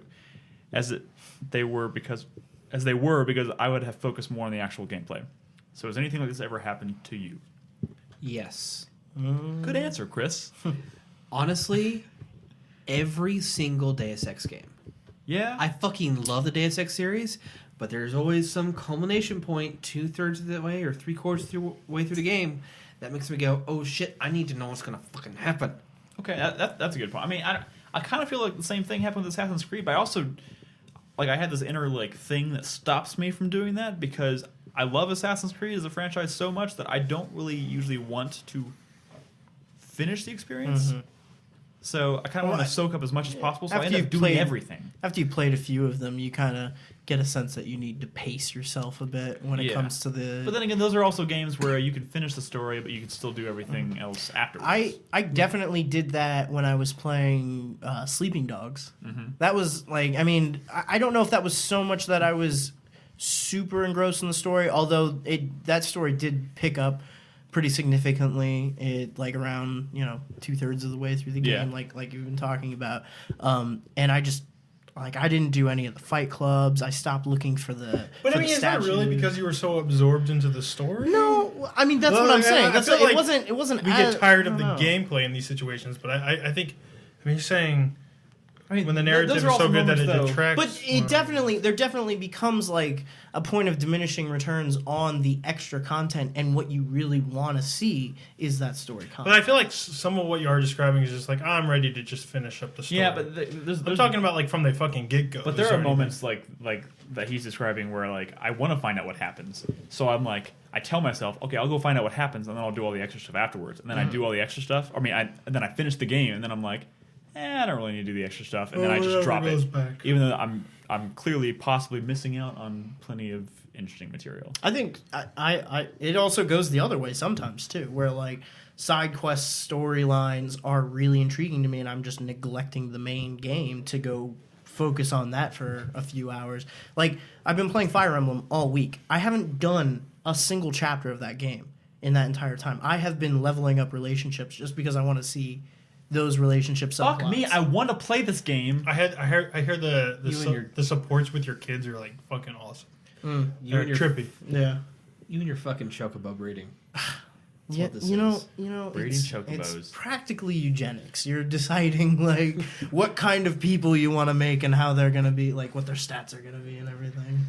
they were because I would have focused more on the actual gameplay. So has anything like this ever happened to you?" Yes. Good answer, Chris. Honestly, every single Deus Ex game. Yeah. I fucking love the Deus Ex series, but there's always some culmination point 2/3 of the way or 3/4 way through the game that makes me go, "Oh shit, I need to know what's gonna fucking happen." Okay, that's a good point. I mean, I kind of feel like the same thing happened with Assassin's Creed, but I also, I had this inner, thing that stops me from doing that because I love Assassin's Creed as a franchise so much that I don't really usually want to finish the experience. Mm-hmm. So I kind of want to soak up as much as possible, so I end up doing played everything. After you played a few of them, you kind of get a sense that you need to pace yourself a bit when it Yeah. comes to the. But then again, those are also games where you can finish the story, but you can still do everything else afterwards. I definitely did that when I was playing Sleeping Dogs. Mm-hmm. That was I don't know if that was so much that I was super engrossed in the story, although that story did pick up pretty significantly around 2/3 of the way through the game, Yeah. like you've been talking about, and I just I didn't do any of the fight clubs. I stopped looking for the. But for I mean, the is that really statues. because you were so absorbed into the story? No, I mean that's Well, what I'm like, saying. I That's feel it like wasn't. It wasn't. We get tired of I the don't know. gameplay in these situations, but I think you're saying I mean, when the those narrative is are also so good that it moments, though. detracts. But there definitely becomes a point of diminishing returns on the extra content, and what you really want to see is that story But content. I feel like some of what you are describing is just I'm ready to just finish up the story. Yeah, but there's I'm talking about from the fucking get go. But there are moments like that he's describing where I want to find out what happens. So I tell myself, okay, I'll go find out what happens, and then I'll do all the extra stuff afterwards. And then I do all the extra stuff. I mean, and then I finish the game, and then I'm like, I don't really need to do the extra stuff, and then I just drop it. Back. Even though I'm clearly possibly missing out on plenty of interesting material. I think it also goes the other way sometimes too, where side quest storylines are really intriguing to me, and I'm just neglecting the main game to go focus on that for a few hours. I've been playing Fire Emblem all week. I haven't done a single chapter of that game in that entire time. I have been leveling up relationships just because I want to see those relationships. Fuck me, I want to play this game. I hear the supports with your kids are fucking awesome. You and your trippy. Yeah. You and your fucking chocobo breeding. Yeah, what this you know, is. Breeding it's chocobos. practically eugenics. You're deciding what kind of people you want to make and how they're gonna be, what their stats are gonna be and everything.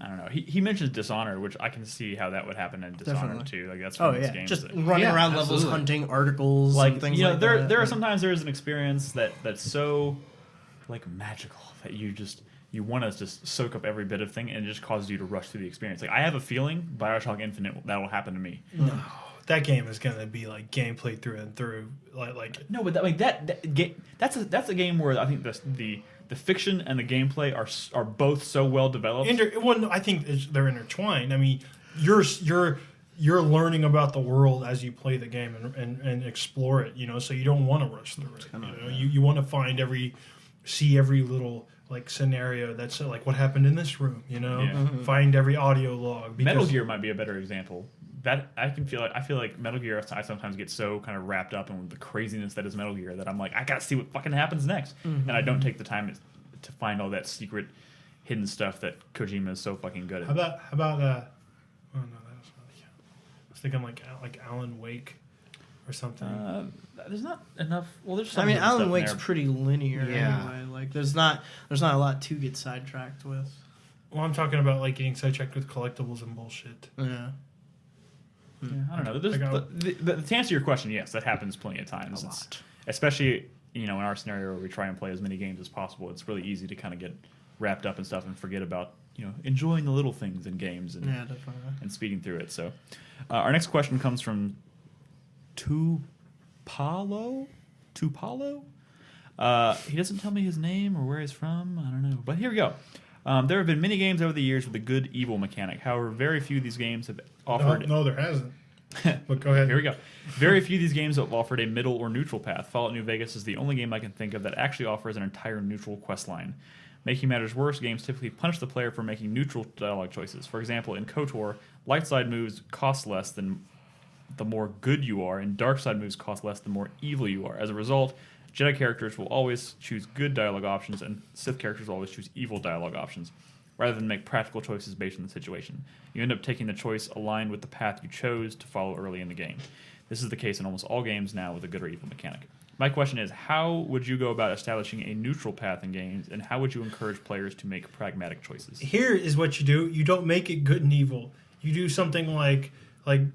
I don't know. He mentions Dishonored, which I can see how that would happen in Dishonored Definitely. too. That's one Oh of those yeah, games just that, running Yeah, around levels, absolutely. hunting articles, and things like that. there are sometimes there is an experience that's so magical that you want to just soak up every bit of thing, and it just causes you to rush through the experience. I have a feeling BioShock Infinite that will happen to me. that game is gonna be like gameplay through and through. Like No, but that's a game where I think the fiction and the gameplay are both so well developed. I think they're intertwined. I mean, you're learning about the world as you play the game and explore it. So you don't want to rush through it. You want to see every little like scenario that's like what happened in this room. Find every audio log. Metal Gear might be a better example. That I feel like Metal Gear. I sometimes get so kind of wrapped up in the craziness that is Metal Gear that I'm like, I gotta see what fucking happens next, and I don't take the time to find all that secret, hidden stuff that Kojima is so fucking good at. How about oh no, that's not. Yeah. I was thinking like Alan Wake or something. There's not enough. Well, there's. I mean, hidden Alan stuff Wake's in there. pretty linear Yeah. anyway. Like, there's not a lot to get sidetracked with. Well, I'm talking about like getting sidetracked with collectibles and bullshit. Yeah. Yeah, I don't know. To answer your question, yes, that happens plenty of times. Especially in our scenario where we try and play as many games as possible. It's really easy to kind of get wrapped up in stuff and forget about enjoying the little things in games and Yeah, definitely. and speeding through it. So, our next question comes from Tupalo. He doesn't tell me his name or where he's from. I don't know. But here we go. There have been many games over the years with a good evil mechanic. However, very few of these games have offered... No, there hasn't. But go ahead. Here we go. Very few of these games have offered a middle or neutral path. Fallout New Vegas is the only game I can think of that actually offers an entire neutral quest line. Making matters worse, games typically punish the player for making neutral dialogue choices. For example, in KOTOR, light side moves cost less than the more good you are, and dark side moves cost less the more evil you are. As a result, Jedi characters will always choose good dialogue options, and Sith characters will always choose evil dialogue options, rather than make practical choices based on the situation. You end up taking the choice aligned with the path you chose to follow early in the game. This is the case in almost all games now with a good or evil mechanic. My question is, how would you go about establishing a neutral path in games, and how would you encourage players to make pragmatic choices? Here is what you do. You don't make it good and evil. You do something like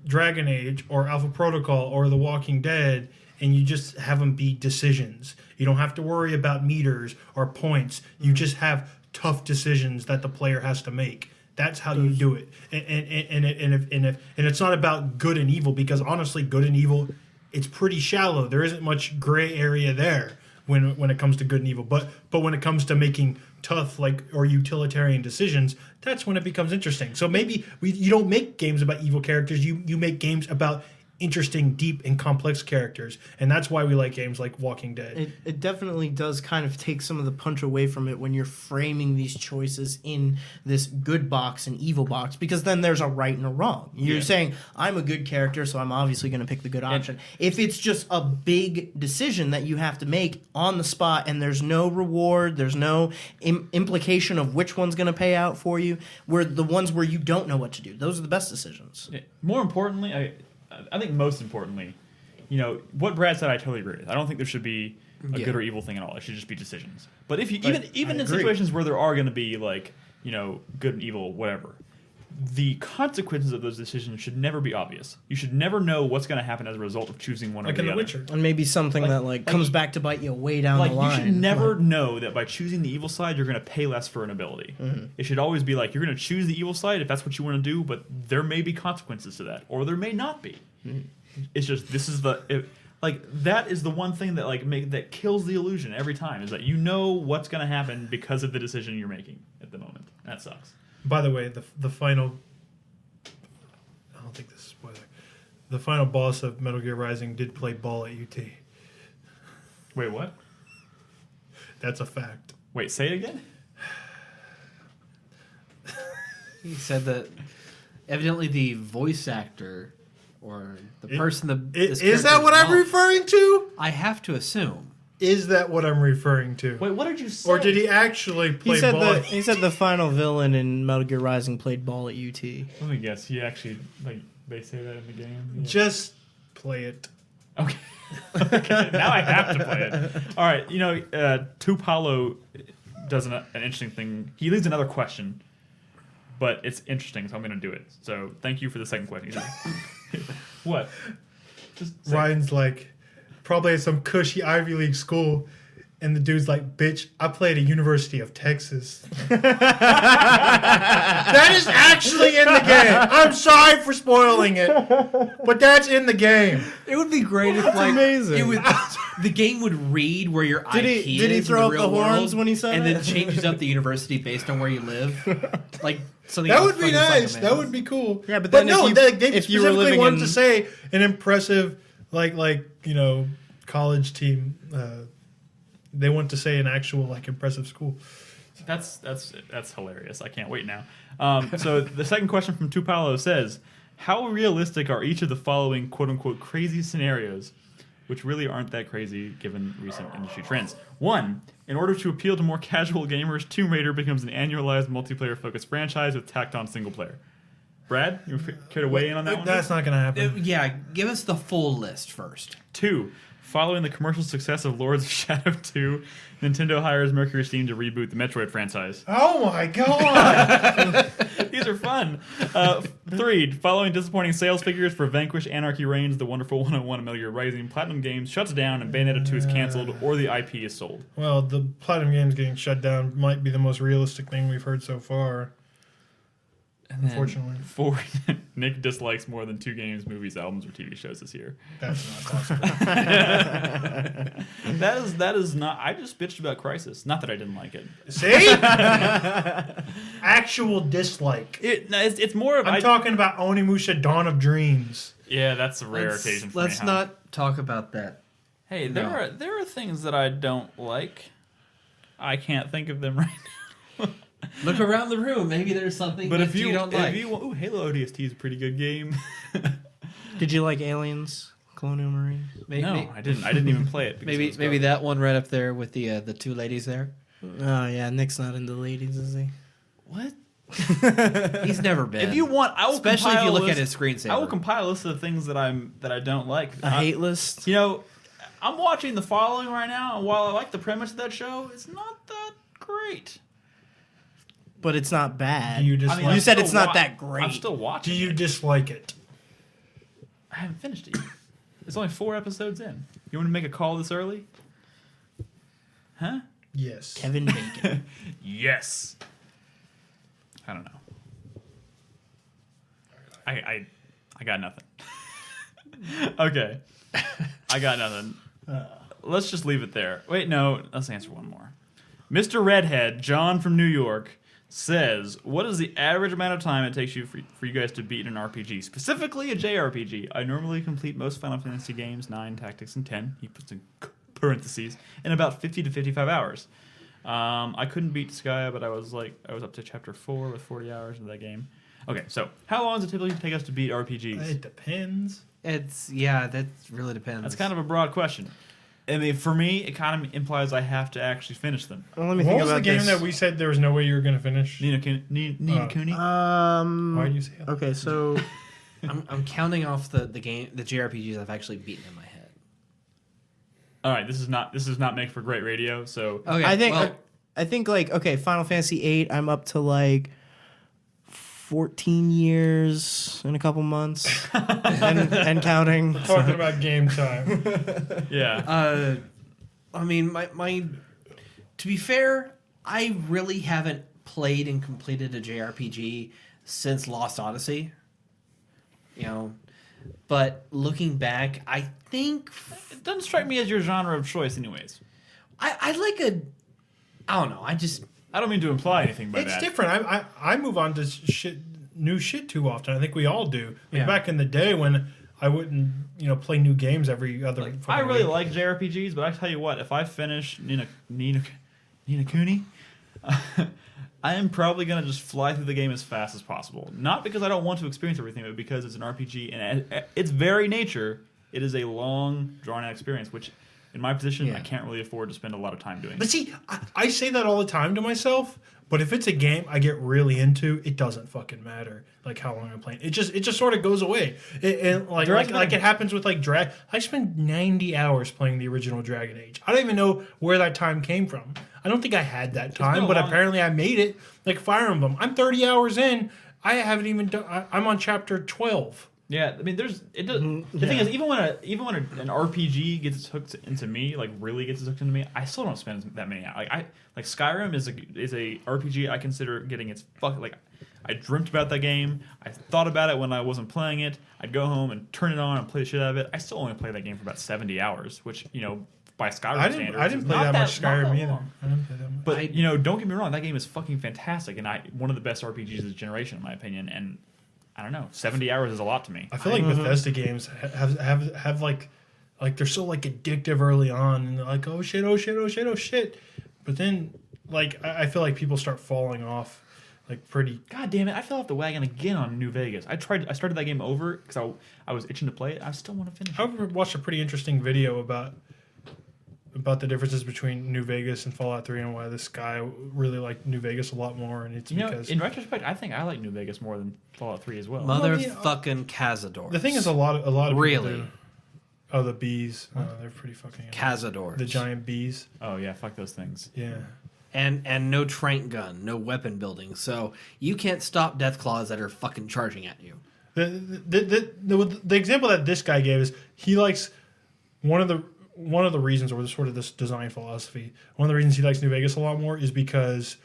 Dragon Age or Alpha Protocol or The Walking Dead, and you just have them be decisions. You don't have to worry about meters or points. You just have tough decisions that the player has to make. That's how you do it. And it's not about good and evil, because honestly, good and evil, it's pretty shallow. There isn't much gray area there when it comes to good and evil. But when it comes to making tough or utilitarian decisions, that's when it becomes interesting. So maybe you don't make games about evil characters. You make games about interesting, deep, and complex characters, and that's why we like games like Walking Dead. It definitely does kind of take some of the punch away from it when you're framing these choices in this good box and evil box, because then there's a right and a wrong. You're saying, I'm a good character, so I'm obviously going to pick the good option. If it's just a big decision that you have to make on the spot and there's no reward, there's no implication of which one's going to pay out for you, where the ones where you don't know what to do, those are the best decisions. More importantly, I think most importantly, what Brad said I totally agree with. I don't think there should be a good or evil thing at all. It should just be decisions. But if you even in situations where there are going to be good and evil, whatever, the consequences of those decisions should never be obvious. You should never know what's going to happen as a result of choosing one or the in The other. Witcher. And maybe something that comes back to bite you way down the line. You should never know that by choosing the evil side, you're going to pay less for an ability. Mm-hmm. It should always be you're going to choose the evil side if that's what you want to do, but there may be consequences to that, or there may not be. Mm-hmm. It's just that is the one thing that that kills the illusion every time, is that what's going to happen because of the decision you're making at the moment. That sucks. By the way, the final... I don't think this is a spoiler. The final boss of Metal Gear Rising did play ball at UT. Wait, what? That's a fact. Wait, say it again? He said that evidently the voice actor or the person is that what I'm referring to? I have to assume. Is that what I'm referring to? Wait, what did you say? Or did he actually play ball? He said the final villain in Metal Gear Rising played ball at UT. Let me guess. He actually they say that in the game. Yeah. Just play it. Okay. Now I have to play it. All right. Tupalo does an interesting thing. He leaves another question, but it's interesting, so I'm going to do it. So thank you for the second question. What? Ryan's probably at some cushy Ivy League school, And the dude's like, bitch, I played at University of Texas. That is actually in the game. I'm sorry for spoiling it, but that's in the game. It would be great if like amazing. it would, the game would read where your Did IP he is throw in up the the real horns world, when he said and it? then changes up the university based on where you live. Like something That else would be fucking nice. psychopaths. That would be cool. Yeah, but then no, if they you were specifically living wanted in- to say an impressive, like college team. They want to say an actual impressive school. That's hilarious. I can't wait now. So the second question from Tupalo says, how realistic are each of the following quote-unquote crazy scenarios, which really aren't that crazy given recent industry trends? 1. In order to appeal to more casual gamers, Tomb Raider becomes an annualized multiplayer-focused franchise with tacked-on single-player. Brad, you care to weigh in on that one? That's not going to happen. Yeah, give us the full list first. 2. Following the commercial success of Lords of Shadow 2, Nintendo hires Mercury Steam to reboot the Metroid franchise. Oh my god! These are fun. 3. Following disappointing sales figures for Vanquish, Anarchy Reigns, The Wonderful 101, Metal Gear Rising, Platinum Games shuts down and Bayonetta 2 is canceled or the IP is sold. Well, the Platinum Games getting shut down might be the most realistic thing we've heard so far. Unfortunately. 4. Nick dislikes more than 2 games, movies, albums, or TV shows this year. That's not possible. That is not. I just bitched about Crysis. Not that I didn't like it. See? Actual dislike. It's more of. I'm talking about Onimusha Dawn of Dreams. Yeah, that's a rare occasion for Let's me. not talk about that. Hey, there are things that I don't like. I can't think of them right now. Look around the room. Maybe there's something But that if you don't like. ooh, Halo ODST is a pretty good game. Did you like Aliens, Colonial Marines? No, I didn't. I didn't even play it. because it Maybe was maybe garbage. that one right up there with the 2 ladies there. Oh yeah, Nick's not into ladies, is he? What? He's never been. If you want, I will. especially if you compile look a at his list- screensaver. I will compile a list of the things that I don't like. A hate list. You know, I'm watching The Following right now, and while I like the premise of that show, it's not that great. But it's not bad. Do you dislike you I'm said still it's not that great. I'm still watching. Do you it. dislike it? I haven't finished it yet. It's only 4 episodes in. You want to make a call this early? Huh? Yes. Kevin Bacon. Yes. I don't know. I got nothing. Okay. I got nothing. Let's just leave it there. Wait, no. Let's answer one more. Mr. Redhead, John from New York, says, what is the average amount of time it takes you for you guys to beat an RPG? Specifically a JRPG. I normally complete most Final Fantasy games, 9, Tactics, and 10. He puts in parentheses. In about 50 to 55 hours. I couldn't beat Skya, but I was up to chapter 4 with 40 hours into that game. Okay, so how long does it typically take us to beat RPGs? It depends. that really depends. That's kind of a broad question. I mean, for me, it kind of implies I have to actually finish them. Well, let me What think was about the game this. that we said there was no way you were going to finish? Nina Kuni? Why do you say that? Okay, so I'm counting off the JRPGs I've actually beaten in my head. All right, this is not make for great radio. So Okay, I think okay, Final Fantasy VIII. I'm up to 14 years in a couple months and counting. Talking about game time. yeah, I mean, my to be fair, I really haven't played and completed a JRPG since Lost Odyssey. You know, but looking back, I think it doesn't strike me as your genre of choice, anyways. I like I don't know. I don't mean to imply anything by It's that. different. I move on to new shit too often. I think we all do. Yeah. Back in the day when I wouldn't, play new games every other. I fucking really week. like JRPGs, but I tell you what, if I finish Nina Kuni, I am probably gonna just fly through the game as fast as possible. Not because I don't want to experience everything, but because it's an RPG, and its very nature, it is a long, drawn-out experience. Which, in my position, I can't really afford to spend a lot of time doing. But see, I say that all the time to myself. But if it's a game I get really into, it doesn't fucking matter how long I'm playing. It just sort of goes away. Like it happens with Drag. I spent 90 hours playing the original Dragon Age. I don't even know where that time came from. I don't think I had that time, but apparently I made it. Like Fire Emblem, I'm 30 hours in. I haven't even done. I'm on chapter 12. Yeah, I mean, the thing is, even when an RPG gets hooked into me, like really gets hooked into me, I still don't spend that many hours. Like Skyrim is a RPG I consider getting its like. I dreamt about that game. I thought about it when I wasn't playing it. I'd go home and turn it on and play the shit out of it. I still only play that game for about 70 hours, which by Skyrim standards, I didn't play that much Skyrim either. I didn't play that much. But don't get me wrong, that game is fucking fantastic, and one of the best RPGs of this generation, in my opinion. And I don't know, 70 hours is a lot to me. I feel like Bethesda games have like they're so like addictive early on, and they're like, oh shit, but then like I feel like people start falling off like pretty. God damn it! I fell off the wagon again on New Vegas. I started that game over because I was itching to play it. I still want to finish. I watched a pretty interesting video about the differences between New Vegas and Fallout 3 and why this guy really liked New Vegas a lot more, and it's because in retrospect, I think I like New Vegas more than Fallout 3 as well. Motherfucking Cazadors. The thing is, a lot of really. people do. Oh, the bees. They're pretty fucking Cazadors. The giant bees. Oh yeah, fuck those things. Yeah. And no trank gun, no weapon building, so you can't stop Deathclaws that are fucking charging at you. The example that this guy gave is he likes one of the reasons, or sort of this design philosophy. One of the reasons he likes New Vegas a lot more is because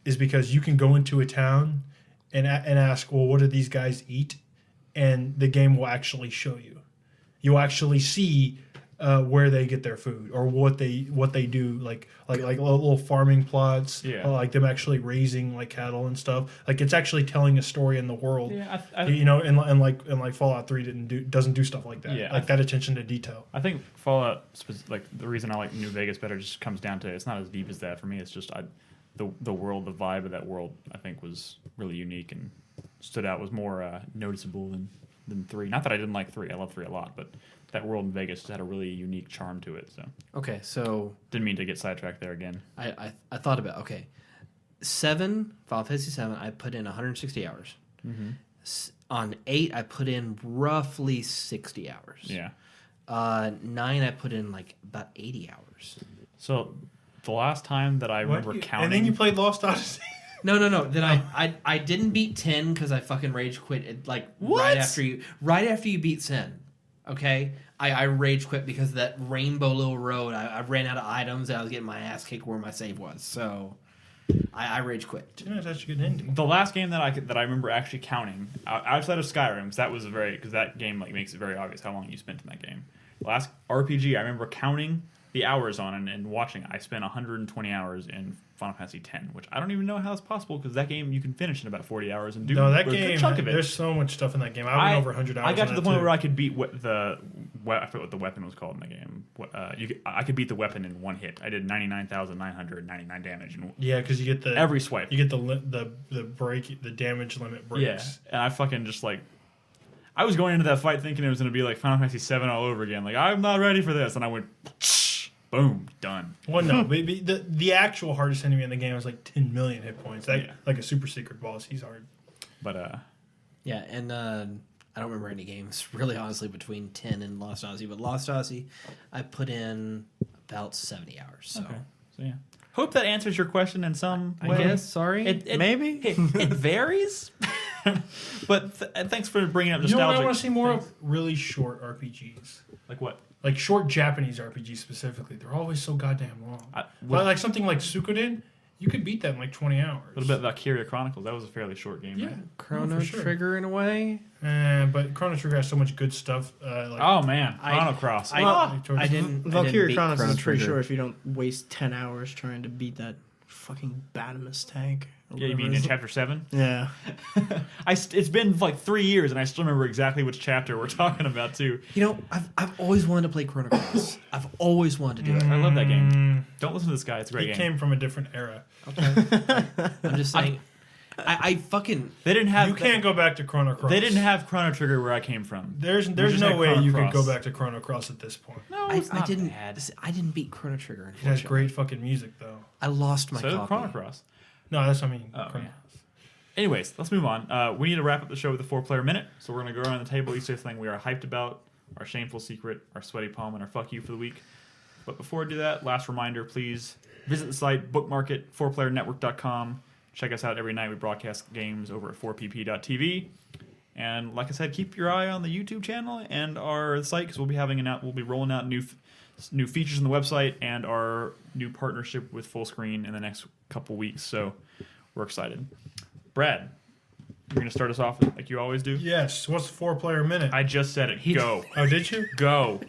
you can go into a town and ask, well, what do these guys eat, and the game will actually show you. You'll actually see where they get their food or what they do, like little farming plots, like them actually raising like cattle and stuff. Like it's actually telling a story in the world. Yeah, and like Fallout 3 doesn't do stuff like that. Yeah, like that attention to detail. I think Fallout, like the reason I like New Vegas better, just comes down to it's not as deep as that for me. It's just the world, the vibe of that world, I think was really unique and stood out. Was more noticeable than 3. Not that I didn't like 3. I love 3 a lot, but that world in Vegas had a really unique charm to it. So okay, so didn't mean to get sidetracked there again. I thought about Final Fantasy 7. I put in 160 hours. Mm-hmm. On 8, I put in roughly 60 hours. Yeah. 9, I put in like about 80 hours. So the last time that I remember counting, and then you played Lost Odyssey. No. Then I didn't beat 10 because I fucking rage quit. Right after you beat 10. Okay, I rage quit because of that Rainbow Little Road. I ran out of items and I was getting my ass kicked where my save was. So I rage quit. Yeah, that's a good ending. The last game that I remember actually counting outside of Skyrim, because that game like makes it very obvious how long you spent in that game. The last RPG I remember counting the hours on and watching. I spent 120 hours in Final Fantasy X, which I don't even know how that's possible because that game you can finish in about 40 hours and do that a game. good chunk of it. There's so much stuff in that game. I went over 100 hours. I got to the point too. where I could beat I forget what the weapon was called in the game. I could beat the weapon in one hit. I did 99,999 damage. Yeah, because you get the every swipe. You get the damage limit breaks. Yeah, and I fucking just like. I was going into that fight thinking it was going to be like Final Fantasy 7 all over again. Like I'm not ready for this, and I went. Boom, done. Well, no, the actual hardest enemy in the game is like 10 million hit points. Like a super secret boss, he's hard. But yeah, and I don't remember any games really, honestly, between 10 and Lost Odyssey. But Lost Odyssey, I put in about 70 hours. So, okay. So yeah. Hope that answers your question in some way. I guess. Sorry, maybe it varies. But thanks for bringing up nostalgic. You know what I want to see more of? Really short RPGs. Like what? Like short Japanese RPGs specifically. They're always so goddamn long. Like something like Suikoden, you could beat that in like 20 hours. A little bit about Valkyria Chronicles. That was a fairly short game, right? Chrono Trigger in a way. But Chrono Trigger has so much good stuff. Oh man, Chrono Cross. I didn't. Valkyria Chronicles Chrono is pretty Trigger. sure if you don't waste 10 hours trying to beat that fucking Badamus tank. Yeah, you mean in Chapter 7? Yeah. It's been like 3 years, and I still remember exactly which chapter we're talking about, too. You know, I've always wanted to play Chrono Cross. I've always wanted to do it. I love that game. Don't listen to this guy. It's a great game. He came from a different era. Okay. I'm just saying. I fucking... They didn't have... You can't go back to Chrono Cross. They didn't have Chrono Trigger where I came from. There's no way you could go back to Chrono Cross at this point. No, I it's not didn't. bad. I didn't beat Chrono Trigger. It has great fucking music, though. I lost my So did copy. Chrono Cross. No, that's what I mean. Oh, Chrono yeah. Anyways, let's move on. We need to wrap up the show with a 4-player minute. So we're going to go around the table, each say something we are hyped about, our shameful secret, our sweaty palm, and our fuck you for the week. But before we do that, last reminder, please visit the site, bookmark it, 4playernetwork.com. Check us out every night. We broadcast games over at 4pp.tv. And like I said, keep your eye on the YouTube channel and our site because we'll be rolling out new features on the website and our new partnership with Fullscreen in the next couple weeks. So we're excited. Brad, you're going to start us off like you always do? Yes. What's the 4-player minute? I just said it. Go. Oh, did you? Go.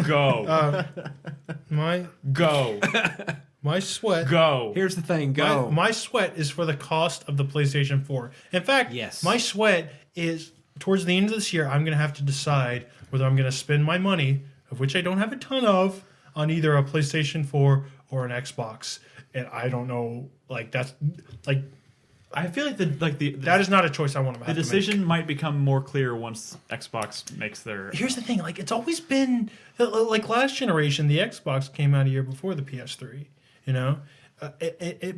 Go. Go. My sweat. Go. Here's the thing. Go. My sweat is for the cost of the PlayStation 4. In fact, Yes. my sweat is towards the end of this year. I'm going to have to decide whether I'm going to spend my money, of which I don't have a ton of, on either a PlayStation 4 or an Xbox. And I don't know. That's I feel like that is not a choice I want to have. the decision might become more clear once Xbox makes their. Here's the thing, it's always been like last generation. The Xbox came out a year before the PS3.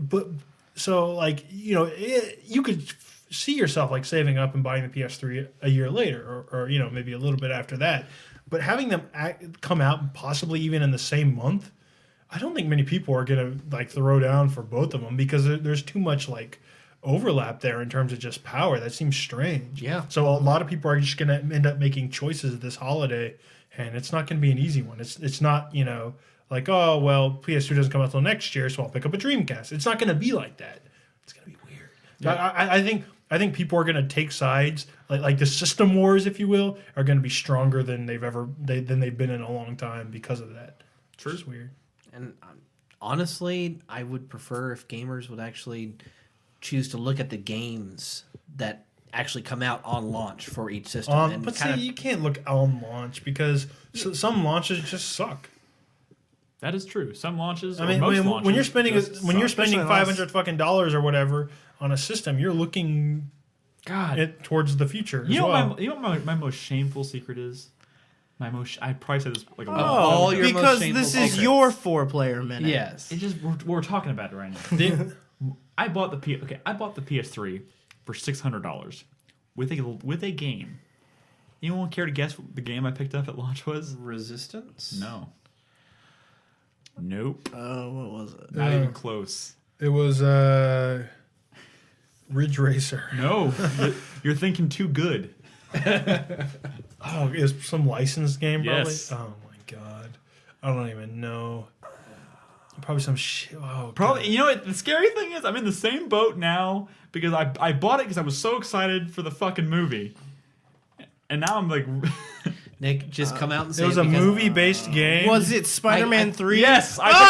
But so you could see yourself saving up and buying the PS3 a year later, or maybe a little bit after that. But having them come out possibly even in the same month, I don't think many people are gonna throw down for both of them because there's too much overlap there in terms of just power. That seems strange. Yeah. So a lot of people are just going to end up making choices this holiday, and it's not going to be an easy one. It's not, oh, well, PS2 doesn't come out till next year, so I'll pick up a Dreamcast. It's not going to be like that. It's going to be weird. Yeah. I think people are going to take sides, like the system wars, if you will, are going to be stronger than they've been in a long time because of that. True. It's weird. And honestly, I would prefer if gamers would actually choose to look at the games that actually come out on launch for each system. But you can't look on launch because some launches just suck. That is true. Some launches, when you're spending $500 fucking dollars or whatever on a system, you're looking towards the future. What my most shameful secret is? I probably said this like a all your because most this shameful is secrets. your 4-player minute. Yes. It just we're talking about it right now. I bought the PS3 for $600 with a game. Anyone care to guess what the game I picked up at launch was? Resistance? No. Nope. What was it? Not even close. It was Ridge Racer. No, you're thinking too good. Oh, it was some licensed game, probably. Yes. Oh my god, I don't even know. Probably some shit. Oh, Probably. God. You know what? The scary thing is, I'm in the same boat now because I bought it because I was so excited for the fucking movie, and now I'm like, Nick, just come out and say It was a movie-based game. Was it Spider-Man 3? yes, I picked up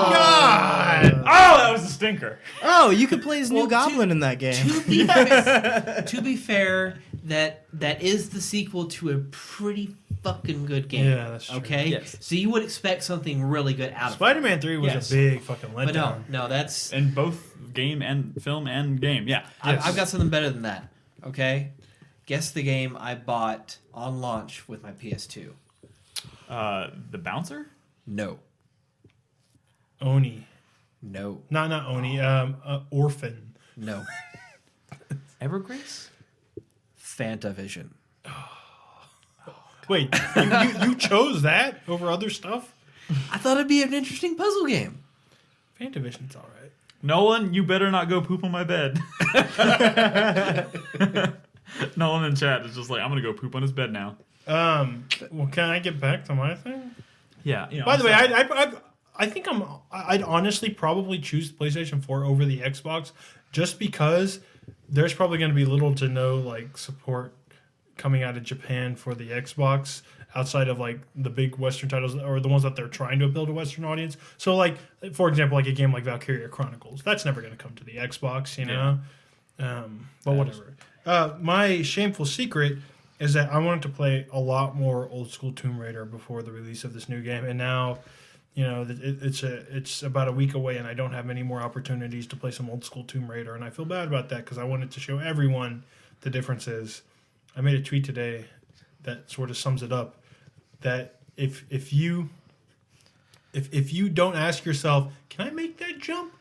Spider-Man. God! Oh, that was a stinker. Oh, you could play as New Goblin in that game. To be fair, that is the sequel to a pretty fucking good game. Yeah, that's true. Okay? Yes. So you would expect something really good out of it. Spider-Man 3 was Yes. a big fucking letdown. But no, that's... In both game and film and game, yeah. Yes. I've got something better than that. Okay? Guess the game I bought on launch with my PS2. The bouncer. No. Oni. No. Not Oni. Orphan. No. Evergrace. Fantavision. Wait, you chose that over other stuff? I thought it'd be an interesting puzzle game. Fantavision's all right. Nolan, you better not go poop on my bed. Nolan in chat is just like, I'm gonna go poop on his bed now. Well, can I get back to my thing? Yeah. By the way, I think I'd honestly probably choose the PlayStation 4 over the Xbox just because there's probably going to be little to no support coming out of Japan for the Xbox outside of the big Western titles or the ones that they're trying to appeal to Western audience. So for example, a game like Valkyria Chronicles, that's never going to come to the Xbox, you know. But whatever. My shameful secret is that I wanted to play a lot more old school Tomb Raider before the release of this new game, and now, it's about a week away, and I don't have many more opportunities to play some old school Tomb Raider, and I feel bad about that because I wanted to show everyone the differences. I made a tweet today that sort of sums it up. That if you don't ask yourself, can I make that jump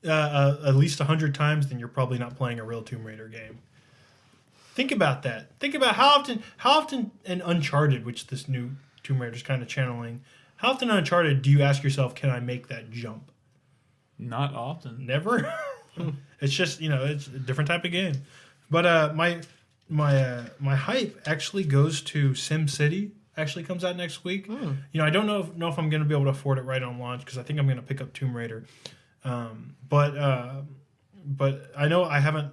at least 100 times, then you're probably not playing a real Tomb Raider game. Think about that. Think about how often in Uncharted, which this new Tomb Raider is kind of channeling, how often in Uncharted do you ask yourself, can I make that jump? Not often. Never. It's just, it's a different type of game. But my hype actually goes to SimCity. Actually comes out next week. You know, I don't know if I'm going to be able to afford it right on launch because I think I'm going to pick up Tomb Raider. But I know I haven't.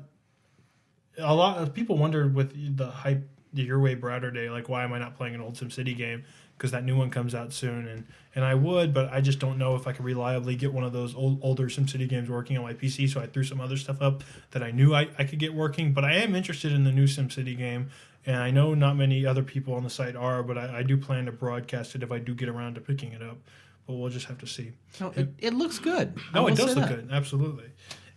A lot of people wondered with the hype, the Your Way Browder Day, like why am I not playing an old SimCity game? Because that new one comes out soon, and I would, but I just don't know if I could reliably get one of those older SimCity games working on my PC. So I threw some other stuff up that I knew I could get working. But I am interested in the new SimCity game. And I know not many other people on the site are, but I do plan to broadcast it if I do get around to picking it up. But we'll just have to see. No, it looks good. No, it does look that. good. Absolutely.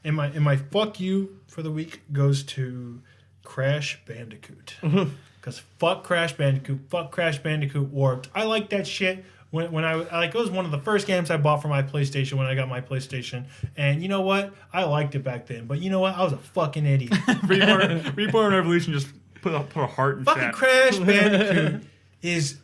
And my fuck you for the week goes to Crash Bandicoot. Because fuck Crash Bandicoot. Fuck Crash Bandicoot Warped. I like that shit. When I like, it was one of the first games I bought for my PlayStation when I got my PlayStation. And you know what? I liked it back then. But you know what? I was a fucking idiot. Reborn Revolution just put a heart in Fucking chat. Crash Bandicoot is...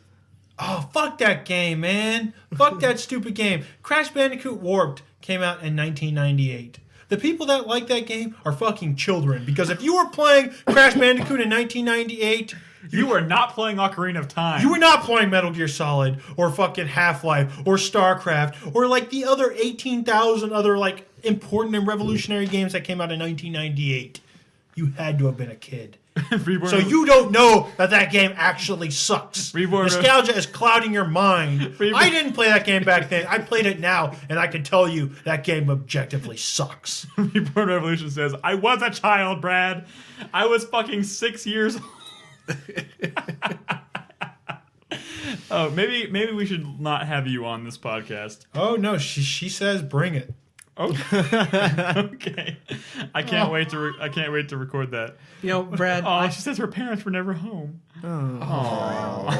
Oh, fuck that game, man. Fuck that stupid game. Crash Bandicoot Warped came out in 1998. The people that like that game are fucking children. Because if you were playing Crash Bandicoot in 1998... You were not playing Ocarina of Time. You were not playing Metal Gear Solid or fucking Half-Life or StarCraft or like the other 18,000 other like important and revolutionary games that came out in 1998. You had to have been a kid. So you don't know that game actually sucks. Nostalgia is clouding your mind. I didn't play that game back then. I played it now, and I can tell you that game objectively sucks. Reborn Revolution says, I was a child, Brad. I was fucking 6 years old. Oh, maybe we should not have you on this podcast. Oh no, she says bring it. Okay. I can't wait to record that. You know, Brad. Oh, she says her parents were never home. Oh.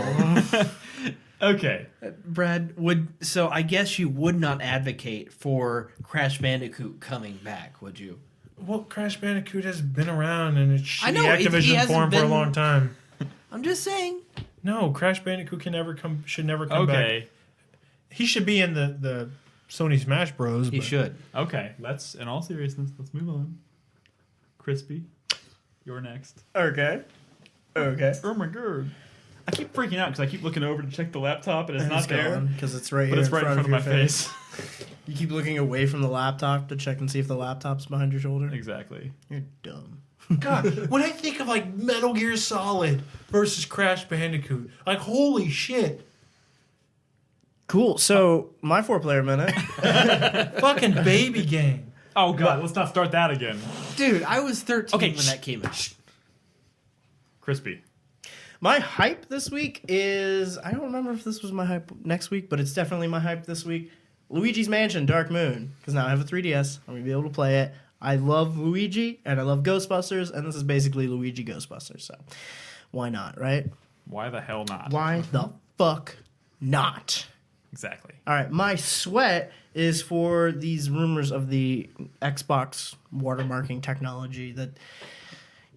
Okay. Brad, so I guess you would not advocate for Crash Bandicoot coming back, would you? Well, Crash Bandicoot has been around in its I shitty know, he Activision hasn't form for a been- long time. I'm just saying. No, Crash Bandicoot should never come back. Okay. He should be in the Sony Smash Bros. He should. Okay. In all seriousness, let's move on. Crispy, you're next. Okay. Oh my god. I keep freaking out because I keep looking over to check the laptop and it's not there. Because it's right But here it's right in front of your my face. You keep looking away from the laptop to check and see if the laptop's behind your shoulder. Exactly. You're dumb. God, when I think of like Metal Gear Solid versus Crash Bandicoot, like holy shit. Cool. So my 4-player minute. Fucking baby game. Oh god, let's not start that again. Dude, I was 13 Okay, when that came out. Crispy. My hype this week is, I don't remember if this was my hype next week, but it's definitely my hype this week. Luigi's Mansion Dark Moon, because now I have a 3DS. I'm going to be able to play it. I love Luigi, and I love Ghostbusters, and this is basically Luigi Ghostbusters, so why not, right? Why the hell not? Why the fuck not? Exactly. All right, my sweat is for these rumors of the Xbox watermarking technology that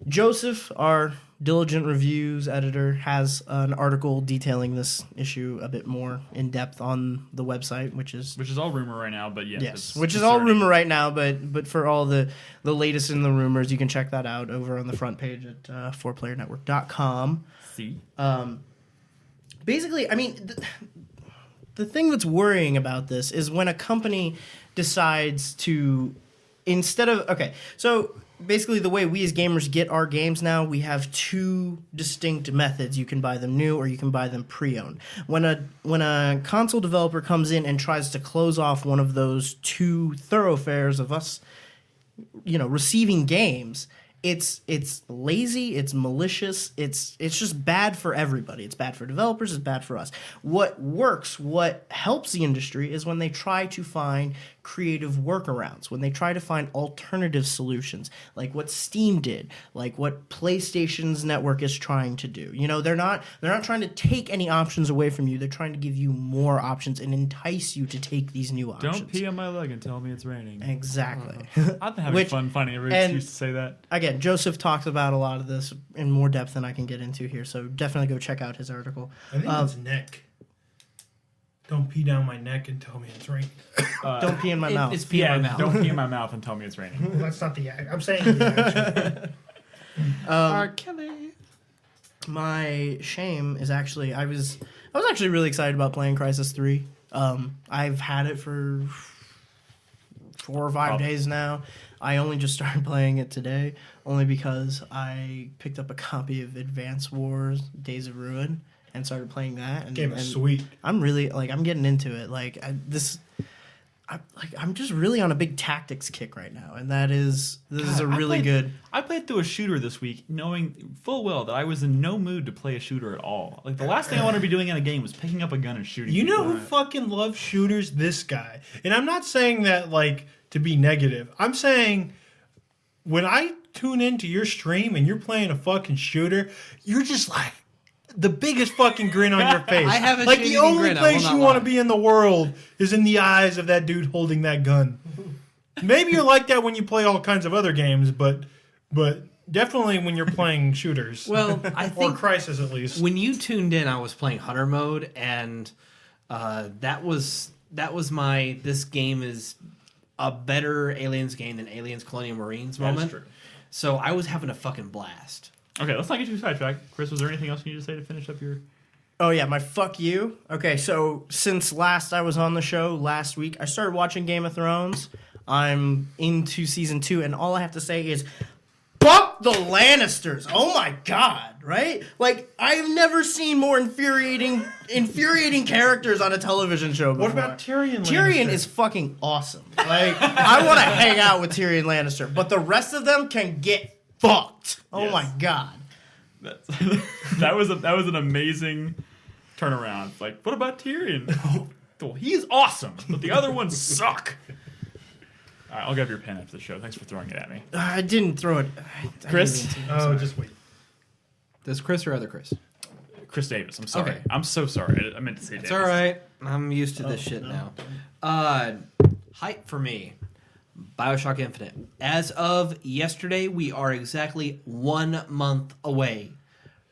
Joseph, our diligent reviews editor, has an article detailing this issue a bit more in depth on the website, which is all rumor right now, but yes. yes, which is all rumor right now. But for all the latest in the rumors, you can check that out over on the front page at 4playernetwork.com. See? Basically, I mean, the thing that's worrying about this is when a company decides to, instead of, okay, so basically the way we as gamers get our games now, we have two distinct methods. You can buy them new or you can buy them pre-owned. When a console developer comes in and tries to close off one of those two thoroughfares of us, you know, receiving games, it's lazy, it's malicious, it's just bad for everybody. It's bad for developers, it's bad for us. What works, what helps the industry is when they try to find creative workarounds, when they try to find alternative solutions, like what Steam did, like what PlayStation's network is trying to do. You know, they're not trying to take any options away from you. They're trying to give you more options and entice you to take these new options. Don't pee on my leg and tell me it's raining. Exactly. I've been having fun finding every excuse to say that. Again, Joseph talks about a lot of this in more depth than I can get into here, so definitely go check out his article. I think it's neck. Don't pee down my neck and tell me it's raining. Don't pee in my mouth. It's pee in my mouth. Don't pee in my mouth and tell me it's raining. That's not the act. I'm saying the action. R. Kelly. My shame is actually I was actually really excited about playing Crysis 3. I've had it for 4 or 5 days now. I only just started playing it today, only because I picked up a copy of Advance Wars: Days of Ruin and started playing that. And, Game is sweet. I'm really I'm getting into it. I'm just really on a big tactics kick right now, and this is a really good. I played through a shooter this week, knowing full well that I was in no mood to play a shooter at all. Like, the last thing I wanted to be doing in a game was picking up a gun and shooting. You know people. who fucking loves shooters? This guy. And I'm not saying that to be negative. I'm saying when I tune into your stream and you're playing a fucking shooter, you're just like the biggest fucking grin on your face. I have a like the shitty only grin, I will place not you want lie. to be in the world is in the eyes of that dude holding that gun. Maybe you're like that when you play all kinds of other games, but definitely when you're playing shooters. Well, I or think Crysis at least. when you tuned in, I was playing Hunter mode, and that was my this game is a better Aliens game than Aliens Colonial Marines moment. true. So I was having a fucking blast. Okay, let's not get too sidetracked. Chris, was there anything else you need to say to finish up your... Oh yeah, my fuck you. Okay, so since last I was on the show last week, I started watching Game of Thrones. I'm into season 2, and all I have to say is, fuck the Lannisters. Oh my god, right? Like, I've never seen more infuriating characters on a television show before. What about Tyrion Lannister? Tyrion is fucking awesome. Like, I want to hang out with Tyrion Lannister, but the rest of them can get fucked. Oh Yes. my god. that was an amazing turnaround. Like, what about Tyrion? Well, he's awesome, but the other ones suck. All right, I'll grab your pen after the show. Thanks for throwing it at me. I didn't throw it. I Chris? didn't mean to. Oh, just wait. This Chris or other Chris? Chris Davis, I'm sorry. Okay. I'm so sorry. I meant to say Davis. It's all right. I'm used to this shit now. Hype for me. BioShock Infinite. As of yesterday, we are exactly 1 month away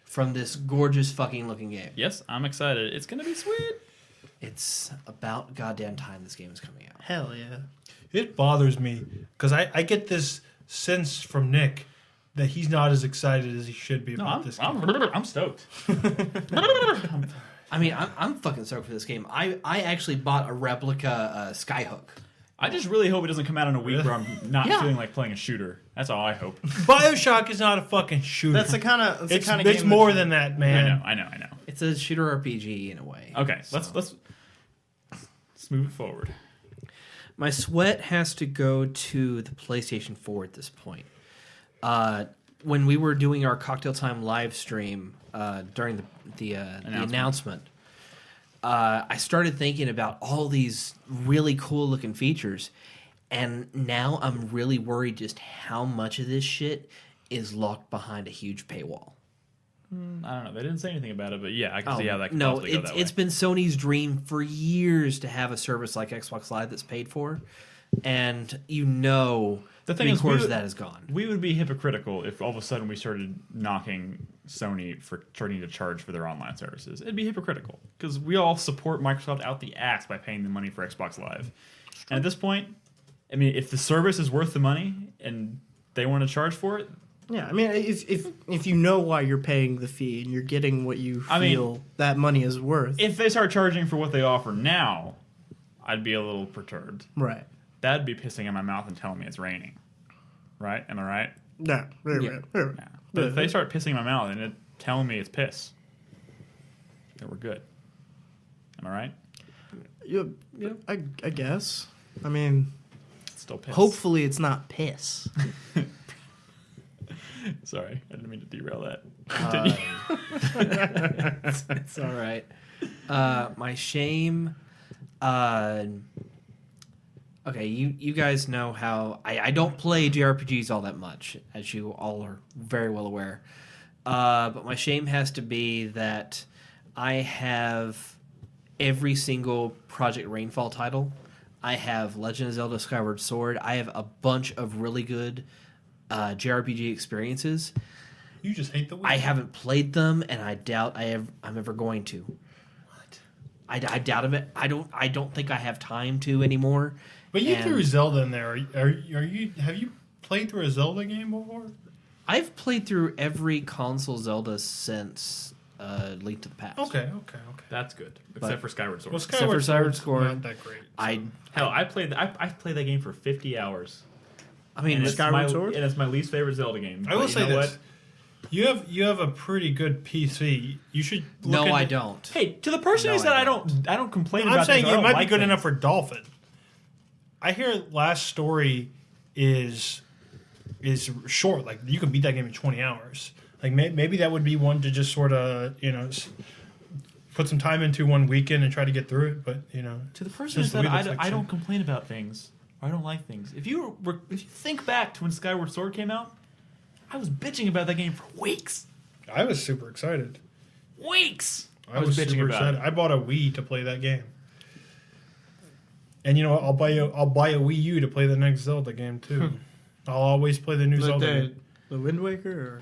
from this gorgeous fucking looking game. Yes, I'm excited. It's going to be sweet. It's about goddamn time this game is coming out. Hell yeah. It bothers me because I get this sense from Nick that he's not as excited as he should be about this game. I'm stoked. I mean, I'm fucking stoked for this game. I actually bought a replica Skyhook. I just really hope it doesn't come out in a week where I'm not Yeah. feeling like playing a shooter. That's all I hope. BioShock is not a fucking shooter. That's the kind of It's more than that, man. I know. It's a shooter RPG in a way. Okay, So. let's move it forward. My sweat has to go to the PlayStation 4 at this point. When we were doing our Cocktail Time live stream during the announcement, I started thinking about all these really cool looking features, and now I'm really worried just how much of this shit is locked behind a huge paywall. I don't know. They didn't say anything about it, but yeah, I can see how that could No, possibly go that way. it's been Sony's dream for years to have a service like Xbox Live that's paid for, and The thing is, three-quarters of that is gone. We would be hypocritical if all of a sudden we started knocking Sony for starting to charge for their online services. It'd be hypocritical because we all support Microsoft out the ass by paying the money for Xbox Live. And at this point, I mean, if the service is worth the money and they want to charge for it, Yeah, I mean, if you know why you're paying the fee and you're getting what you I feel mean, that money is worth, if they start charging for what they offer now, I'd be a little perturbed. right? That'd be pissing in my mouth and telling me it's raining. Right? Am I right? No, right. Yeah. But if they start pissing in my mouth and telling me it's piss, then we're good. Am I right? Yeah, I guess. I mean, It's still piss. hopefully it's not piss. Sorry, I didn't mean to derail that. Continue. It's all right. My shame. Okay, you guys know how I don't play JRPGs all that much, as you all are very well aware. But my shame has to be that I have every single Project Rainfall title. I have Legend of Zelda Skyward Sword. I have a bunch of really good JRPG experiences. You just hate the Wii. I haven't played them, and I doubt I'm ever going to. What? I doubt it. I don't think I have time to anymore. But you And- threw Zelda in there. Are you? Have you played through a Zelda game before? I've played through every console Zelda since Link to the Past. Okay. That's good, except for Skyward Sword. Well, for Skyward Sword, not that great. I played that game for 50 hours. I mean, And Skyward Sword? and it's my least favorite Zelda game. I will But say you know this: what? you have a pretty good PC. You should. Look I into- don't. Hey, to the person who No, said I I don't complain I'm about saying things, I it don't might be like good things. enough for Dolphin. I hear Last Story is short. Like you can beat that game in 20 hours. Like maybe that would be one to just sort of put some time into one weekend and try to get through it. But To the person who since the said Wii looks like I don't shit. complain about things, or I don't like things. If you think back to when Skyward Sword came out, I was bitching about that game for weeks. I was super excited. Weeks. I was bitching super about excited. I bought a Wii to play that game. And you know what? I'll buy a Wii U to play the next Zelda game too. I'll always play the new Zelda game. the Wind Waker, or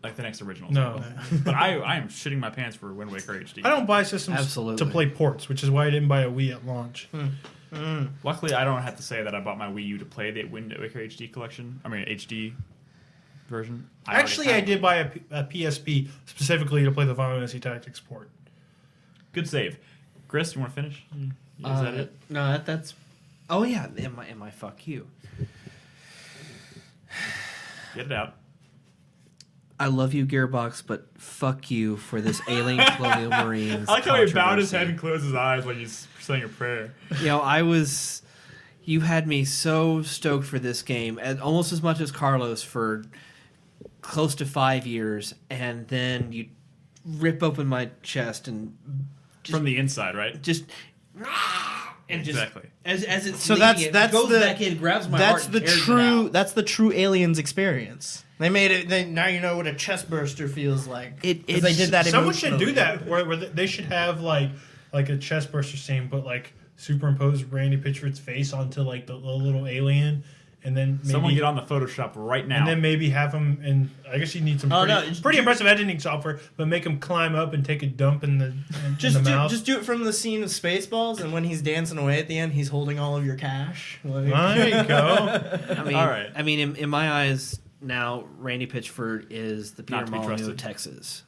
Like the next original. No. Zelda. But I am shitting my pants for Wind Waker HD. I don't buy systems Absolutely. to play ports, which is why I didn't buy a Wii at launch. Luckily, I don't have to say that I bought my Wii U to play the Wind Waker HD collection. I mean HD version. Actually, I did buy a PSP specifically to play the Final Fantasy Tactics port. Good save. Chris, you want to finish? Is that it? No, that's. Oh yeah, am I fuck you? Get it out. I love you, Gearbox, but fuck you for this Alien Colonial Marines. I like how he bowed his controversy. head and closed his eyes like he's saying a prayer. You had me so stoked for this game, and almost as much as Carlos for close to 5 years, and then you rip open my chest and From the inside, right? just and just Exactly. as it's So leaving that's it goes the back in, grabs my that's heart, the and tears it true out. that's the true Aliens experience. They made it. Now you know what a chest burster feels like. 'Cause they did that. Someone should do emotionally. that where they should have like a chest burster scene, but like superimpose Randy Pitchford's face onto like the little alien, and then maybe, Someone get on the Photoshop right now. and then maybe have him. And I guess you need some Oh, pretty, no, it's- pretty impressive editing software, but make him climb up and take a dump in the mouth. Just do it from the scene of Spaceballs, and when he's dancing away at the end, he's holding all of your cash. Like, There you go. I mean, All right. I mean, in my eyes, now Randy Pitchford is the Peter Not to be Molyneux of trusted. Texas.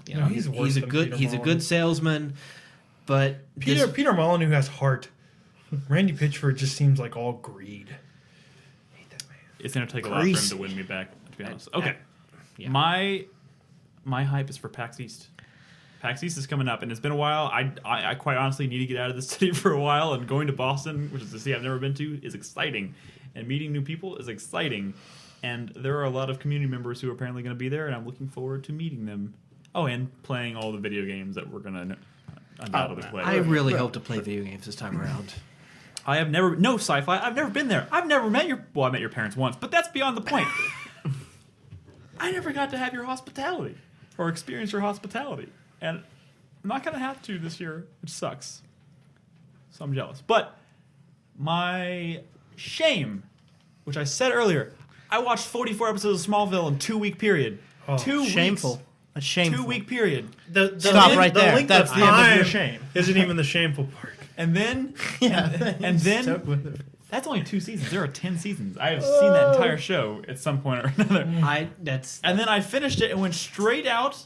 You No, know, he's worse than Peter he's a Molyneux. good salesman, but Peter Molyneux has heart. Randy Pitchford just seems like all greed. Hate that man. It's going to take a lot for him Greasy. to win me back, to be honest. Okay. yeah. My hype is for PAX East. PAX East is coming up, and it's been a while. I quite honestly need to get out of the city for a while, and going to Boston, which is a city I've never been to, is exciting. And meeting new people is exciting. And there are a lot of community members who are apparently going to be there, and I'm looking forward to meeting them. Oh, and playing all the video games that we're going to undoubtedly play. I really hope to play video games this time around. I have never no sci-fi. I've never been there. I've never met I met your parents once, but that's beyond the point. I never got to have your hospitality or experience your hospitality, and I'm not gonna have to this year, which sucks. So I'm jealous. But my shame, which I said earlier, I watched 44 episodes of Smallville in 2-week period. Oh, 2 shameful. weeks. That's shameful. 2-week period. Stop right there. length That's of the end of your time shame. Isn't even the shameful part. And then And then that's only 2 seasons. There are 10 seasons. I have seen that entire show at some point or another. And then I finished it and went straight out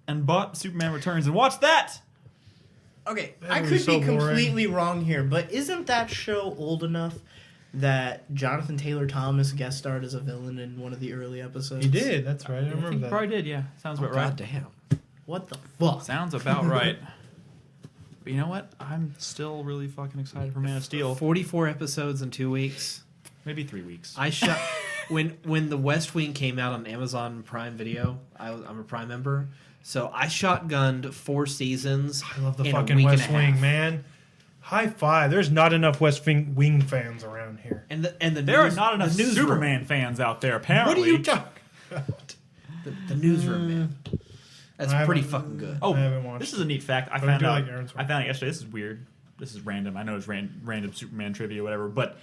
and bought Superman Returns and watched that. Okay, That I was could so be boring. completely wrong here, but isn't that show old enough that Jonathan Taylor Thomas guest starred as a villain in one of the early episodes? He did. That's right. I I think remember you that. probably did, yeah. Sounds about right. God damn. What the fuck? Sounds about right. But you know what? I'm still really fucking excited for Man of Steel. 44 episodes in 2 weeks. Maybe 3 weeks. I shot when the West Wing came out on Amazon Prime Video. I'm a Prime member, so I shotgunned 4 seasons. I love the in a fucking week and West a Wing, half. man. High five. There's not enough West Wing fans around here. And the There news, are not enough the newsroom, Superman fans out there, What apparently. are you talking about? the newsroom, man. That's I pretty haven't- fucking good. Oh, I haven't watched this is a neat fact. I But I found do out. like Aaron's I found out yesterday. This is weird. This is random. I know it's random Superman trivia, whatever. But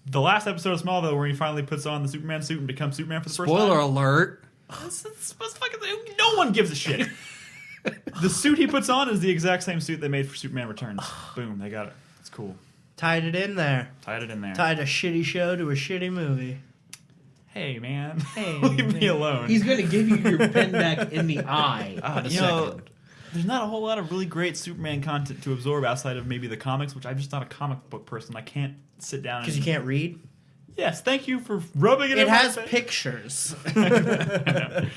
the last episode of Smallville, where he finally puts on the Superman suit and becomes Superman for the first time. Spoiler alert. That's fucking, no one gives a shit. The suit he puts on is the exact same suit they made for Superman Returns. Boom, they got it. It's cool. Tied it in there. Tied it in there. Tied a shitty show to a shitty movie. hey man, Hey, leave me alone. He's going to give you your pen back in the eye in a you know, second. there's not a whole lot of really great Superman content to absorb outside of maybe the comics, which I'm just not a comic book person. I can't sit down Because you can't read. Yes, thank you for rubbing it in It my has face. pictures. I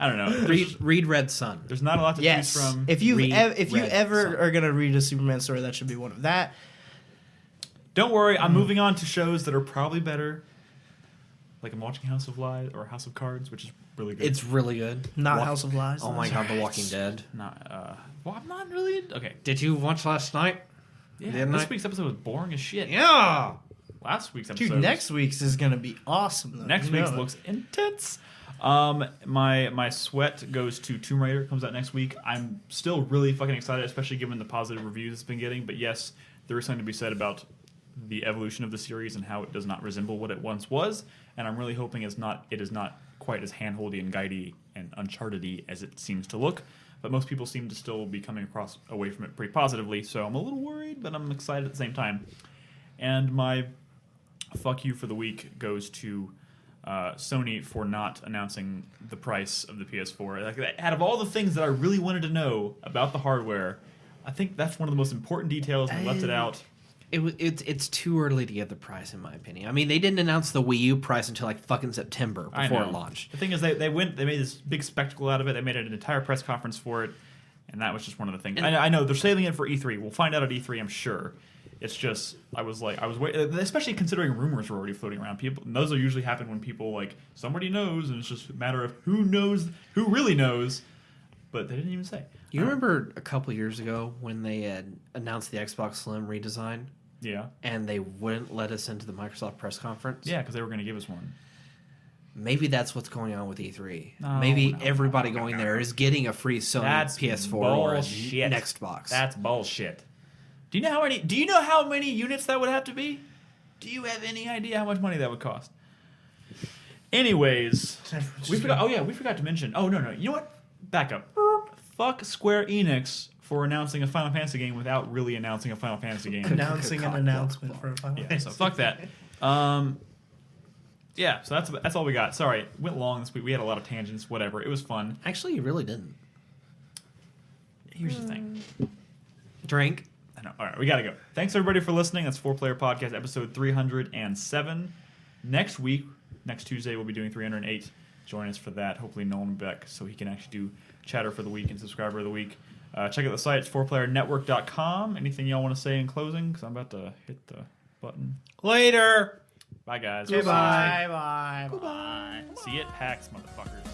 don't know. Read Red Sun. There's not a lot to Yes. choose from. If you Read Red ever Sun. are gonna read a Superman story, that should be one of that. Don't worry, I'm moving on to shows that are probably better. Like I'm watching House of Lies or House of Cards, which is really good. It's really good. Not House of Lies. Oh my god, The Walking Dead. not. Well, I'm not really. Okay. Did you watch last night? Yeah. Didn't This I? week's episode was boring as shit. Yeah. Last week's episode. Dude, next week's is gonna be awesome. Though. Next You know week's that. looks intense. My sweat goes to Tomb Raider. Comes out next week. I'm still really fucking excited, especially given the positive reviews it's been getting. But yes, there is something to be said about the evolution of the series and how it does not resemble what it once was. And I'm really hoping it is not quite as handholdy and guidey and uncharted-y as it seems to look. But most people seem to still be coming away from it pretty positively. So I'm a little worried, but I'm excited at the same time. And my fuck you for the week goes to Sony for not announcing the price of the PS4. Like, out of all the things that I really wanted to know about the hardware, I think that's one of the most important details, and they left it out. It's too early to get the price, in my opinion. I mean, they didn't announce the Wii U price until like fucking September I before know. it launched. The thing is, they made this big spectacle out of it. They made an entire press conference for it, and that was just one of the things. I know they're saving it for E3. We'll find out at E3, I'm sure. It's just I was waiting, especially considering rumors were already floating around. People, and those will usually happen when people like somebody knows, and it's just a matter of who really knows. But they didn't even say. You remember a couple years ago when they had announced the Xbox Slim redesign? Yeah. And they wouldn't let us into the Microsoft press conference? Yeah, because they were going to give us one. Maybe that's what's going on with E3. No, Maybe no, everybody no, going no, there no. is getting a free Sony That's PS4 or a bullshit. next box. That's bullshit. Do you know how many units that would have to be? Do you have any idea how much money that would cost? Anyways, we forgot to mention. Oh no, you know what? Back up. Fuck Square Enix for announcing a Final Fantasy game without really announcing a Final Fantasy game. announcing an announcement for a Final Yeah, Fantasy. so fuck that. Yeah, so that's all we got. Sorry, went long this week. We had a lot of tangents. Whatever, it was fun. Actually, you really didn't. Here's the thing. Drink. I know. All right, we gotta go. Thanks everybody for listening. That's 4-Player Podcast episode 307. Next week, next Tuesday, we'll be doing 308. Join us for that. Hopefully Nolan will be back so he can actually do chatter for the week and subscriber of the week. Check out the site. It's 4playernetwork.com. Anything y'all want to say in closing? Because I'm about to hit the button. Later. Bye, guys. Bye. Bye. See you at PAX, motherfuckers.